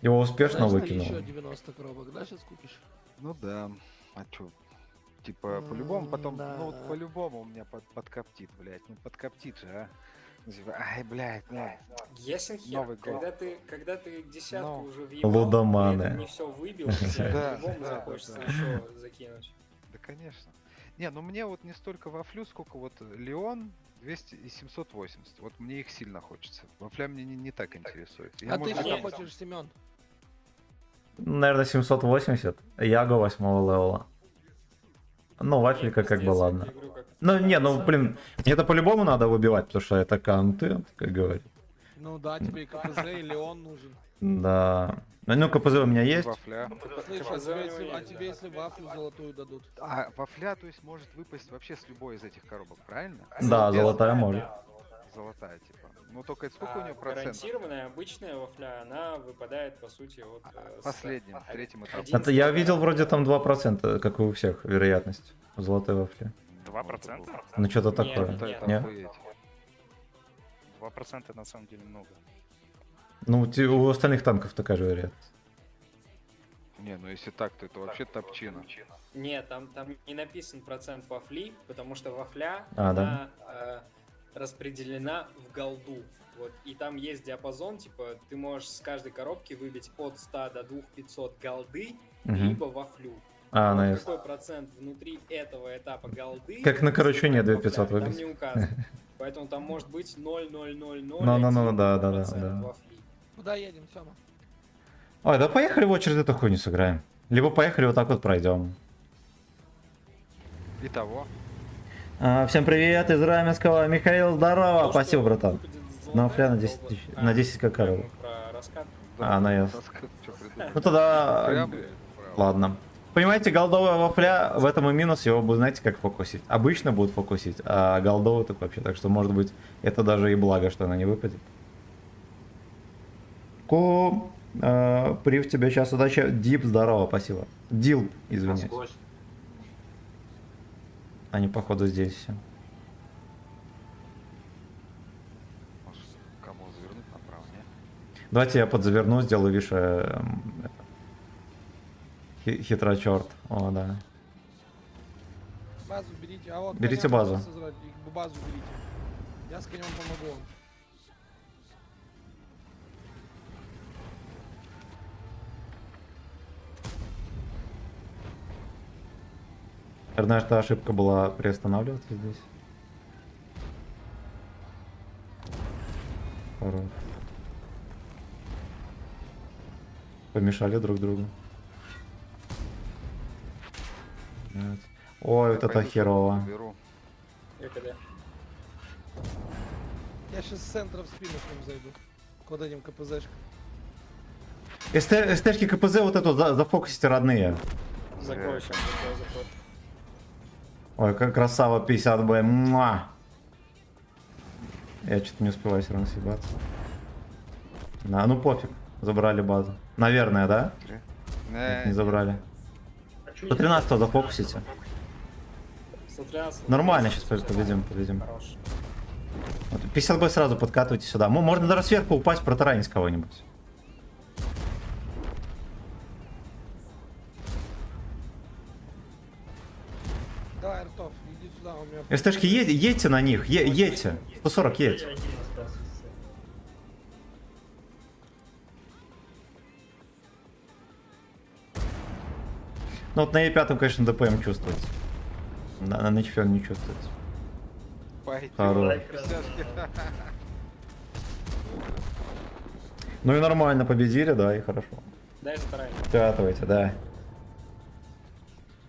Его успешно Знаешь, выкинуло. еще 90 коробок, да, сейчас купишь? Ну да, а чё? Типа, по-любому потом, Да. ну вот по-любому у меня подкоптит, блядь. Ну подкоптит же, а. Ну, типа, ай, блядь, нет. Ясен хер, Новый год. когда ты десятку Ну. уже въебал, Лудоманы. при этом не все выбил, тебе Да, по-любому да, захочется да. еще закинуть. Да, конечно. Не, ну мне вот не столько вафлю, сколько вот Леон 200 и 780. Вот мне их сильно хочется. Вафля мне не так интересует. Я, А ты может, что нет. хочешь, Семен? Наверное, 780. Яго 8 левела. Ну, вафелька как бы Пиздец, я ладно. говорю, как- Ну, не, ну, блин, мне это по-любому надо выбивать, потому что это контент, как говорит. Ну да, тебе и КПЗ, и Леон нужен. Да. Ну, КПЗ у меня есть. вафля. Слышь, КПЗ у него есть, тебе если вафлю золотую дадут? А вафля, то есть, может выпасть вообще с любой из этих коробок, правильно? Да, Без- золотая может. Золотая, типа. Ну только это сколько у нее процентов? гарантированная обычная вафля, она выпадает по сути вот с Последним, третьим этапом. один- Это я видел вроде там 2%, как и у всех, вероятность. в Золотой вафли. 2%? Ну, что-то Нет, такое. Это нет. Не? охуеть. 2% на самом деле много. Ну, у остальных танков такая же вероятность. Не, ну если так, то это вообще топчина. Нет, там не написан процент вафли, потому что вафля А, да? она распределена в голду. Вот, и там есть диапазон, типа, ты можешь с каждой коробки выбить от 100 до 2500 голды, Мгм. либо вафлю. А, Вот она есть. какой процент внутри этого этапа голды... Как на Корочуне вафля, 2500 там выбить. не указано. Поэтому там может быть 0,000 Ну, да. вафли. Куда едем, Сема? Ой, да поехали в очередь эту хуйню сыграем. Либо поехали вот так вот пройдем. Итого. Всем привет из Раменского. Михаил, здорово. То, Спасибо, что братан. выпадет На золотая вафля на 10 колба. тысяч. На 10 как прям коробок. Про раскат. А, она ясно. Чё придумал? Ну тогда... Прям, блядь, правда. Ладно. Понимаете, голдовая вафля, в этом и минус, его будет, знаете, как фокусить. Обычно будут фокусить, а голдовый так вообще. Так что, может быть, это даже и благо, что она не выпадет. Прив, тебе сейчас удачи. Дип, здорово, спасибо. Дилп, извиняюсь. Гость. Они, походу, здесь все. Может, кому завернуть направо, не? Давайте я подзаверну, сделаю выше хитрочерт. О, да. Базу берите. А вот Берите коня базу. можно создать, и базу берите. Я с конем помогу вам. Наверное, что ошибка была приостанавливаться здесь. Хорош. Помешали друг другу. Нет. Ой, вот это Пойду херово. заберу. Я когда? Я сейчас с центра в спину к ним зайду. К вот этим КПЗшкам. СТшки КПЗ вот эту зафокусите, родные. Закрой сейчас, закрой. Ой, как красава 50 Б. Муа. Я что-то не успеваю все равно съебаться. Да, ну пофиг. Забрали базу. Наверное, да? Нет, не забрали. А чё 113 зафокусите. 113. Нормально, сейчас победим. Хорош. Вот, 50 бой сразу подкатывайте сюда. Можно даже сверху упасть, протаранить кого-нибудь. Давай, Ртов, иди сюда, у меня... СТшки, едьте на них, едьте. 140 Я едь. один остался. Ну вот на Е5, конечно, ДПМ чувствуется. На H5 не чувствуется. Хорош. Ну и нормально победили, да, и хорошо. Дай старайся. Вкатывайте, да.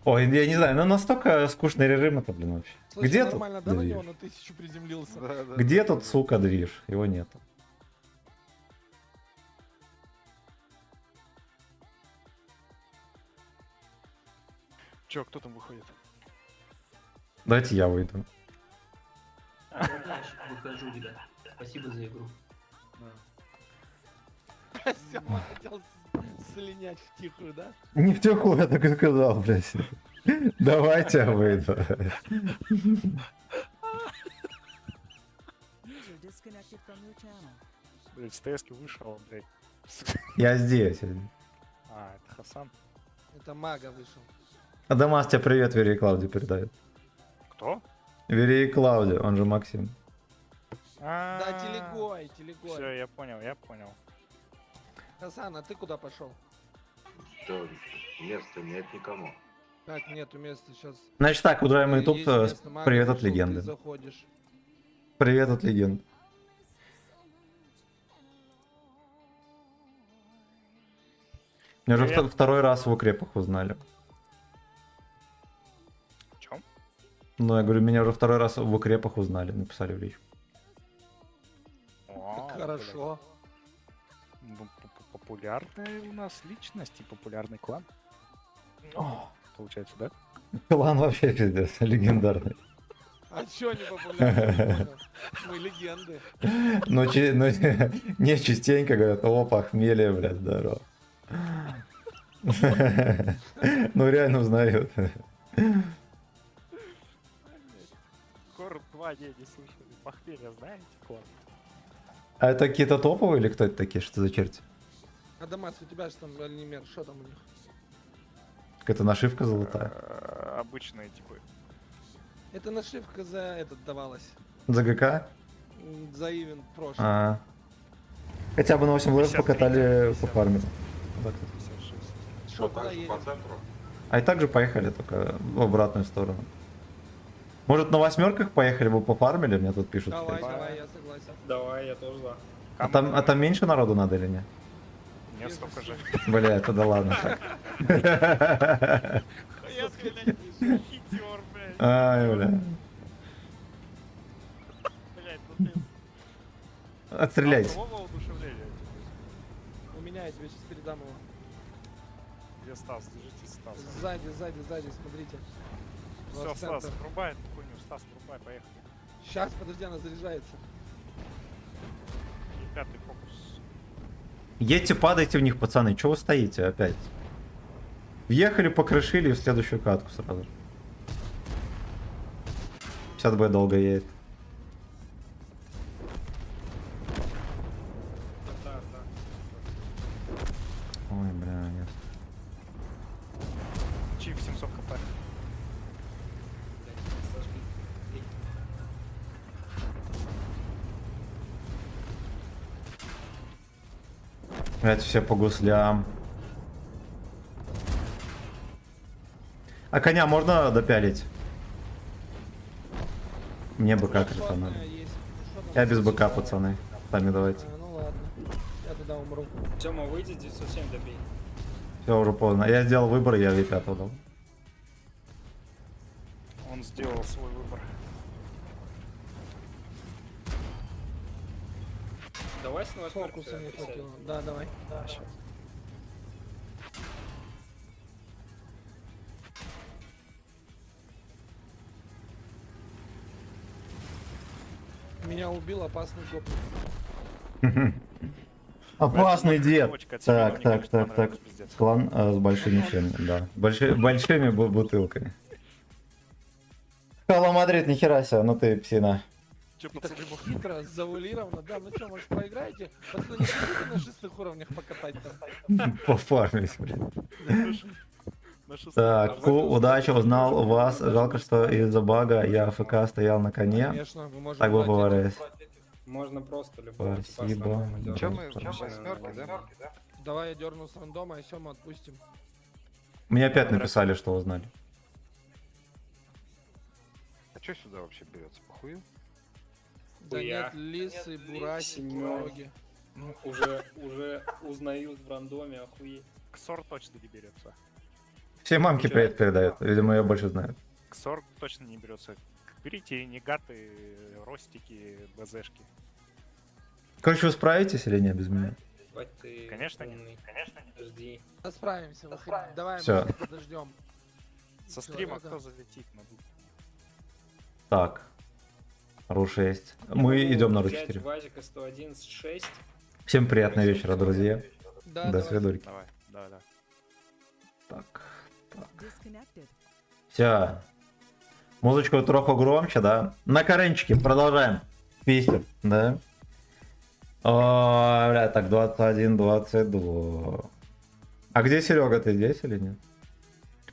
Ой, я не знаю, ну настолько скучный режим это, блин, вообще. Слушай, Где тут нормально, да, на движ? него на 1000 приземлился? Где тут, сука, движ? Его нету. Чё, кто там выходит? Давайте я выйду. А, я дальше выхожу, ребят. Спасибо за игру. Сема хотел слинять втихую, да? Не втюху, я так и сказал, блядь. Давайте я выйду. Блядь, с ТСки вышел, блядь. Я здесь. А, это Хасан. Это мага вышел. Адамас тебе привет, Вере и Клауди передает. Кто? Вере и Клауди, он же Максим. Да, телегой. Все, я понял. Хасан, а ты куда пошел? Да, места нет никому. Так, нету места сейчас. Значит так, уважаемый YouTube, привет от легенды. Ты заходишь. Привет от легенд. Меня уже Привет. второй раз в укрепах узнали. В чем? Ну, я говорю, меня уже второй раз в укрепах узнали, написали в личку. Хорошо. Ну, популярная у нас личность и популярный клан. Получается, да? Клан вообще пиздец, легендарный. А чё не популярно? Мы легенды. Но не частенько говорят, о, похмелье, блядь, здорово. Ну, реально узнают. Кор 2 не слышали. Похмелье знаете, клан? А это какие-то топовые или кто это такие? Что за черти? Адамас, у тебя же там Альнимер, что там у них? Какая-то нашивка золотая. Обычные типы. Это нашивка за этот давалась. За ГК? За ивент прошлый. А. Хотя бы на 8 лев 53, покатали 50. по фарме. Вот. 56. Что, Вот куда так же едем? по центру. А и так же поехали, только в обратную сторону. Может на восьмерках поехали бы пофармили, мне тут пишут. Давай, кстати. давай, я согласен. Давай, я тоже за. А там меньше народу надо или нет? Нет, столько же. Бля, это да ладно. Хитер, блядь. Ай, бля. Блядь, ну ты... Отстреляйте. Автового удушевления. У меня, я тебе сейчас передам его. Где Стас? Держите Стас. Сзади, смотрите. Все, Стас, врубай эту хуйню. Стас, врубай, поехали. Сейчас, подожди, она заряжается. И пятый фокус. Едьте, падайте в них, пацаны. Чего вы стоите опять? Въехали, покрышили и в следующую катку сразу. 50 Б долго едет. Да. Ой, бля, нет. Чип 700 кп. Опять все по гуслям. А коня можно допялить? Мне БК крыто надо. Я без БК, пацаны. Сами давайте. Ну ладно. Я тогда умру. Тёма, выйди, 907 добей. Все, уже поздно. Я сделал выбор, я V5 дал. Он сделал свой выбор. Давай с восьмерки. Фокуса не хватило. Да, давай. Да, сейчас. Меня убил опасный гоп. Опасный Поэтому дед. коробочка Тимону, Так, мне так, кажется, так, так. понравилась, пиздец. Клан с большими членами, да. Большими бутылками. Хало Мадрид, нихера себе, ну ты псина. Чё, И так пацаны, хитро, завуалировано. Да, ну что, может, проиграете? Пацаны, не хотите на 6 уровнях покатать там? Пофармись, блин. на шестом. Так, удачи, узнал вас. Жалко, что из-за бага я АФК стоял на коне. Конечно, вы можете Так бы брать бывает. Можно просто любого типа Спасибо. основного делать. Чем мы? Чем Восьмерки, да? Давай я дерну с рандома, и Сему отпустим. Мне опять написали, что узнали. А что сюда вообще берется? Похую? Да Хуя. нет, лисы, бураки, Семён. пироги. Уже узнают в рандоме, охуеть. Ксор точно не берется. Все мамки Ничего. привет передают. Видимо, ее больше знают. Ксор точно не берется. Берите ренегаты, ростики, БЗшки. Короче, вы справитесь или нет без меня? Ебать ты Конечно нет. умный. Конечно нет. Подожди. Да справимся, давай Всё. мы подождем. Со стрима Человека. кто залетит? Так. Ру-6. Мы идем на Взять Ру-4. Вазика 111.6. Всем приятного вечера, друзья. Да, До давай. свидульки. Давай, да. Так, так. Все. Музычку троху громче, да? На коренчике продолжаем. Пистер, да? О, бля, так, 21, 22. А где Серега, ты здесь или нет?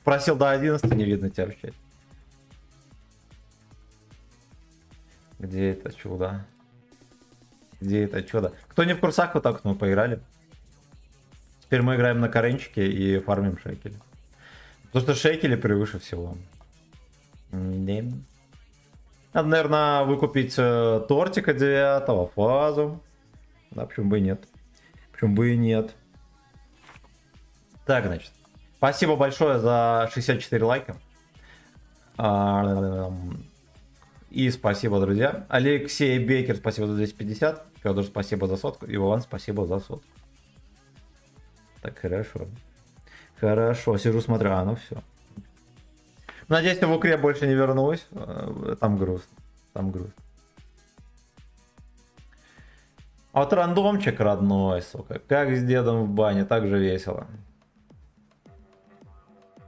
Просил до 11, не видно тебя в чате. Где это чудо? Где это чудо? Кто не в курсах, вот так мы поиграли. Теперь мы играем на коренчике и фармим шекели. Потому что шекели превыше всего. Да. Надо, наверное, выкупить тортика 9 фазу. Да, почему бы и нет. Почему бы и нет. Так, значит. Спасибо большое за 64 лайка. И спасибо, друзья. Алексей Бейкер, спасибо за 250. Федор, спасибо за сотку. И Иван, спасибо за сотку. Так, хорошо. Хорошо, сижу, смотрю. Ну все. Надеюсь, я в укре больше не вернусь. Там грустно. Там грустно. А вот рандомчик родной, сука. Как с дедом в бане, так же весело.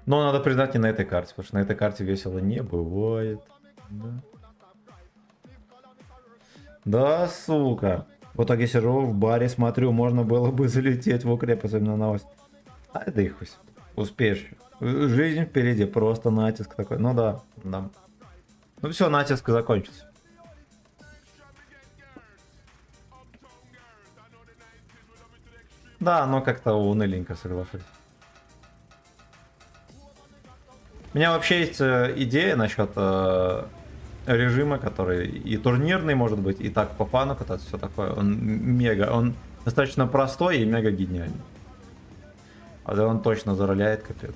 Но надо признать, не на этой карте, потому что на этой карте весело не бывает. Да, да, сука. В итоге сижу в баре, смотрю, можно было бы залететь в укреп, особенно на ось. А да и хуй. Успеешь. Жизнь впереди, просто натиск такой. Ну да, да. Ну все, натиск закончится. Да, но как-то уныленько, соглашусь. У меня вообще есть идея насчет режима, который и турнирный может быть, и так по фану кататься, все такое. Он достаточно простой и мега гениальный. А да он точно зароляет, капец.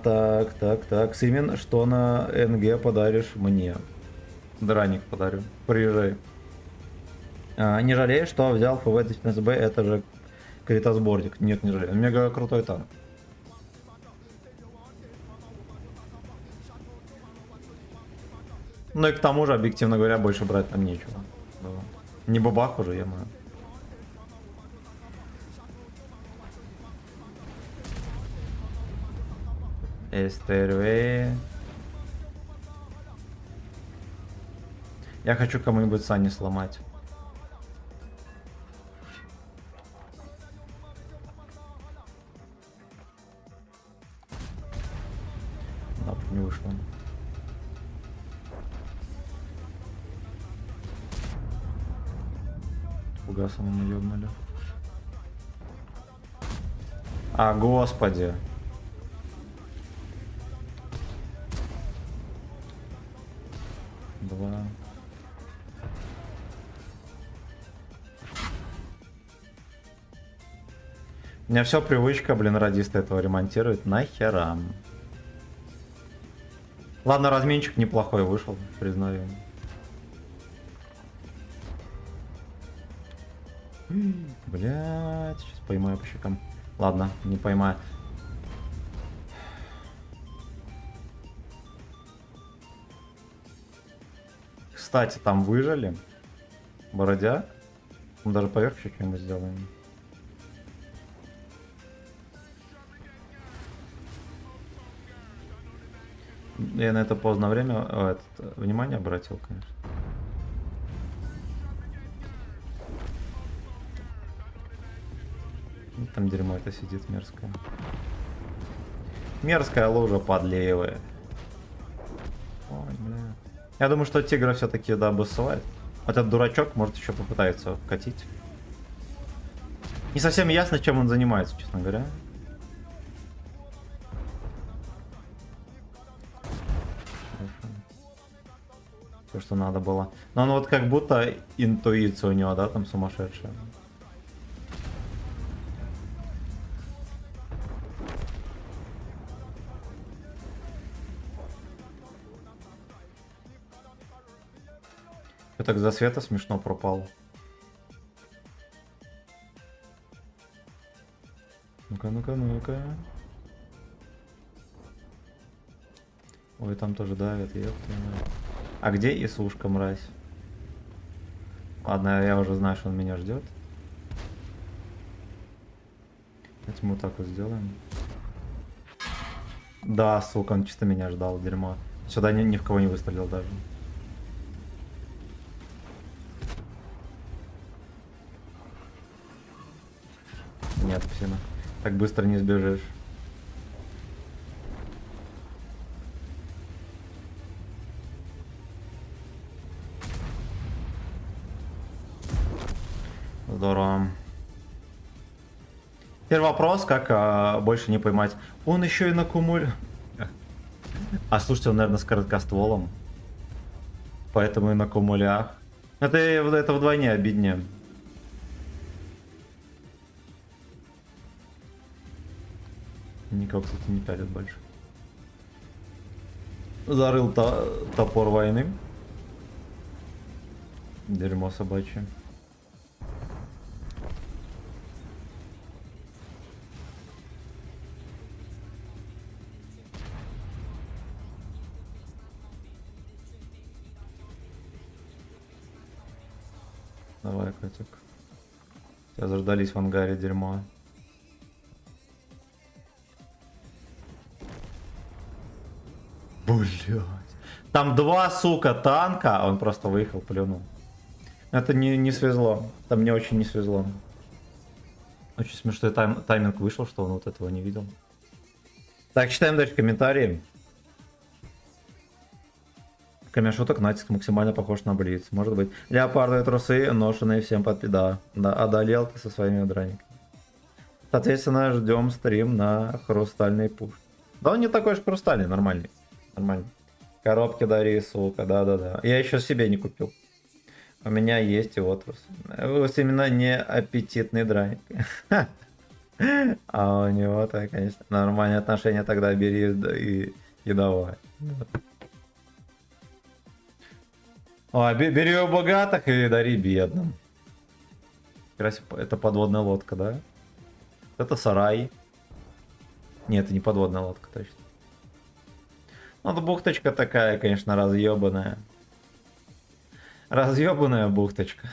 Так. Симен, что на НГ подаришь мне? Драник подарю. Приезжай. Не жалеешь, что взял ФВ СБ, это же критосборник. Нет, не жалею. Мега крутой танк. Ну и к тому же, объективно говоря, больше брать там нечего. Да. Не бабах уже, я маю. СТРВ. Я хочу кому-нибудь Сани сломать. Да, не вышло. Фугасом мы ёбнули. А, господи. Два. У меня все привычка, блин, радиста этого ремонтирует. Нахера. Ладно, разменчик неплохой вышел, признаю. Блять, сейчас поймаю по щекам. Ладно, не поймаю. Кстати, там выжили. Бородяк. Мы даже поверх еще что-нибудь сделаем. Я на это поздно время внимание обратил, конечно. Там дерьмо это сидит мерзкое. Мерзкая лужа подлевая. Ой, бля. Я думаю, что тигра все-таки да обоссывает. Этот дурачок может еще попытается вкатить. Не совсем ясно, чем он занимается, честно говоря. Все, что надо было. Но он вот как будто интуиция у него, да, там сумасшедшая. Я так за света смешно пропал. Ну-ка, ну-ка, ну-ка. Ой, там тоже давят, ёпта. А где Исушка, мразь? Ладно, я уже знаю, что он меня ждет. Давайте мы вот так вот сделаем. Да, сука, он чисто меня ждал, дерьмо. Сюда ни в кого не выстрелил даже. Нет, псина. Так быстро не сбежишь. Здорово. Теперь вопрос, как больше не поймать. Он еще и на кумуль. А слушайте, он, наверное, с короткостволом. Поэтому и на кумулях. Это вдвойне обиднее. Никого, кстати, не пялит больше. Зарыл топор войны. Дерьмо собачье. Давай, котик. Тебя заждались в ангаре, дерьмо. Блять. Там два, сука, танка, а он просто выехал, плюнул. Это не свезло. Там мне очень не свезло. Очень смешной тайминг вышел, что он вот этого не видел. Так, читаем дальше комментарии. Кроме шуток, натиск максимально похож на Блиц. Может быть. Леопардовые трусы, ношеные всем под пизда. Да, одолел ты со своими драниками. Соответственно, ждем стрим на хрустальный пуш. Да он не такой же хрустальный, нормальный. Нормально. Коробки дари, сука, да-да-да. Я еще себе не купил. У меня есть и отрус. Вот именно не аппетитный драник. А у него-то, конечно, нормальные отношения тогда бери и давай. Бери у богатых и дари бедным. Это подводная лодка, да? Это сарай. Нет, это не подводная лодка, точно. Ну, это бухточка такая, конечно, разъебанная. Разъебанная бухточка.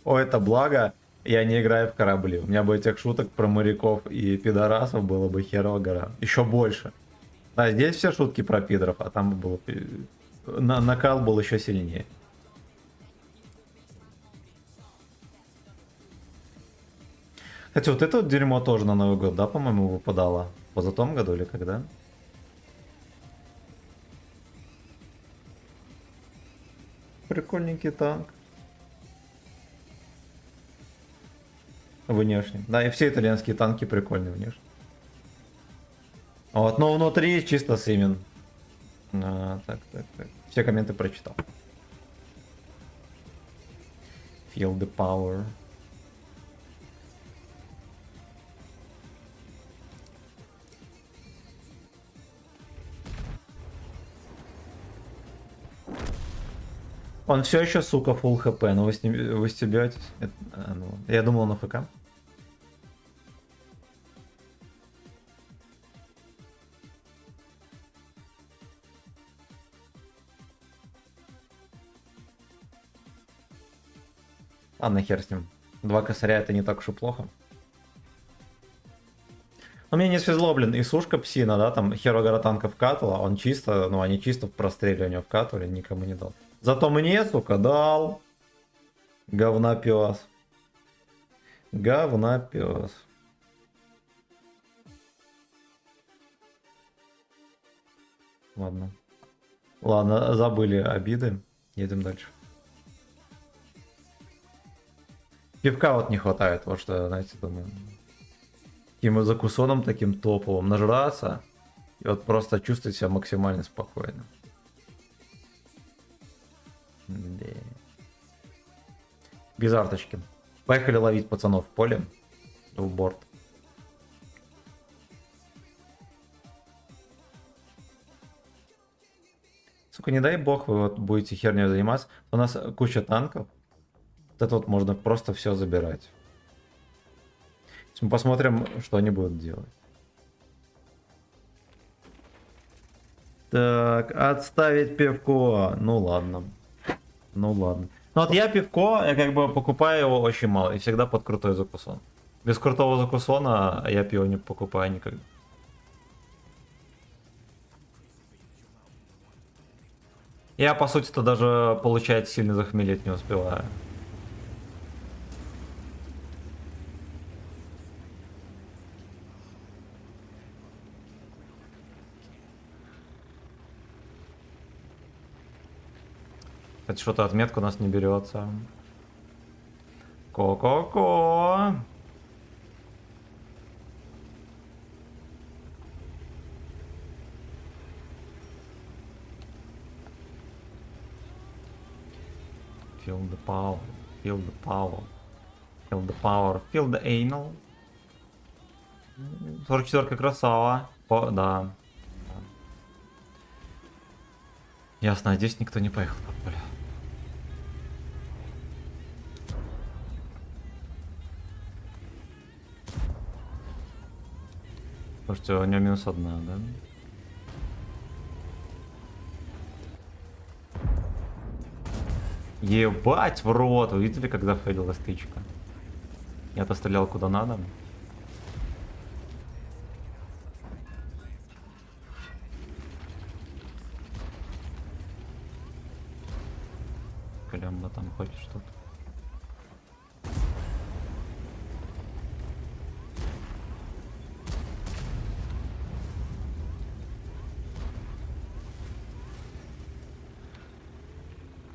О, это благо, я не играю в корабли. У меня бы этих шуток про моряков и пидорасов было бы херово гора. Еще больше. Да, здесь все шутки про пидоров, а там было... Накал был еще сильнее. Кстати, вот это вот дерьмо тоже на Новый год, да, по-моему, выпадало? В позатом году или когда? Прикольненький танк. Внешне. Да, и все итальянские танки прикольные внешне. Вот, но внутри чисто Симен. Так. Все комменты прочитал. Feel the power. Он все еще, сука, full хп, но вы стебетесь. Я думал, он АФК. Ладно, хер с ним. 2 косаря это не так уж и плохо. Но мне не свезло, блин, и сушка псина, да, там Херо Гаратанка вкатывала, он чисто, ну они чисто в простреливание вкатывали, никому не дал. Зато мне, сука, дал. Говнопёс. Говнопёс. Ладно. Ладно, забыли обиды. Едем дальше. Пивка вот не хватает, вот что, знаете, думаю. Таким закусоном таким топовым нажраться. И вот просто чувствовать себя максимально спокойно. Да. Без арточки. Поехали ловить пацанов в поле. В борт. Сука, не дай бог вы вот будете херней заниматься. У нас куча танков. Вот это вот можно просто все забирать. Сейчас мы посмотрим, что они будут делать. Так, отставить пивко. Ну ладно. Ну ладно. Ну вот я пивко, я как бы покупаю его очень мало. И всегда под крутой закусон. Без крутого закусона я пиво не покупаю никогда. Я, по сути-то, даже, получается, сильно захмелеть не успеваю. Это что-то отметка у нас не берется. Ко-ко-ко. Feel the power, feel the power, feel the power, feel the anal. 44-ка красава. Да. Ясно, надеюсь, никто не поехал по полю. Слушайте, у него минус 1, да? Ебать в рот! Вы видели, когда фейлила стычка? Я-то стрелял куда надо. Колямба там хочет что-то.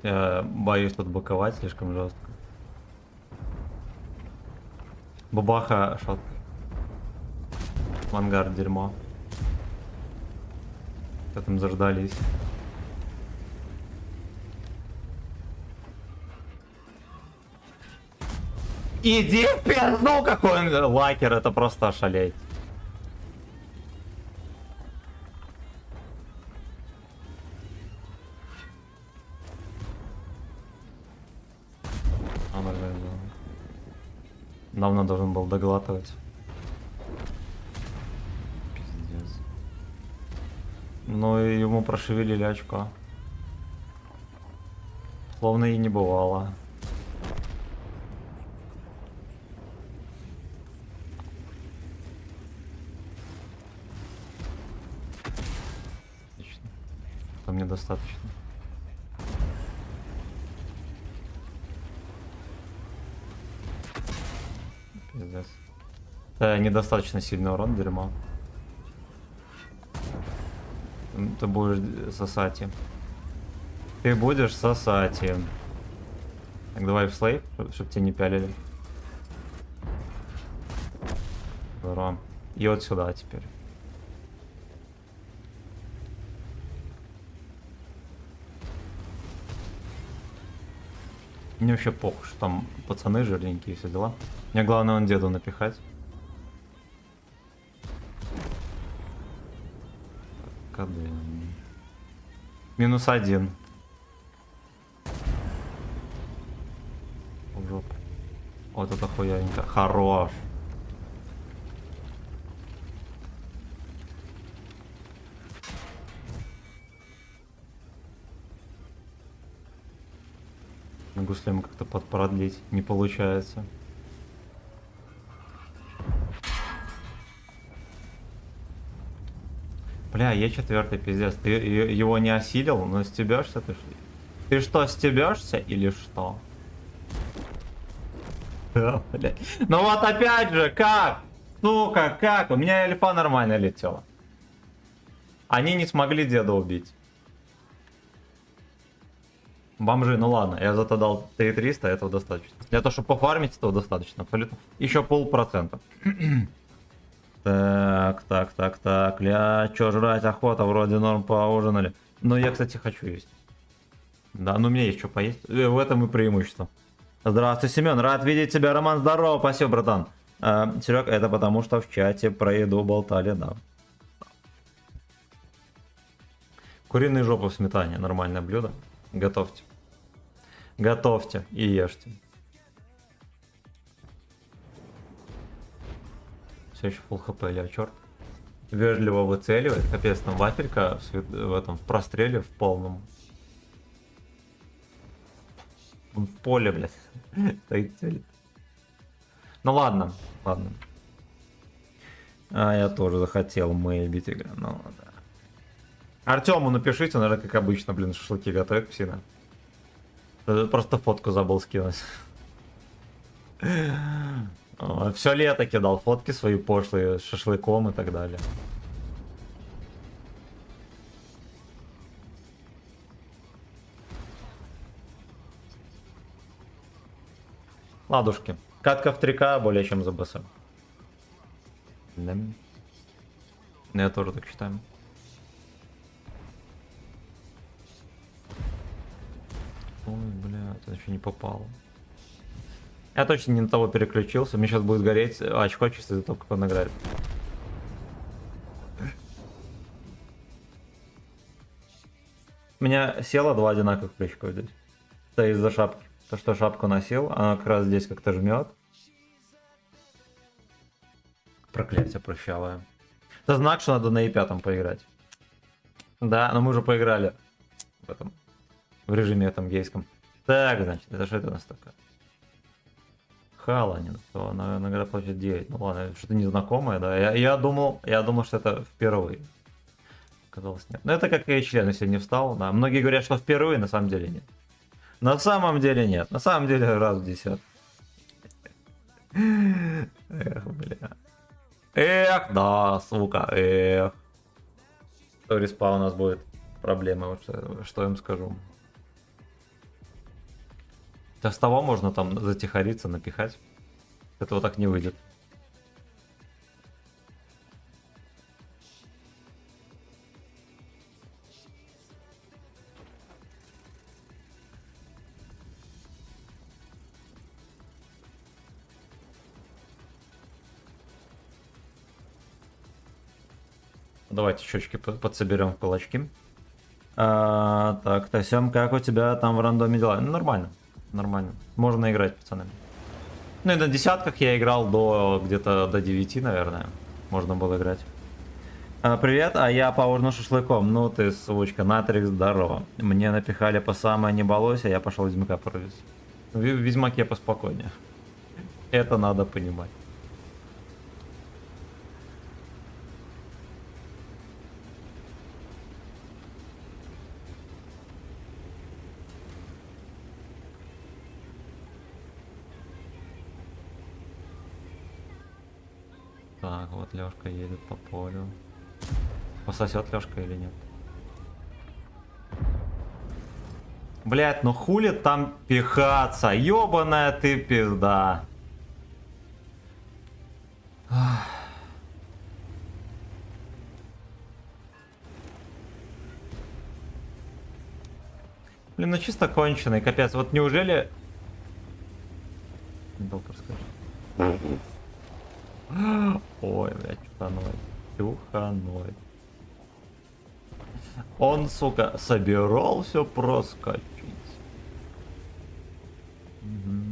Я боюсь тут блоковать слишком жестко. Бабаха шот. Мангар дерьмо. Что там заждались? Иди в пизду, какой он лакер, это просто ошалеть. Давно должен был доглатывать. Пиздец. Ну и ему прошевелили очко. Словно и не бывало. Отлично. Что мне достаточно. Пиздец. Недостаточно сильный урон, дерьмо. Ты будешь сосать им. Ты будешь сосать им. Так, давай в слейв, чтобы тебя не пялили. Здорово. И вот сюда теперь. Мне вообще похуй, что там пацаны жирненькие, все дела. Мне главное он деду напихать. КД. -1. В жопу. Вот это хуяненько. Хорош. Гуслем как-то продлить не получается. Бля, Е4 пиздец. Ты его не осилил, но стебешься ты? Ты что, стебешься или что? Да, блядь. Ну вот опять же, как? Сука, как? У меня эльфа нормально летела. Они не смогли деда убить. Бомжи, ну ладно, я зато дал 3300, этого достаточно. Для того, чтобы пофармить, этого достаточно, абсолютно. Еще 0,5%. Так, ля, чё жрать, охота, вроде норм поужинали. Но я, кстати, хочу есть. Да, ну у меня есть что поесть, в этом и преимущество. Здравствуй, Семен, рад видеть тебя, Роман, здорово, спасибо, братан. Серег, это потому, что в чате про еду болтали, да. Куриные жопы в сметане, нормальное блюдо. Готовьте. Готовьте и ешьте. Все еще full хп, ля, черт. Вежливо выцеливает. Капец, там вафелька в этом в простреле в полном. Он в поле, блядь. Стоит целит. Ну ладно, ладно. А я тоже захотел мэйбить игру. Ну да. Артему напишите, наверное, как обычно, блин, шашлыки готовит псина. Просто фотку забыл скинуть. Все лето кидал фотки свои пошлые с шашлыком и так далее. Ладушки. Катка в 3К более чем за БС. Да. Я тоже так считаю. Ой, бля, это еще не попало. Я точно не на того переключился. Мне сейчас будет гореть очко чисто из-за того, как он играет. У меня село 2 одинаковых плечика здесь. Это из-за шапки. То, что шапку носил, она как раз здесь как-то жмет. Проклятие прыщавое. Это знак, что надо на E5 поиграть. Да, но мы уже поиграли в этом. В режиме этом гейском. Так, значит, это что это у нас такое? Халанин, то награда платит 9. Ну ладно, что-то незнакомое, да. Я думал, что это впервые. Казалось, нет. Но это как и член, если не встал. Да. Многие говорят, что впервые, на самом деле нет. На самом деле нет. На самом деле раз в 10. Эх, бля. Эх, да, сука, эх. То респа у нас будет проблема, вот что я им скажу. Да с того можно там затихариться, напихать. Этого так не выйдет. Давайте щечки подсоберем в кулачки. Так, Тасем, как у тебя там в рандоме дела? Ну, нормально. Нормально. Можно играть, пацаны. Ну и на десятках я играл до где-то до 9, наверное. Можно было играть. Привет, а я поужинал шашлыком. Ну ты, сучка, Натрикс, здорово. Мне напихали по самое не балуйся, я пошел Ведьмака провез. В Ведьмаке поспокойнее. Это надо понимать. Так, вот Лёшка едет по полю. Пососет Лёшка или нет? Блять, ну хули там пихаться? Ёбаная ты пизда. Блин, ну чисто конченый, капец. Вот неужели... Доктор скажет. Ой, блядь, чуханой. Чуханой. Он, сука, собирался проскочить. Угу.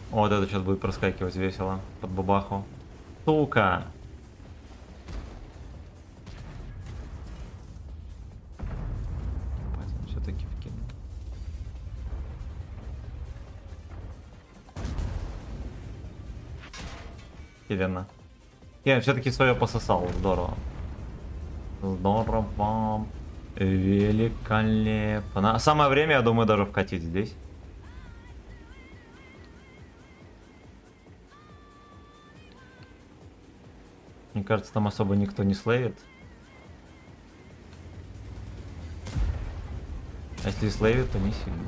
Вот это сейчас будет проскакивать весело. Под бабаху. Сука! Все-таки вкинул. Елена. Я все-таки свое пососал, здорово. Здорово. Великолепно. Самое время, я думаю, даже вкатить здесь. Мне кажется, там особо никто не слейвит. А если и слейвит, то не сильно.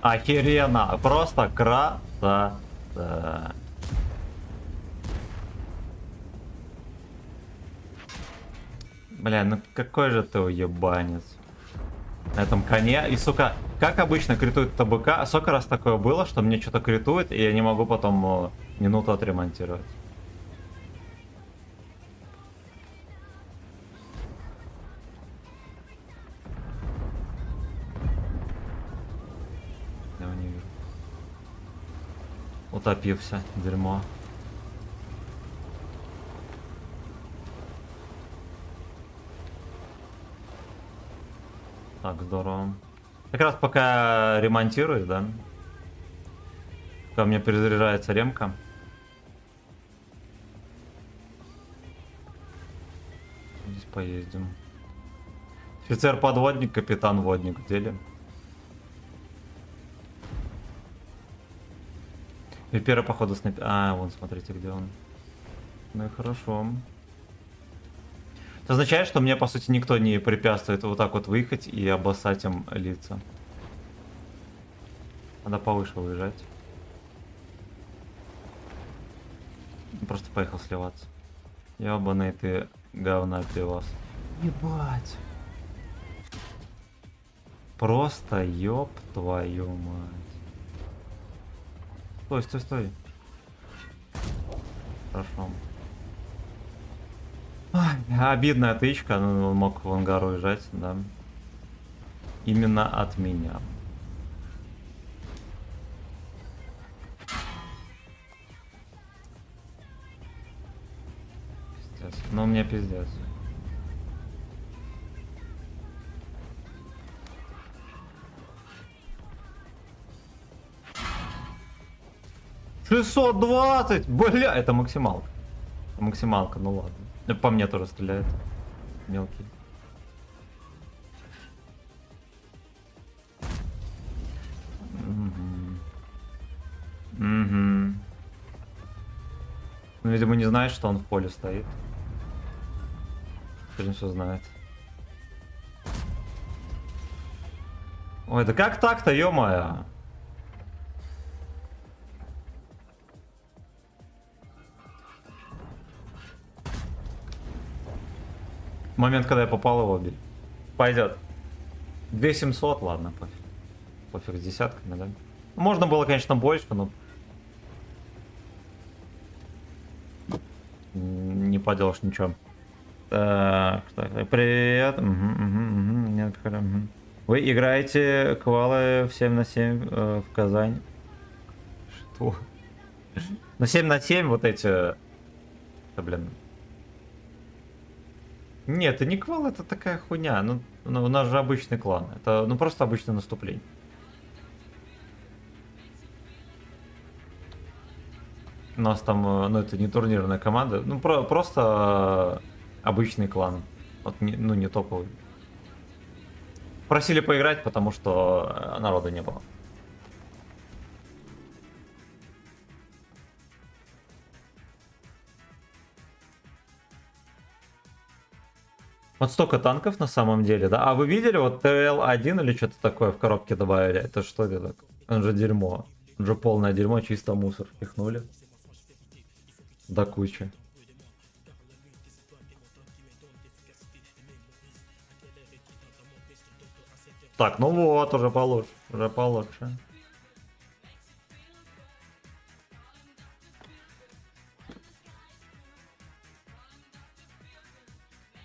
Охеренно, просто красота. Бля, ну какой же ты уебанец. На этом коне. И, сука, как обычно критует ТБК. Сколько раз такое было, что мне что-то критует, и я не могу потом минуту отремонтировать. Я его не вижу. Утопился. Дерьмо. Так, здорово. Как раз пока ремонтируюсь, да? Пока у меня перезаряжается ремка. Здесь поездим. Офицер-подводник, капитан-водник в деле. Випера, походу, снайпер. А, вон, смотрите, где он. Ну и хорошо. Это означает, что мне, по сути, никто не препятствует вот так вот выехать и обоссать им лица. Надо повыше выезжать. Просто поехал сливаться. Ёбаный ты говна пивас. Ебать. Просто ёб твою мать. Стой, стой, стой. Хорошо. Ай, обидная тычка, ну, он мог в ангар уезжать, да. Именно от меня. Пиздец. Ну, у меня пиздец. $620! Бля, это максималка. Максималка, ну ладно. По мне тоже стреляет. Мелкий. Ну, видимо, не знает, что он в поле стоит. Теперь все знает. Ой, да как так-то, ё-моё? Момент, когда я попал, его убили. Пойдет. 2700, ладно, пофиг. Пофиг с десятками, да? Можно было, конечно, больше, но... Не поделаешь ничего. Так, привет. Нет, Вы играете квалы в 7 на 7 в Казань? Что? Ну 7 на 7 вот эти... Да, блин. Нет, это не квал, это такая хуйня. Ну, у нас же обычный клан. Это ну просто обычное наступление. У нас там, ну это не турнирная команда, ну просто обычный клан. Вот, ну не топовый. Просили поиграть, потому что народа не было. Вот столько танков на самом деле, да? А вы видели вот ТЛ-1 или что-то такое в коробке добавили? Это что это такое? Он же дерьмо. Он же полное дерьмо, чисто мусор впихнули. До кучи. Так, ну вот, уже получше. Уже получше.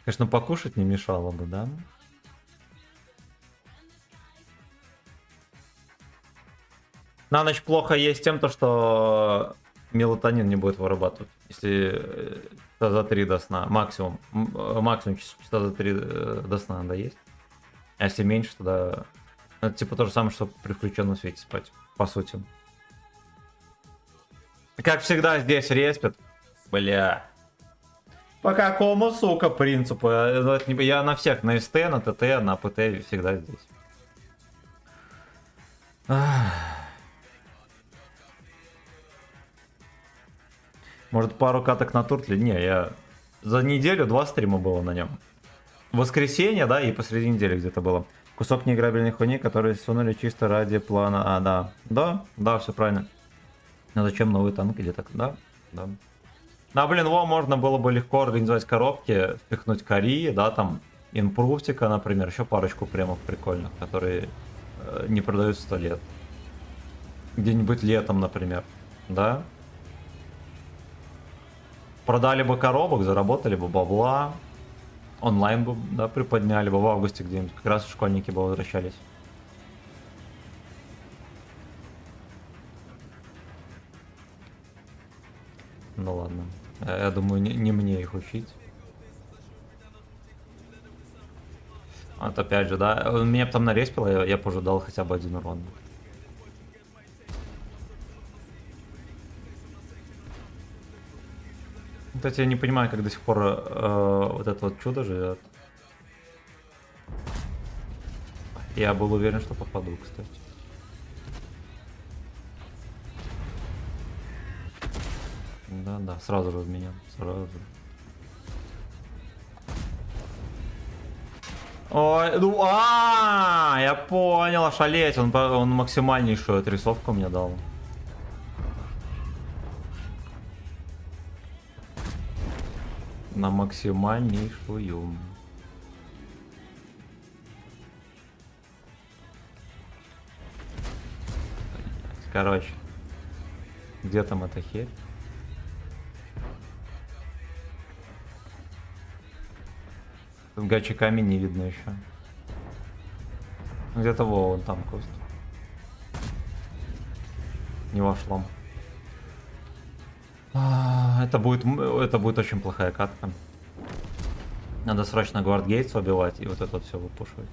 Конечно, покушать не мешало бы, да? На ночь плохо есть тем, то, что мелатонин не будет вырабатывать. Если часа за 3 до сна, максимум. Максимум часа за 3 до сна надо есть. А если меньше, тогда... Это типа то же самое, что при включенном свете спать, по сути. Как всегда здесь респит. Бля. По какому, сука, принципу? Я на всех, на СТ, на ТТ, на ПТ всегда здесь. Ах. Может, пару каток на туртле? Не, я... За неделю 2 стрима было на нем. Воскресенье, да, и посреди недели где-то было. Кусок неиграбельной хуйни, которые сунули чисто ради плана. А, да. Да, все правильно. Но зачем новый танк или так? Да. Да, блин, можно было бы легко организовать коробки, впихнуть Кореи, да, там, импрувтика, например, еще парочку премов прикольных, которые не продаются 100 лет. Где-нибудь летом, например, да. Продали бы коробок, заработали бы бабла, онлайн бы, да, приподняли бы в августе где-нибудь, как раз школьники бы возвращались. Ну ладно. Я думаю, не мне их учить. Вот опять же, да. Меня бы там нареспило, я бы ожидал хотя бы 1 урон. Кстати, я не понимаю, как до сих пор вот это вот чудо живет. Я был уверен, что попаду, кстати. Да, сразу же в меня, сразу. Ой, ну, я понял, ошалеть, он максимальнейшую отрисовку мне дал. На максимальнейшую. Короче, где там эта херь? Тут гачиками не видно еще. Где-то вон там кость. Не вошло. Это будет очень плохая катка. Надо срочно гвардгейтс убивать и вот это вот все выпушивать.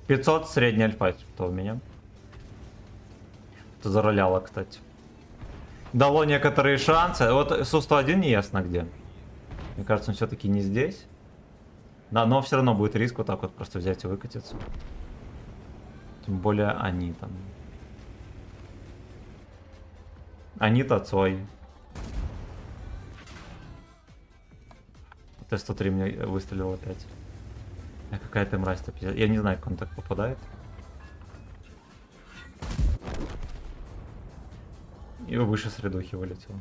$500 средний альфа, кто у меня? Это зароляло, кстати. Дало некоторые шансы. Вот Су-101 не ясно где. Мне кажется, он все-таки не здесь. Да, но все равно будет риск вот так вот просто взять и выкатиться. Тем более они там. Они-то Цой. Т-103 мне выстрелил опять. Какая-то мразь-то. Я не знаю, как он так попадает. И выше средухи вылетел.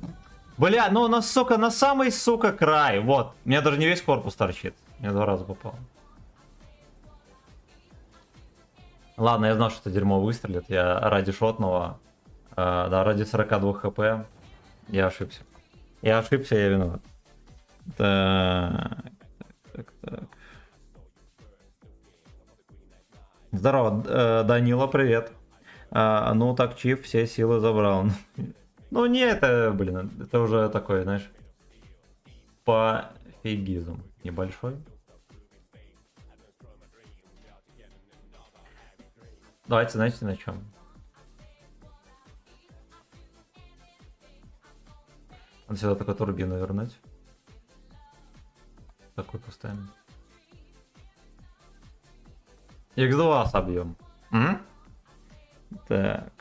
Бля, ну у нас, сука, на самый, сука, край. Вот. У меня даже не весь корпус торчит. Мне 2 раза попало. Ладно, я знал, что это дерьмо выстрелит. Я ради шотного, да, ради 42 хп я ошибся. Я виноват. Так. Здорово, Данила, привет. Ну так, Чиф все силы забрал. Ну не, это, блин, это уже такой, знаешь, пофигизм небольшой. Давайте, знаете, на чем? Надо сюда такую турбину вернуть. Такой поставим. X2 собьем. Так.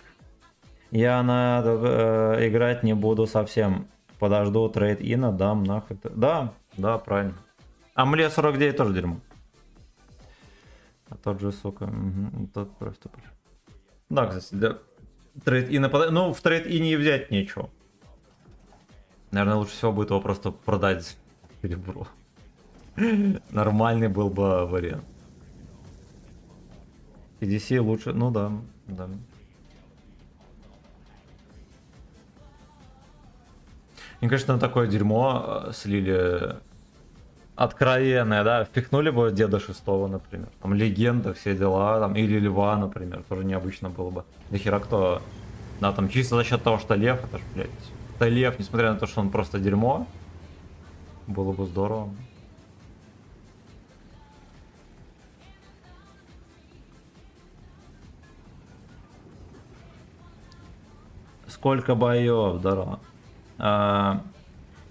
Я играть не буду совсем. Подожду трейд-ина, дам нахуй. Да, правильно. А мне 49 тоже дерьмо. А тот же, сука. Тот просто. Да, кстати, да. Трейд-ина ну, в трейд-ине взять нечего. Наверное, лучше всего будет его просто продать серебро. Нормальный был бы вариант. EDC лучше, ну да. И, конечно, такое дерьмо слили откровенная, да, впихнули бы деда шестого, например, там легенда, все дела, там, или льва, например, тоже необычно было бы. Да хера кто, да, там чисто за счет того, что лев, это ж, блядь, это лев, несмотря на то, что он просто дерьмо, было бы здорово. Сколько боев, здорово.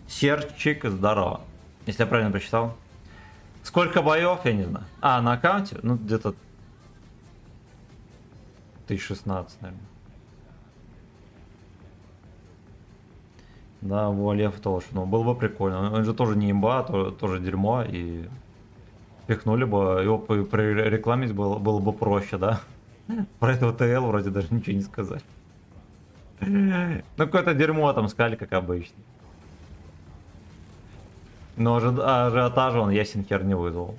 Серчик, здорово. Если я правильно прочитал. Сколько боев, я не знаю. А, на аккаунте? Ну, где-то 1016, наверное. Да, во, лев тоже. Ну, было бы прикольно. Он же тоже не имба, тоже дерьмо. И пихнули бы. Его прорекламить было бы проще, да? Про этого ТЛ вроде даже ничего не сказать. Ну, какое-то дерьмо там сказали, как обычно. Но ажиотажа он ясен хер не вызвал.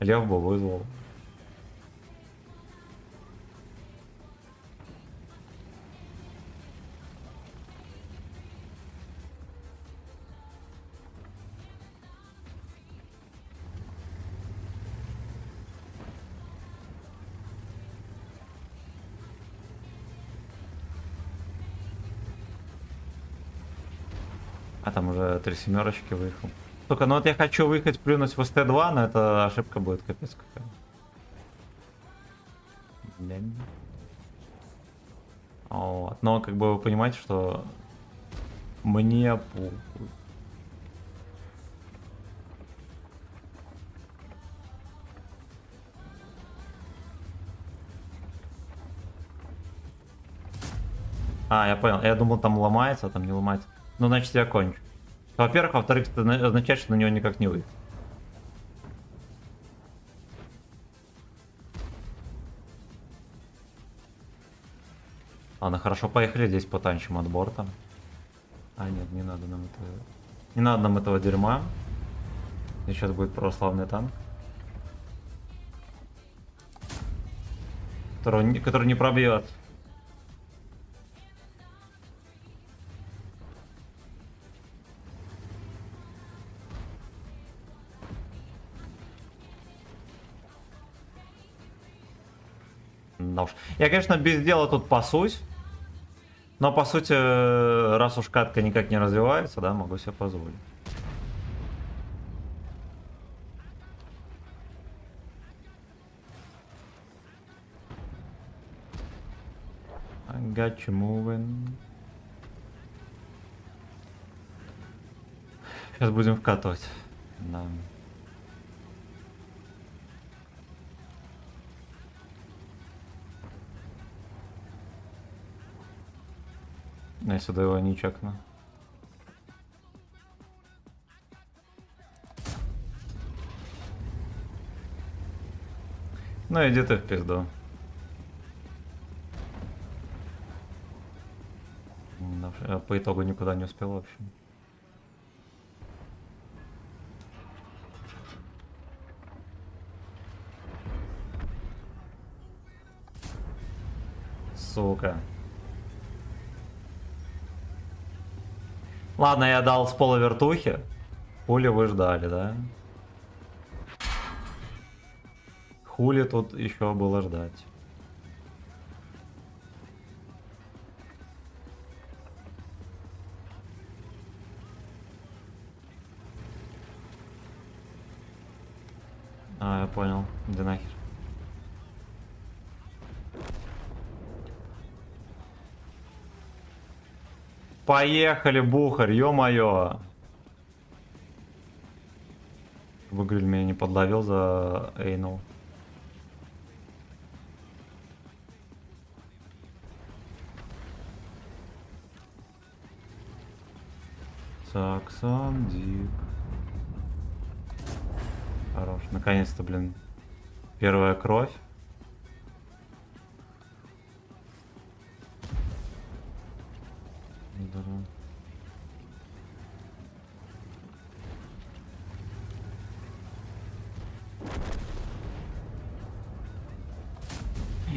Лев бы вызвал. А там уже 3 семерочки выехал. Только, ну вот я хочу выехать, плюнуть в СТ-2, но это ошибка будет капец какая. Блин. Вот. Но как бы вы понимаете, что мне похуй. А, я понял. Я думал, там ломается, а там не ломается. Ну, значит, я кончу. Во-первых, во-вторых, это означает, что на него никак не выйдет. Ладно, хорошо, поехали здесь потанчим от борта. А, нет, не надо нам этого. Не надо нам этого дерьма. И сейчас будет православный танк. Который не пробьет. Да уж. Я, конечно, без дела тут пасусь. Но, по сути, раз уж катка никак не развивается, да, могу себе позволить. I got you moving. Сейчас будем вкатывать. Да. Я сюда его не чекну. Ну иди ты в пизду. Да, я по итогу никуда не успел вообще. Сука. Ладно, я дал с пола вертухи. Хули вы ждали, да? Хули тут еще было ждать. А, я понял. Да нахер. Поехали, бухарь, ё-моё. Выгрель меня не подловил за Эйнул. Саксон Дик. Хорош. Наконец-то, блин. Первая кровь. Здорово.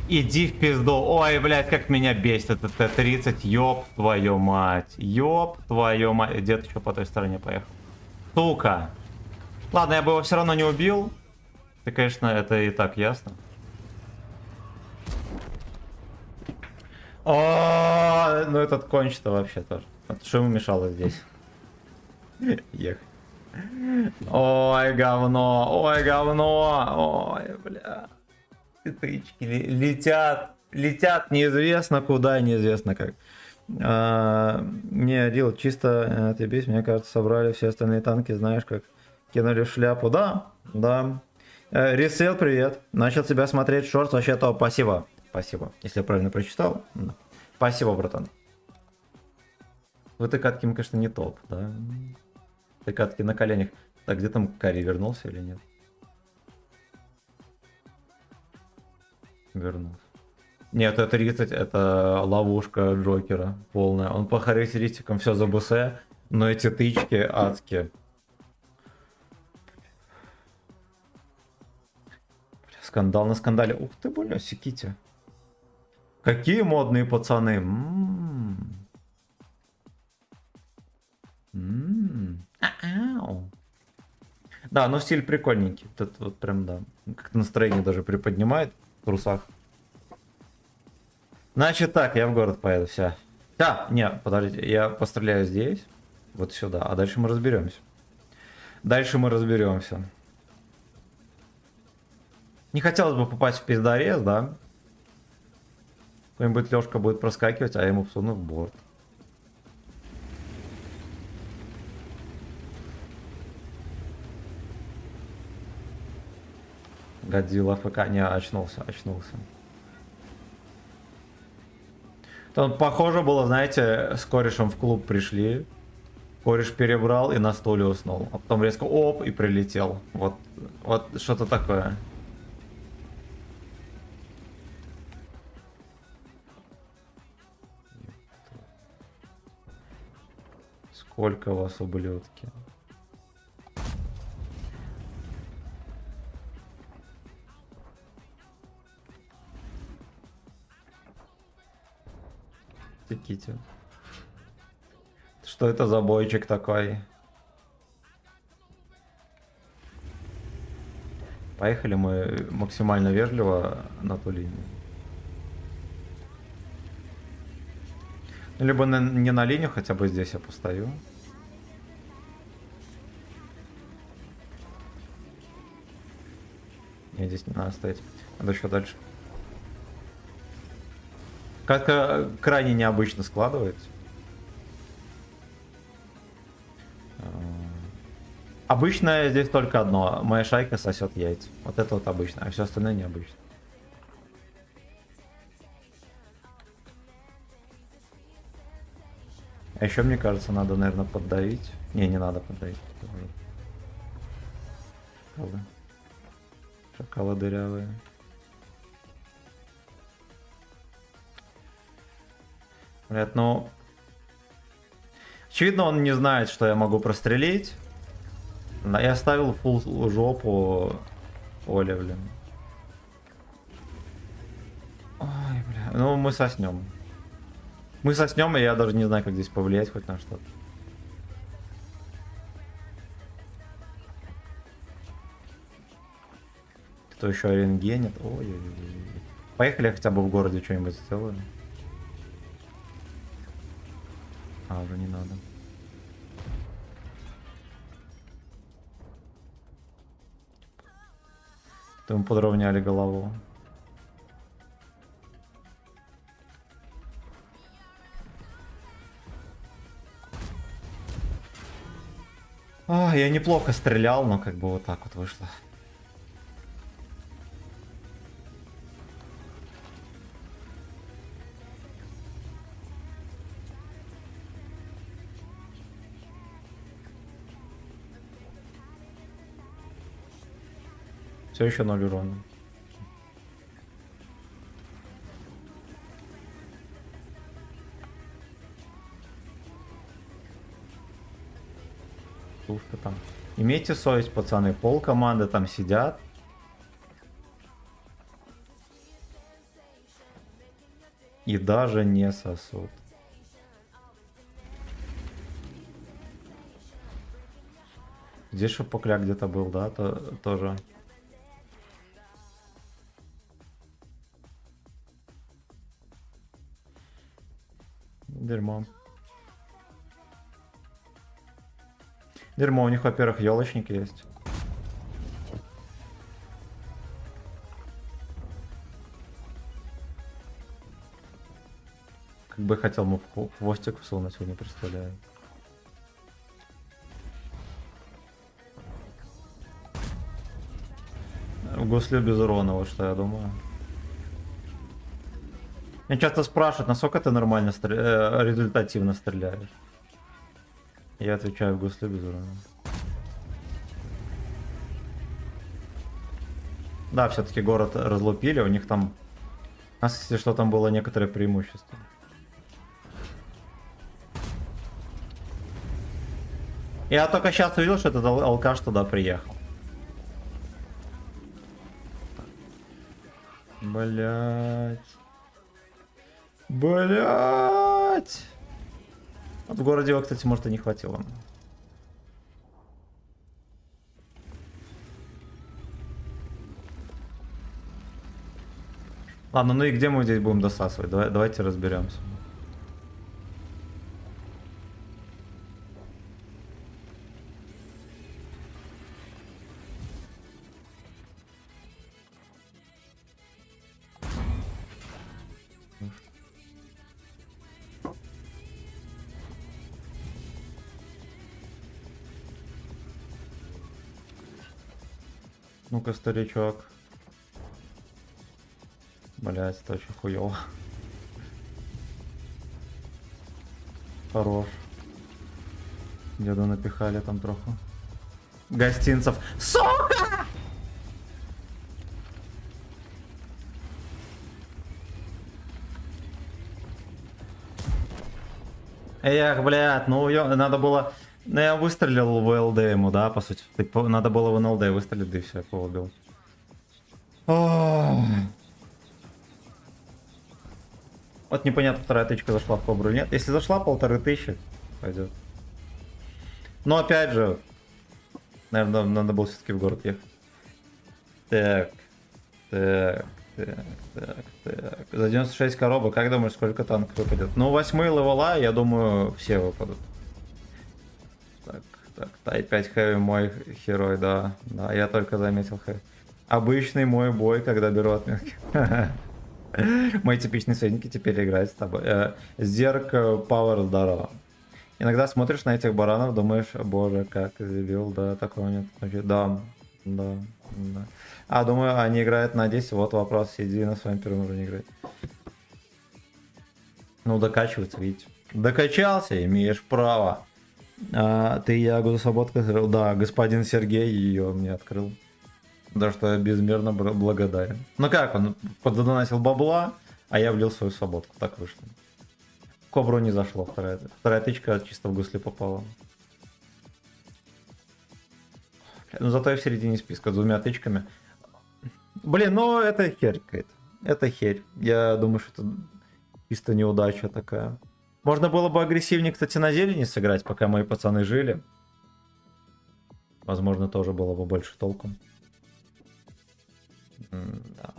Иди в пизду. Ой, блядь, как меня бесит этот Т-30. Ёб твою мать. Ёб твою мать. Где-то еще по той стороне поехал. Сука. Ладно, я бы его все равно не убил. Ты, конечно, это и так ясно. О, ну этот конч-то вообще тоже. Вот что ему мешало здесь? Ехать. Ой, говно, ой, говно, ой, бля. Тычки летят неизвестно куда, неизвестно как. Не, Рил, чисто отъебись, мне кажется, собрали все остальные танки, знаешь, как кинули в шляпу. Да, да. Ресейл, привет. Начал тебя смотреть шорт, вообще то спасибо. Спасибо, если я правильно прочитал. Да. Спасибо, братан. В этой катке мы, конечно, не топ, да. В этой катке на коленях. Так, где там Карри, вернулся или нет? Вернулся. Нет, это 30, это ловушка Джокера полная. Он по характеристикам все за БС, но эти тычки адские. Бля, скандал на скандале. Ух ты, бля, секите. Какие модные пацаны. Ау. Да, но стиль прикольненький. Тут вот прям, да. Как-то настроение даже приподнимает в трусах. Значит так, я в город поеду, все. Да, не, подождите, я постреляю здесь, вот сюда, а дальше мы разберемся. Дальше мы разберемся. Не хотелось бы попасть в пиздорез, да? Какой-нибудь Лёшка будет проскакивать, а я ему всуну в борт. Годзилла ФК, не, очнулся. Там похоже было, знаете, с корешем в клуб пришли. Кореш перебрал и на стуле уснул. А потом резко оп и прилетел. Вот что-то такое. Сколько вас, ублюдки. Секите. Что это за бойчик такой? Поехали мы максимально вежливо на ту линию. Либо не на линию, хотя бы здесь я постою. Не, здесь не надо стоять. Надо еще дальше. Как-то крайне необычно складывается. Обычное здесь только одно. Моя шайка сосет яйца. Вот это вот обычно, а все остальное необычно. А еще, мне кажется, надо, наверное, поддавить. Не надо поддавить. Шакалы. Шакалы дырявые. Блядь, ну... Очевидно, он не знает, что я могу прострелить. Я оставил фулл жопу Оле, блин. Ой, бля. Ну, мы соснем. Мы соснем, и я даже не знаю, как здесь повлиять хоть на что-то. Кто еще рентгенит? Ой-ой-ой. Поехали хотя бы в городе что-нибудь сделаем. А, уже не надо. То мы подровняли голову. А, я неплохо стрелял, но как бы вот так вот вышло. Все еще 0 урона. Тушка там. Имейте совесть, пацаны. Пол команды там сидят. И даже не сосут. Здесь шапокляк где-то был, да, тоже. Дерьмо. Дерьмо, у них, во-первых, елочник есть. Как бы хотел ему хвостик всунуть, вы не представляю. В гуслю без урона, вот что я думаю. Меня часто спрашивают, насколько ты нормально результативно стреляешь. Я отвечаю, в гуслю без урона. Да, все-таки город разлупили, у них там... У нас, если что, там было некоторое преимущество. Я только сейчас увидел, что этот алкаш туда приехал. Блять. Блять. Вот в городе его, кстати, может и не хватило. Ладно, ну и где мы здесь будем досасывать? Давайте разберемся. Ну-ка, старичок. Блять, это очень хуёво. Хорош. Деду напихали там троху. Гостинцев. Сука! Эх, блядь, ну надо было... Ну я выстрелил в ЛД ему, да, по сути. Надо было в НЛД выстрелить, да и все, я его убил. Вот непонятно, вторая тычка зашла в кобру или нет. Если зашла, 1500 пойдет. Но опять же, наверное, надо было все-таки в город ехать. Так. За 96 коробок, как думаешь, сколько танков выпадет? Ну, 8 левела, я думаю, все выпадут. Так, Тай 5 хэви мой герой, да. Да, я только заметил хэви. Обычный мой бой, когда беру отметки. Мои типичные союзники теперь играют с тобой. Зерк, Пауэр, здорово. Иногда смотришь на этих баранов, думаешь, боже, как дебил, да, такого нет. Да. А, думаю, они играют на 10, вот вопрос, сиди на своем первом уровне играть. Ну, докачиваться, видите. Докачался, имеешь право. Ты Ягоду Свободку открыл? Да, господин Сергей ее мне открыл. За что я безмерно благодарен. Ну как, он поддонатил бабла, а я влил свою свободку. Так вышло. Кобру не зашло, вторая тычка чисто в гусли попала. Ну зато я в середине списка с 2 тычками. Блин, ну это херь какая-то. Это херь. Я думаю, что это чисто неудача такая. Можно было бы агрессивнее, кстати, на зелени сыграть, пока мои пацаны жили. Возможно, тоже было бы больше толку. Да.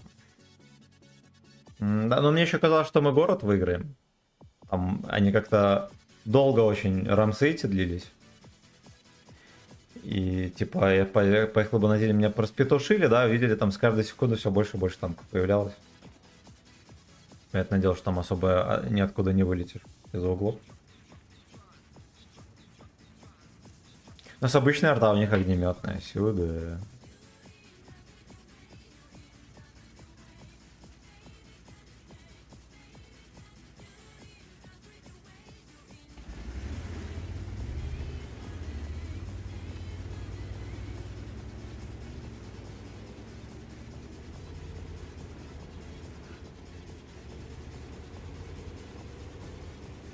Да, но мне еще казалось, что мы город выиграем. Там они как-то долго очень рамсы эти длились. И типа я поехал бы на зелень, меня проспетушили, да, видели, там с каждой секунды все больше и больше танков появлялось. Я надеялся, что там особо ниоткуда не вылетишь из углов. У нас обычная арта, у них огнеметная. Сюда.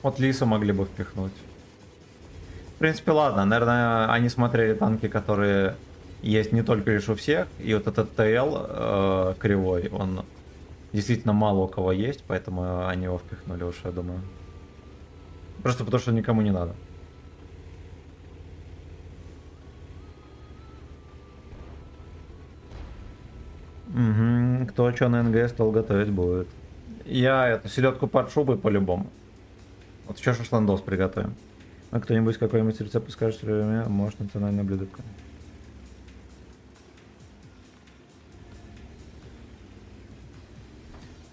Вот Лису могли бы впихнуть. В принципе, ладно. Наверное, они смотрели танки, которые есть не только лишь у всех. И вот этот ТЛ кривой, он действительно мало у кого есть, поэтому они его впихнули уж, я думаю. Просто потому, что никому не надо. Кто что на НГС, стол готовить будет. Я эту селедку под шубой по-любому. Вот еще шашландос приготовим. А кто-нибудь какой-нибудь рецепт скажет, что может национальное блюдо.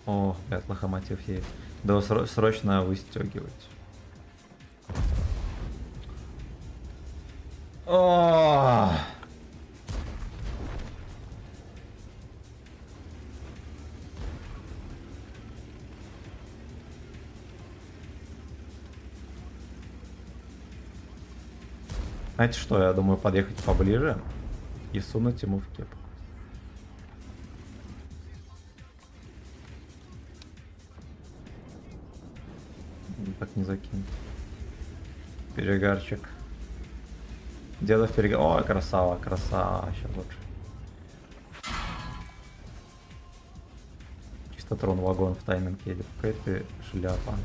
О, блядь, лохомотив есть. Да срочно выстегивать. О! Знаете что, я думаю подъехать поближе и сунуть ему в кепку. Так не закинь. Перегарчик. Дедов перегар. Ой, красава, красава. Сейчас лучше. Чисто трон вагон в тайном едет. Какая-то шляпа.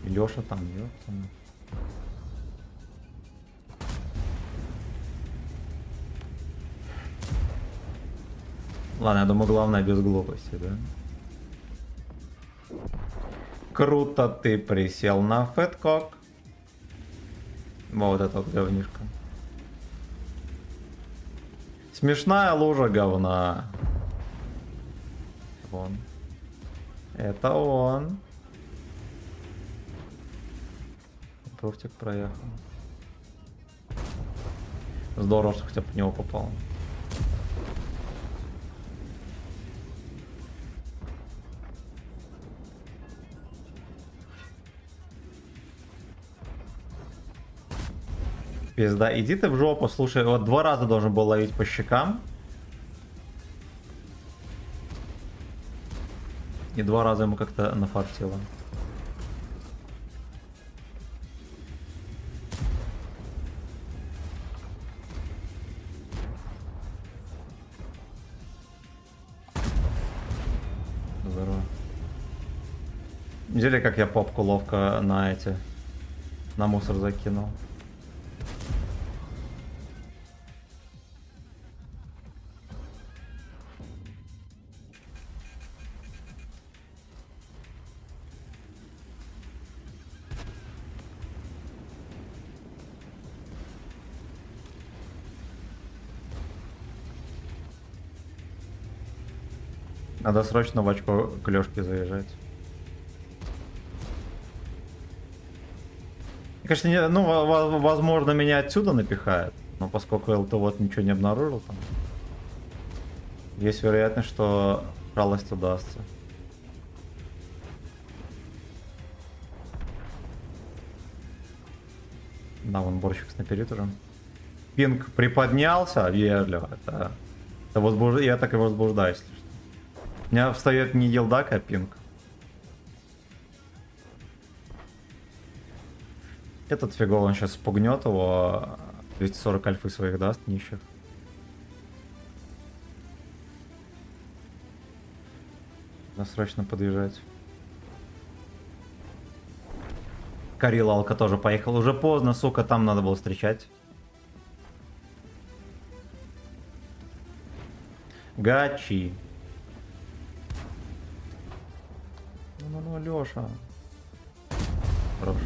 И Лёша там, ёпта. Ладно, я думаю, главное без глупости, да? Круто ты присел на фэткок. Вот это вот говнишко. Смешная лужа говна. Вон. Это он. Профтик проехал. Здорово, что хотя бы в него попал. Пизда, иди ты в жопу, слушай, вот 2 раза должен был ловить по щекам. И 2 раза ему как-то нафартило. Здорово. Видели, как я попку ловко на эти... на мусор закинул? Надо срочно в очко клёшки заезжать. Конечно, не, ну, возможно, меня отсюда напихает, но поскольку ЛТ вот ничего не обнаружил там, есть вероятность, что шалость удастся. Да, вон борщик снайперит уже. Пинг приподнялся вежливо. Это я так и возбуждаюсь. У меня встает не елдак, а пинг. Этот фигов, он сейчас спугнет его. 240 альфы своих даст, нищих. Надо срочно подъезжать. Карилалка тоже поехал. Уже поздно, сука, там надо было встречать. Гачи. Ну, Лёша. Хорошо.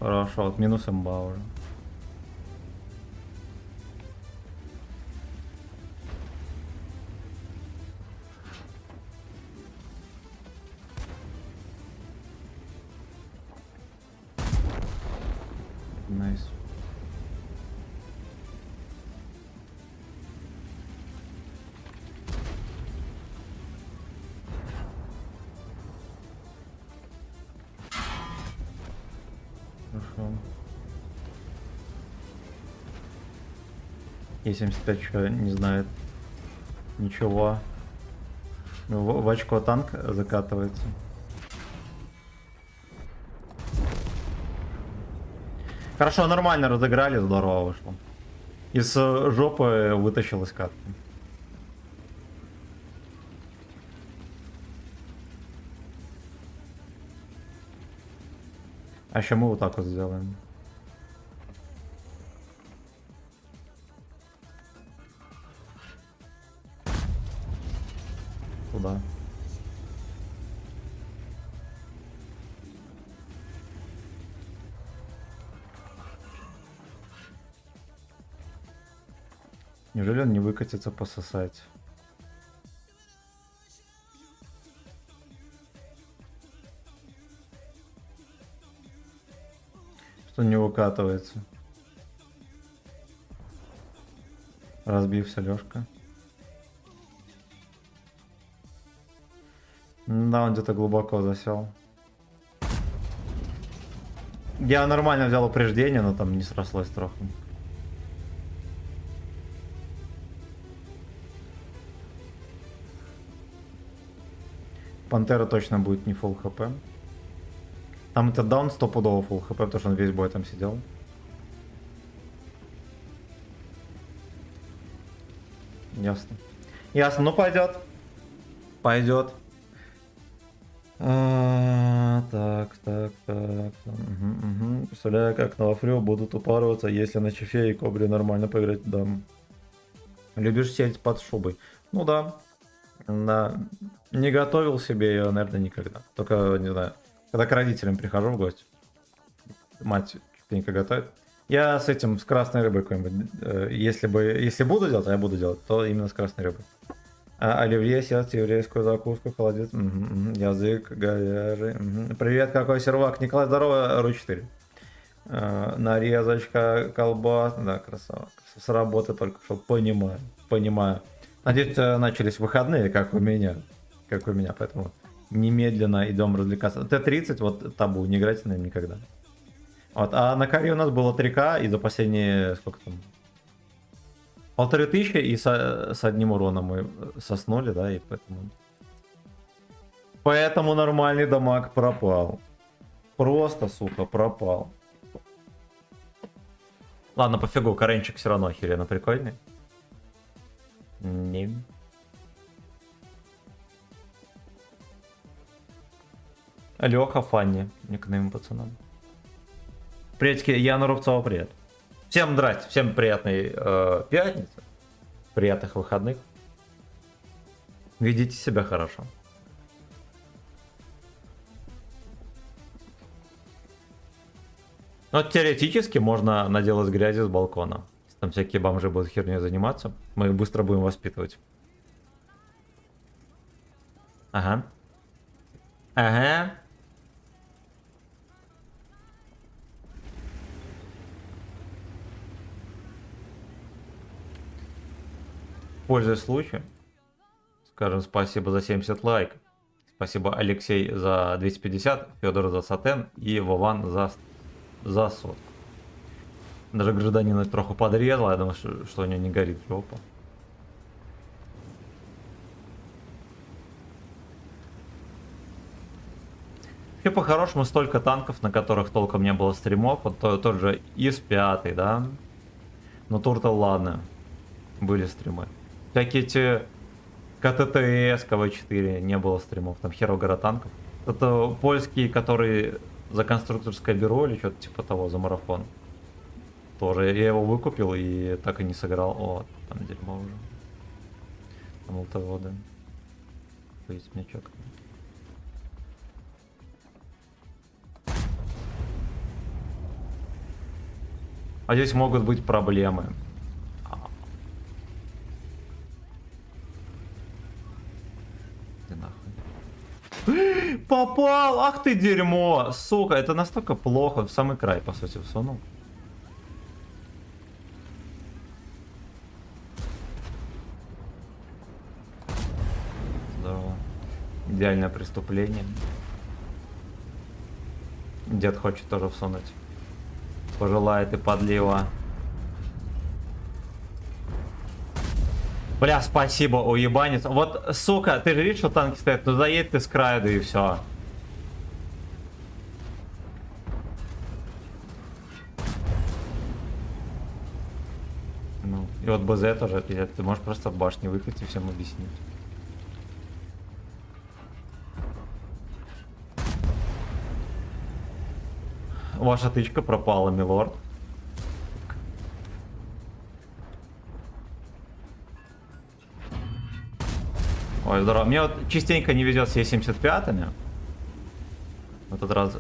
Хорошо, вот минус имба уже. Найс. Хорошо. Е75 еще не знает ничего. В очко танк закатывается. Хорошо, нормально разыграли, здорово вышло. Из жопы вытащил из катки. А еще мы вот так вот сделаем. да. Неужели он не выкатится пососать? Что не выкатывается? Разбився Лёшка. Да, он где-то глубоко засел. Я нормально взял упреждение, но там не срослось трохи. Пантера точно будет не full хп. Там этот даун стопудово full хп, потому что он весь бой там сидел. Ясно. Ясно, ну пойдет. Пойдет. Так. Угу. Представляю, как на Лафрё будут упарываться, если на Чефе и Кобре нормально поиграть. Да. Любишь сеть под шубой? Ну да. Да. Не готовил себе ее, наверное, никогда. Только, не знаю, когда к родителям прихожу в гости. Мать частенько готовит. Я с этим, с красной рыбой какой-нибудь. Если буду делать, а я буду делать, то именно с красной рыбой. Оливье, съест еврейскую закуску, холодец, язык, говяжий. Привет, какой сервак. Николай, здорово, РУ4. Нарезочка, колбас. Да, красава. С работы только что. Понимаю. Надеюсь, начались выходные, как у меня. Поэтому немедленно идем развлекаться. Т-30, вот табу, не играйте на нем никогда. Вот, а на каре у нас было 3К, и за последние, сколько там, 1500, и с одним уроном мы соснули, да, и поэтому нормальный дамаг пропал. Просто, сука, пропал. Ладно, пофигу, Каренчик все равно охеренно прикольный. Не. Леха Фанни, никнейм пацанам. Приветики, Яна Рубцова, привет. Всем здрасте, всем приятной пятницы, приятных выходных. Ведите себя хорошо. Но теоретически можно наделать грязи с балкона. Если там всякие бомжи будут херней заниматься, мы их быстро будем воспитывать. Ага. Пользуясь случаем, скажем спасибо за 70 лайков. Спасибо Алексей за 250, Федор за сатен и Вован за сотку. Даже гражданина троху подрезал, я думаю, что у него не горит жопа. Вообще, по-хорошему, столько танков, на которых толком не было стримов. Вот тот же ИС-5, да? Но Туртл, ладно, были стримы. Всякие эти КТТС, КВ-4, не было стримов, там херово гора танков. Это польские, которые за конструкторское бюро или что-то типа того, за марафон. Тоже я его выкупил и так и не сыграл. О, там дерьмо уже. Там ЛТВ, да. То есть мне четко. А здесь могут быть проблемы. Попал! Ах ты дерьмо! Сука, это настолько плохо. В самый край, по сути, всунул. Здорово. Идеальное преступление. Дед хочет тоже всунуть. Пожелает и подлива. Бля, спасибо, уебанец. Вот, сука, ты же видишь, что танки стоят? Ну заедь ты с краю, да и все. Ну, и вот БЗ тоже, пиздец, ты можешь просто в башне выехать и всем объяснить. Ваша тычка пропала, милорд. Ой, здорово. Мне вот частенько не везет с Е75-ми. В этот раз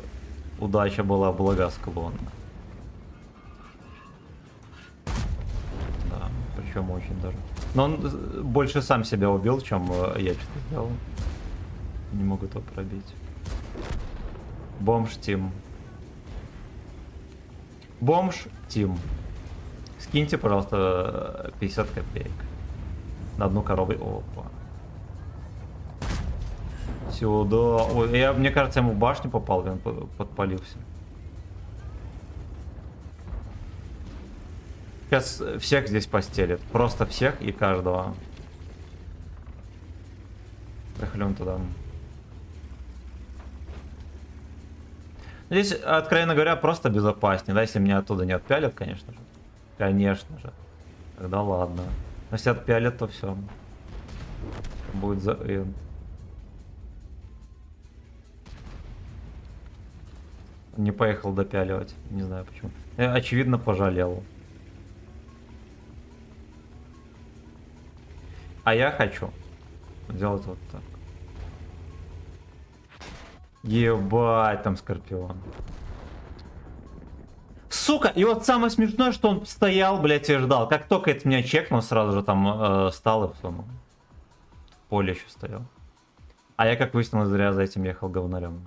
удача была блага склонна. Да, причем очень даже. Но он больше сам себя убил, чем я что-то сделал. Не могу то пробить. Бомж Тим. Бомж Тим. Скиньте, пожалуйста, 50 копеек. На одну корову. Опа. Сюда. Ой, мне кажется, ему в башню попал, он подпалился. Сейчас всех здесь постелит. Просто всех и каждого. Приходим туда. Здесь, откровенно говоря, просто безопаснее, да, если меня оттуда не отпялят, конечно же. Конечно же. Тогда ладно. Но если отпялят, то все. Будет за... Не поехал допяливать. Не знаю почему. Очевидно, пожалел. А я хочу сделать вот так. Ебать, там Скорпион. Сука, и вот самое смешное, что он стоял, блядь, и ждал. Как только это меня чекнул, сразу же там стал и в поле еще стоял. А я, как выяснилось, зря за этим ехал говнарем.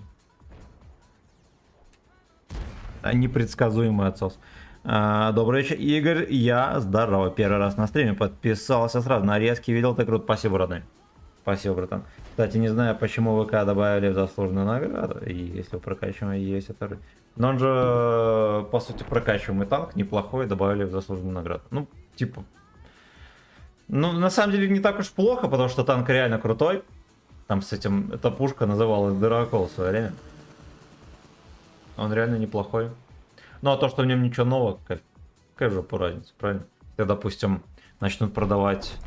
Непредсказуемый отсос. Добрый вечер, Игорь. Я здорово. Первый раз на стриме подписался сразу. Нарезки видел, ты крут. Спасибо, родной. Спасибо, братан. Кстати, не знаю, почему ВК добавили в заслуженную награду. И если прокачиваем, есть это. Но он же, по сути, прокачиваемый танк неплохой, добавили в заслуженную награду. Ну, типа. Ну, на самом деле, не так уж плохо, потому что танк реально крутой. Там с этим, эта пушка называлась Дырокол в свое время. Он реально неплохой. Ну, а то, что в нем ничего нового, какая же по разнице, правильно? Если, допустим, начнут продавать...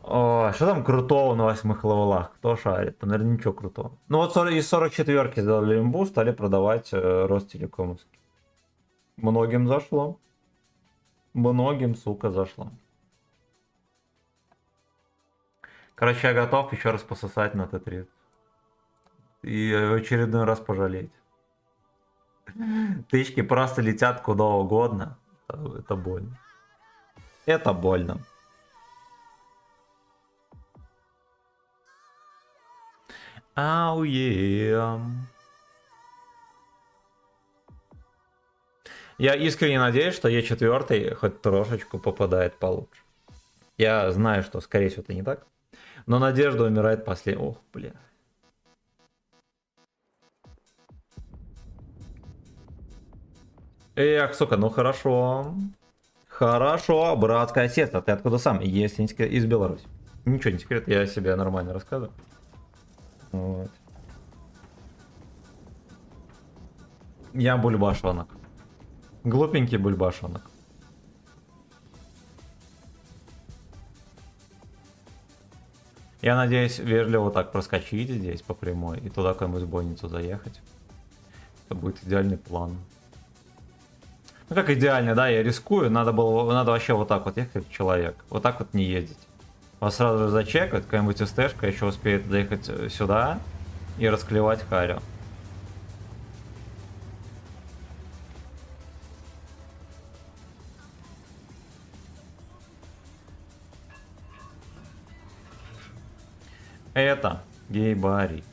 О, что там крутого на 8-х левелах? Кто шарит? Там, наверное, ничего крутого. Ну, вот из 44-ки сделали имбу, стали продавать Ростелекомовский. Многим зашло. Многим, сука, зашло. Короче, я готов еще раз пососать на Т-30. И в очередной раз пожалеть. Тычки просто летят куда угодно. Это больно. Это больно. Ау, Я искренне надеюсь, что Е4 хоть трошечку попадает получше. Я знаю, что скорее всего это не так. Но надежда умирает последней. Ох, бля. Эх, сука, ну хорошо. Хорошо, братское сердце. Ты откуда сам? Если не секрет, из Беларуси. Ничего не секрет, я себе нормально рассказываю. Вот. Я бульбашонок. Глупенький бульбашонок. Я надеюсь вежливо так проскочить здесь по прямой и туда какую-нибудь бойницу заехать. Это будет идеальный план. Ну как идеально, да, я рискую, надо вообще вот так вот ехать как человек. Вот так вот не ездить. Вас сразу же зачекают, какая-нибудь СТшка еще успеет доехать сюда и расклевать харю. Это гей-барики.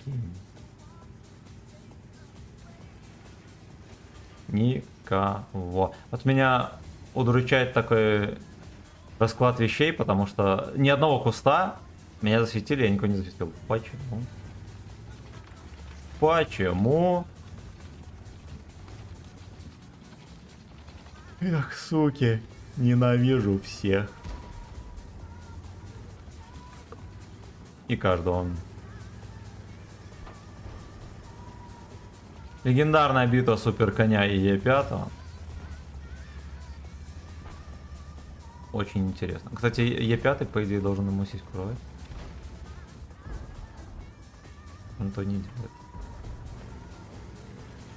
Никого. Вот меня удручает такой расклад вещей, потому что ни одного куста меня засветили, я никого не засветил. Почему? Почему? Эх, суки, ненавижу всех. И каждого. Легендарная битва Супер Коня и Е5. Очень интересно. Кстати, Е5, по идее, должен ему сиську рвать. Он то не делает.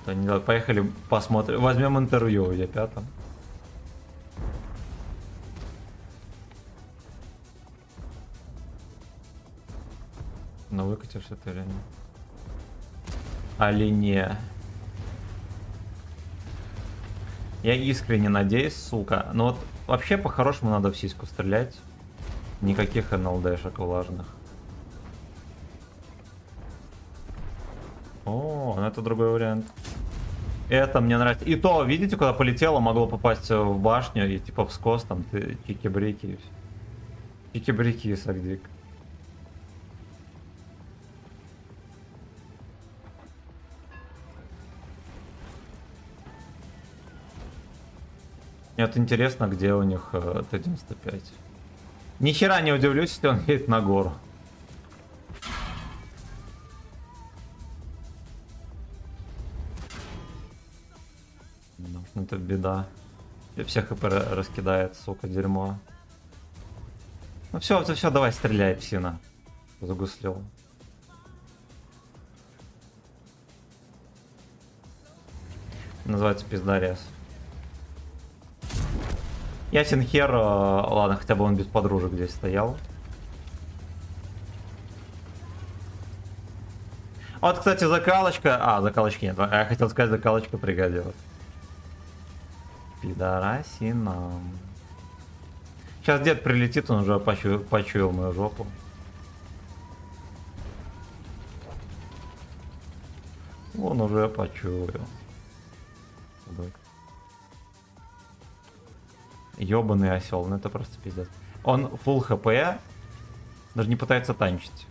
То не делает. Поехали посмотрим. Возьмем интервью в Е5. Ну выкатишься ты или не? Али не? Я искренне надеюсь, сука. Но вот вообще по-хорошему надо в сиську стрелять. Никаких НЛДшек влажных. О, ну это другой вариант. Это мне нравится. И то, видите, куда полетело, могло попасть в башню и типа в скос, там ты чики-брики и все. Чики-брики и сагдик. Мне вот интересно, где у них Т-95. Ни хера не удивлюсь, если он едет на гору. Ну, это беда. И всех ХП раскидает, сука, дерьмо. Ну все, давай стреляй, псина. Загуслил. Называется пиздарез. Ясен хер, ладно, хотя бы он без подружек здесь стоял. Вот, кстати, закалочка... А, закалочки нет. Я хотел сказать, закалочка пригодилась. Пидорасина. Сейчас дед прилетит, он уже почуял мою жопу. Он уже почуял. Ёбаный осел, ну это просто пиздец. Он full хп, даже не пытается танчить.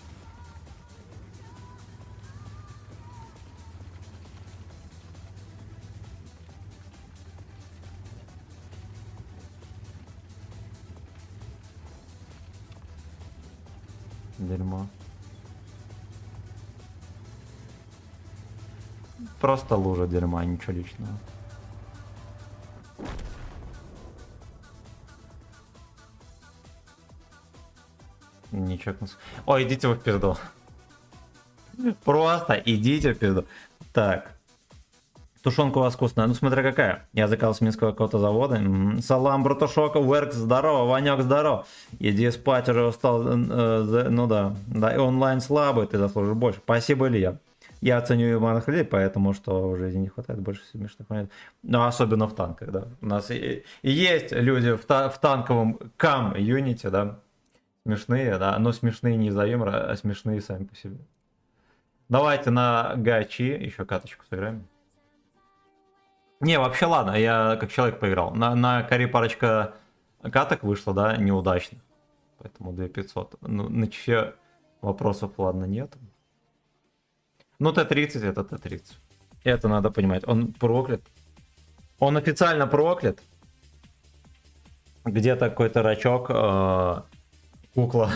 Дерьмо. Просто лужа дерьма, ничего личного. Не чекнулся. Ой, идите вы в пизду. Просто идите в пизду. Так. Тушенка у вас вкусная. Ну, смотря какая. Я заказал с минского какого-то завода. Салам, братушок, Верк, здорово, Ванек, здорово. Иди спать, уже устал. Ну да. Да, и онлайн слабый, ты заслужишь больше. Спасибо, Илья. Я оценю юморных людей, поэтому что в жизни не хватает больше смешных моментов. Ну, особенно в танках, да. У нас есть люди в танковом кам-юните, да. Смешные, да. Но смешные не из-за юмора, а смешные сами по себе. Давайте на гачи еще каточку сыграем. Не, вообще ладно, я как человек поиграл. На каре парочка каток вышла, да, неудачных. Поэтому 2500. Ну, на чефе вопросов, ладно, нет. Ну, Т-30 это Т-30. Это надо понимать. Он проклят. Он официально проклят. Где-то какой-то рачок, кукла.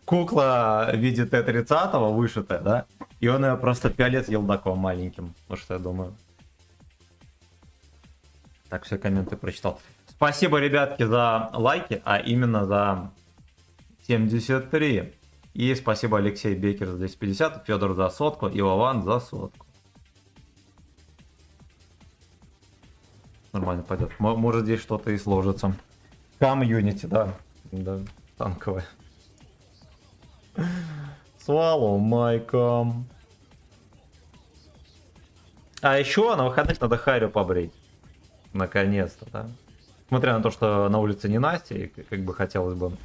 Кукла в виде Т-30 вышитая, да? И он ее просто пялит елдаком маленьким. Вот что я думаю. Так, все комменты прочитал. Спасибо, ребятки, за лайки, а именно за 73. И спасибо Алексей Бекер за 250, Федор за 100 и Вован за 100. Нормально пойдет. Может здесь что-то и сложится. Кам-юнити, да. Да, танковая. Свалу майком. А еще на выходных надо Харю побрить. Наконец-то, да. Несмотря на то, что на улице не Настя, и как бы хотелось бы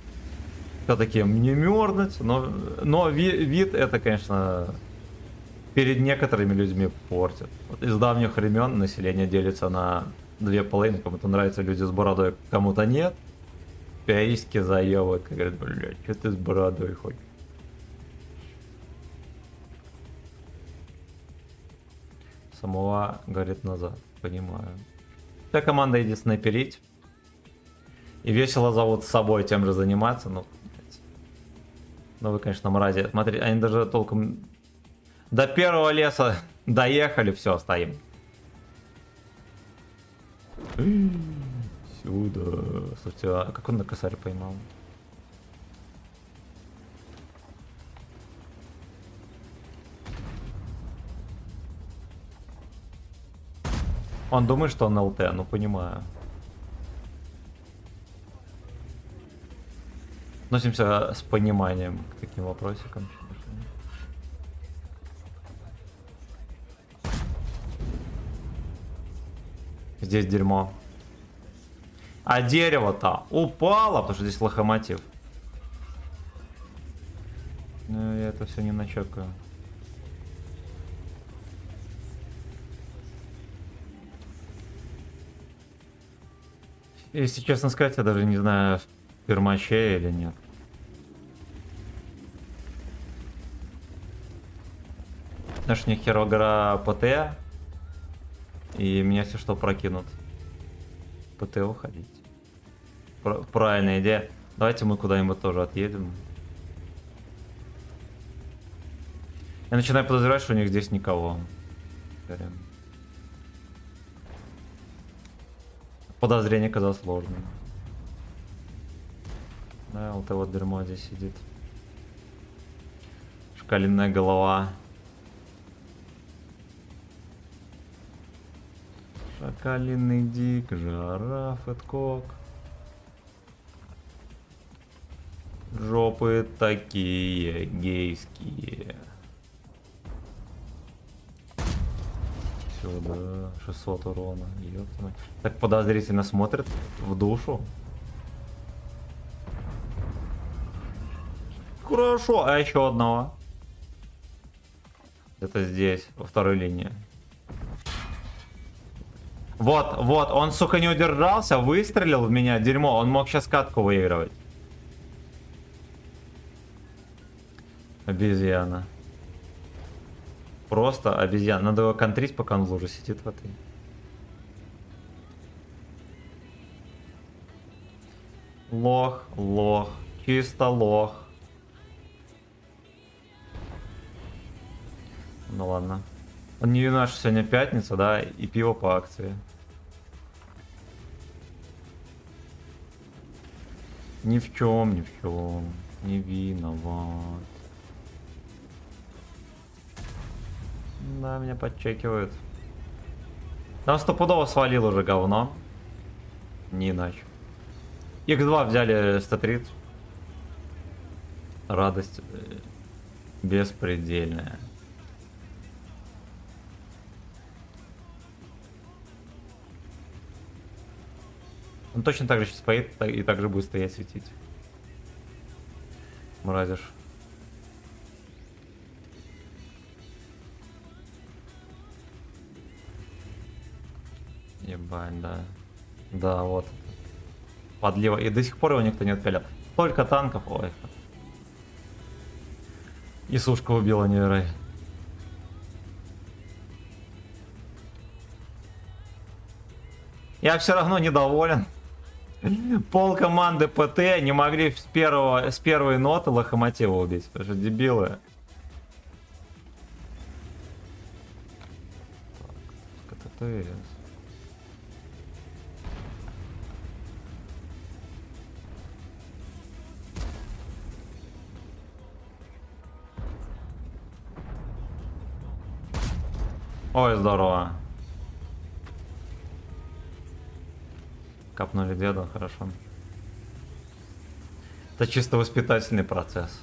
все-таки не мерзнуть, но вид это, конечно, перед некоторыми людьми портит. Вот из давних времен население делится на две половины. Кому-то нравятся люди с бородой, кому-то нет. Пиаистки заебывают, как говорят, блядь, что ты с бородой хочешь? Самова говорит назад, понимаю. Вся команда идет снайперить. И весело зовут с собой тем же заниматься. Ну, вы, конечно, мрази. Смотри, они даже толком до первого леса доехали, все, стоим. Сюда. Слушайте, а как он на косарь поймал? Он думает, что он ЛТ, ну понимаю. Относимся с пониманием к таким вопросикам. Здесь дерьмо. А дерево-то упало, потому что здесь лохомотив. Ну, я это все не начекаю. Если честно сказать, я даже не знаю, пермачей или нет. Потому что у них херово гора ПТ. И меня если что прокинут. ПТ уходить. Правильная идея. Давайте мы куда-нибудь тоже отъедем. Я начинаю подозревать, что у них здесь никого. Прям. Подозрение казалось сложным. Да, вот это вот дерьмо здесь сидит. Шкалиная голова. Шакалиный дик, жираф, эткок. Жопы такие гейские. Сюда 600 урона. Ёпта мать. Так подозрительно смотрит в душу. Хорошо, а еще одного. Это здесь, во второй линии. Вот, вот, он, сука, не удержался, выстрелил в меня, дерьмо. Он мог сейчас катку выигрывать. Обезьяна. Просто обезьяна. Надо его контрить, пока он в луже сидит в этой. Лох, лох. Чисто лох. Ну ладно. Он не виноват, что сегодня пятница, да, и пиво по акции. Ни в чем, ни в чем. Не виноват. Да, меня подчекивают. Там стопудово свалил уже говно. Не иначе. X2 взяли статрит. Радость беспредельная. Он точно так же сейчас поедет и так же будет стоять светить. Мразишь. Ебать, да. Да, вот. Подлива. И до сих пор его никто не отпилял. Только танков. Ой. И сушка убила Нейрой. Я все равно недоволен. Пол команды ПТ не могли с первой ноты лохомотива убить. Потому что дебилы. Так, КТТС. Ой, здорово. Капнули деда, хорошо. Это чисто воспитательный процесс.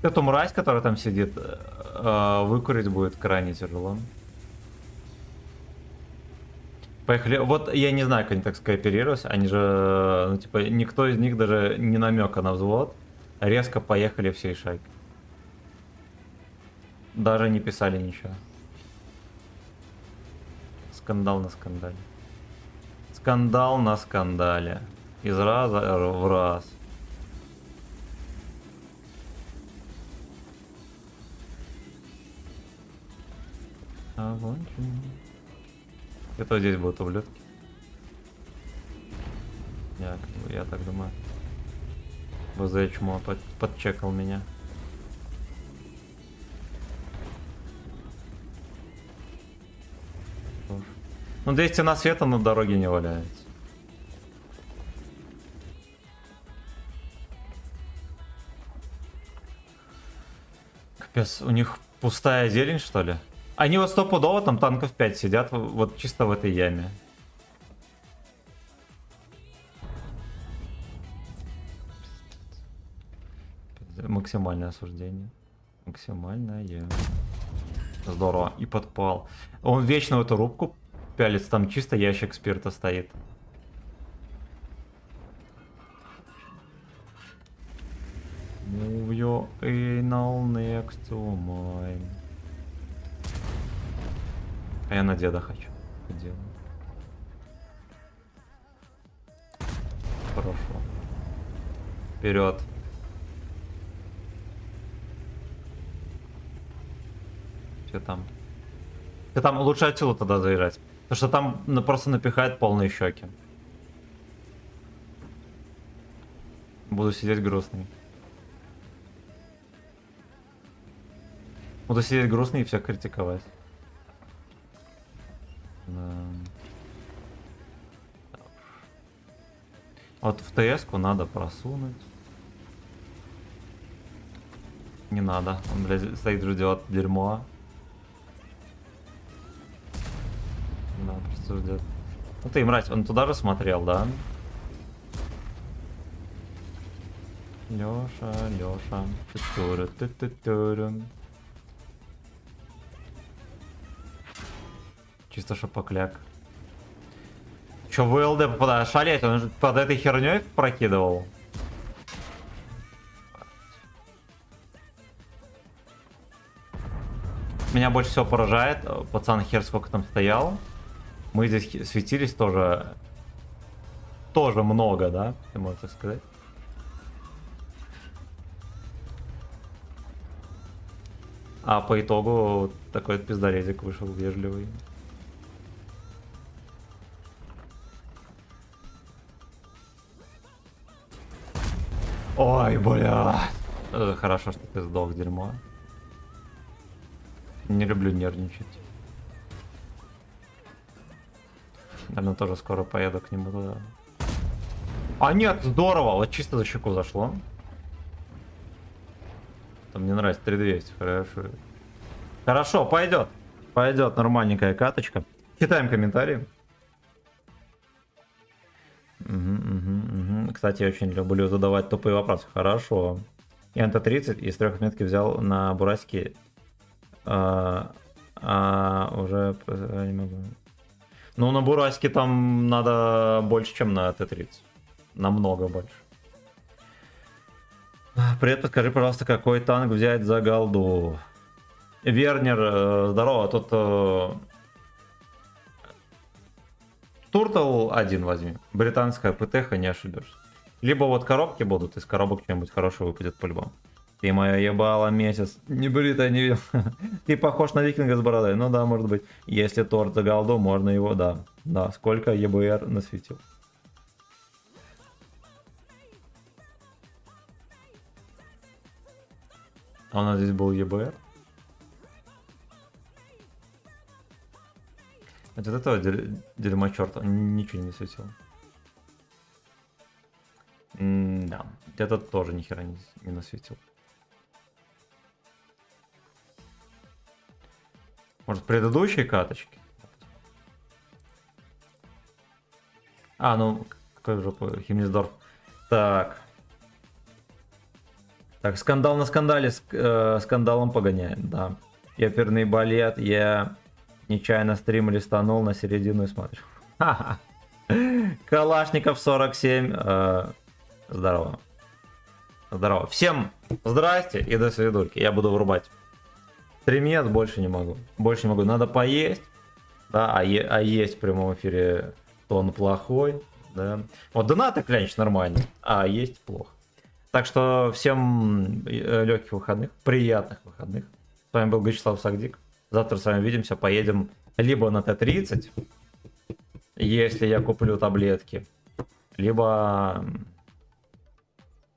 Эту мразь, которая там сидит, выкурить будет крайне тяжело. Поехали. Вот я не знаю, как они так скооперировались. Они же, ну, типа, никто из них даже не намека на взвод. Резко поехали всей шайкой. Даже не писали ничего. Скандал на скандале. Скандал на скандале. Из раза в раз. А вон это здесь будут ублюдки. Я так думаю. ВЗ чмо подчекал меня. Ну, 200 на света на дороге не валяется. Капец, у них пустая зелень, что ли? Они вот стопудово там танков 5 сидят, вот чисто в этой яме. Максимальное осуждение. Максимальная. Здорово. И подпал. Он вечно в эту рубку пялится, там чисто ящик спирта стоит. Move your anal next to mine. А я на деда хочу. Делаю. Хорошо. Вперед. Что там? Ты там лучше отсюда тогда заезжать. Потому что там просто напихает полные щеки. Буду сидеть грустный. Буду сидеть грустный и всех критиковать. Да. Вот в ТС-ку надо просунуть. Не надо. Он, блядь, стоит, ждет дерьмо. Да, просто ждет. Ну ты, мразь, он туда же смотрел, да? Лёша, Лёша. Ту-туру-ту-ту-туру. Чисто шапокляк. Чё в ЛД попадает? Шалеть, он же под этой херней прокидывал. Меня больше всего поражает, пацан хер сколько там стоял. Мы здесь светились тоже много, да? Ты можешь так сказать. А по итогу такой вот пиздорезик вышел вежливый. Ой, бля. Хорошо, что ты сдох, дерьмо. Не люблю нервничать. Наверное, тоже скоро поеду к нему туда. А нет, здорово, вот чисто за щеку зашло. Там мне нравится 3200, хорошо. Хорошо, пойдет. Пойдет нормальненькая каточка. Читаем комментарии. Кстати, я очень люблю задавать тупые вопросы. Хорошо. Я НТ-30 из 3 отметки взял на Бураске. Уже не могу. Ну, на Бураске там надо больше, чем на Т-30. Намного больше. Привет, подскажи, пожалуйста, какой танк взять за голду? Вернер, здорово, тут Туртл 1 возьми. Британская ПТХ, не ошибешься. Либо вот коробки будут, из коробок что-нибудь хорошее выпадет по-любому. Ты моя ебала месяц. Не бритая, не видел. Ты похож на викинга с бородой. Ну да, может быть. Если торт за голду, можно его, да. Да, сколько ЕБР насветил. А у нас здесь был ЕБР. От этого дерьма черта ничего не светил. Да, этот тоже нихера не насветил. Может, предыдущие каточки? А, ну, какой же Химнисдорф. Так. Так, скандал на скандале, скандалом погоняет, да. Оперный балет, я нечаянно стрим листанул на середину и смотрю. Ха-ха. Калашников 47. Здорово. Здорово. Всем здрасте и до свидульки. Я буду врубать. Стримец больше не могу. Больше не могу. Надо поесть. Да, а есть в прямом эфире тон плохой. Да. Вот донаты клянч нормально, а есть плохо. Так что всем легких выходных, приятных выходных. С вами был Вячеслав Сагдик. Завтра с вами увидимся. Поедем либо на Т-30, если я куплю таблетки, либо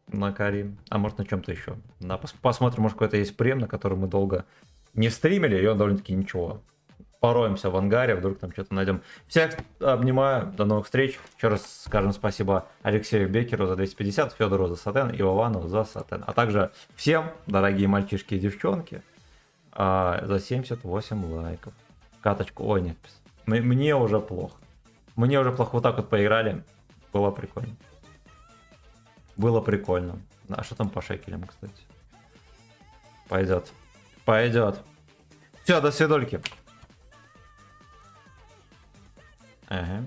на Карим, а может на чем-то еще. Да, посмотрим, может какой-то есть прем, на который мы долго не стримили, и он довольно-таки ничего. Пороемся в ангаре, вдруг там что-то найдем. Всех обнимаю, до новых встреч. Еще раз скажем спасибо Алексею Бекеру за 250, Федору за сатен и Вовану за сатен. А также всем, дорогие мальчишки и девчонки, за 78 лайков. Каточку, ой, нет, мне уже плохо. Мне уже плохо, вот так вот поиграли, было прикольно. Было прикольно. А что там по шекелям, кстати? Пойдет. Пойдет. Все, до свидульки. Ага.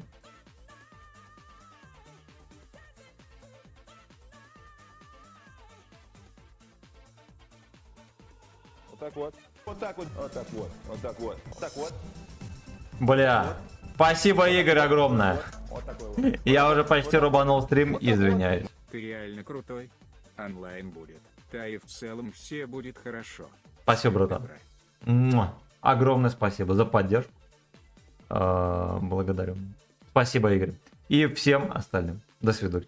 Вот так вот. Вот так вот. Вот так вот. Вот так вот. Вот так вот. Бля. Спасибо, Игорь, огромное. Вот такой вот. Я уже почти рубанул стрим, извиняюсь. Ты реально крутой. Онлайн будет. Да и в целом все будет хорошо. Спасибо, братан. Добра. Муа. Огромное спасибо за поддержку. Благодарю. Спасибо, Игорь. И всем остальным. До свидания.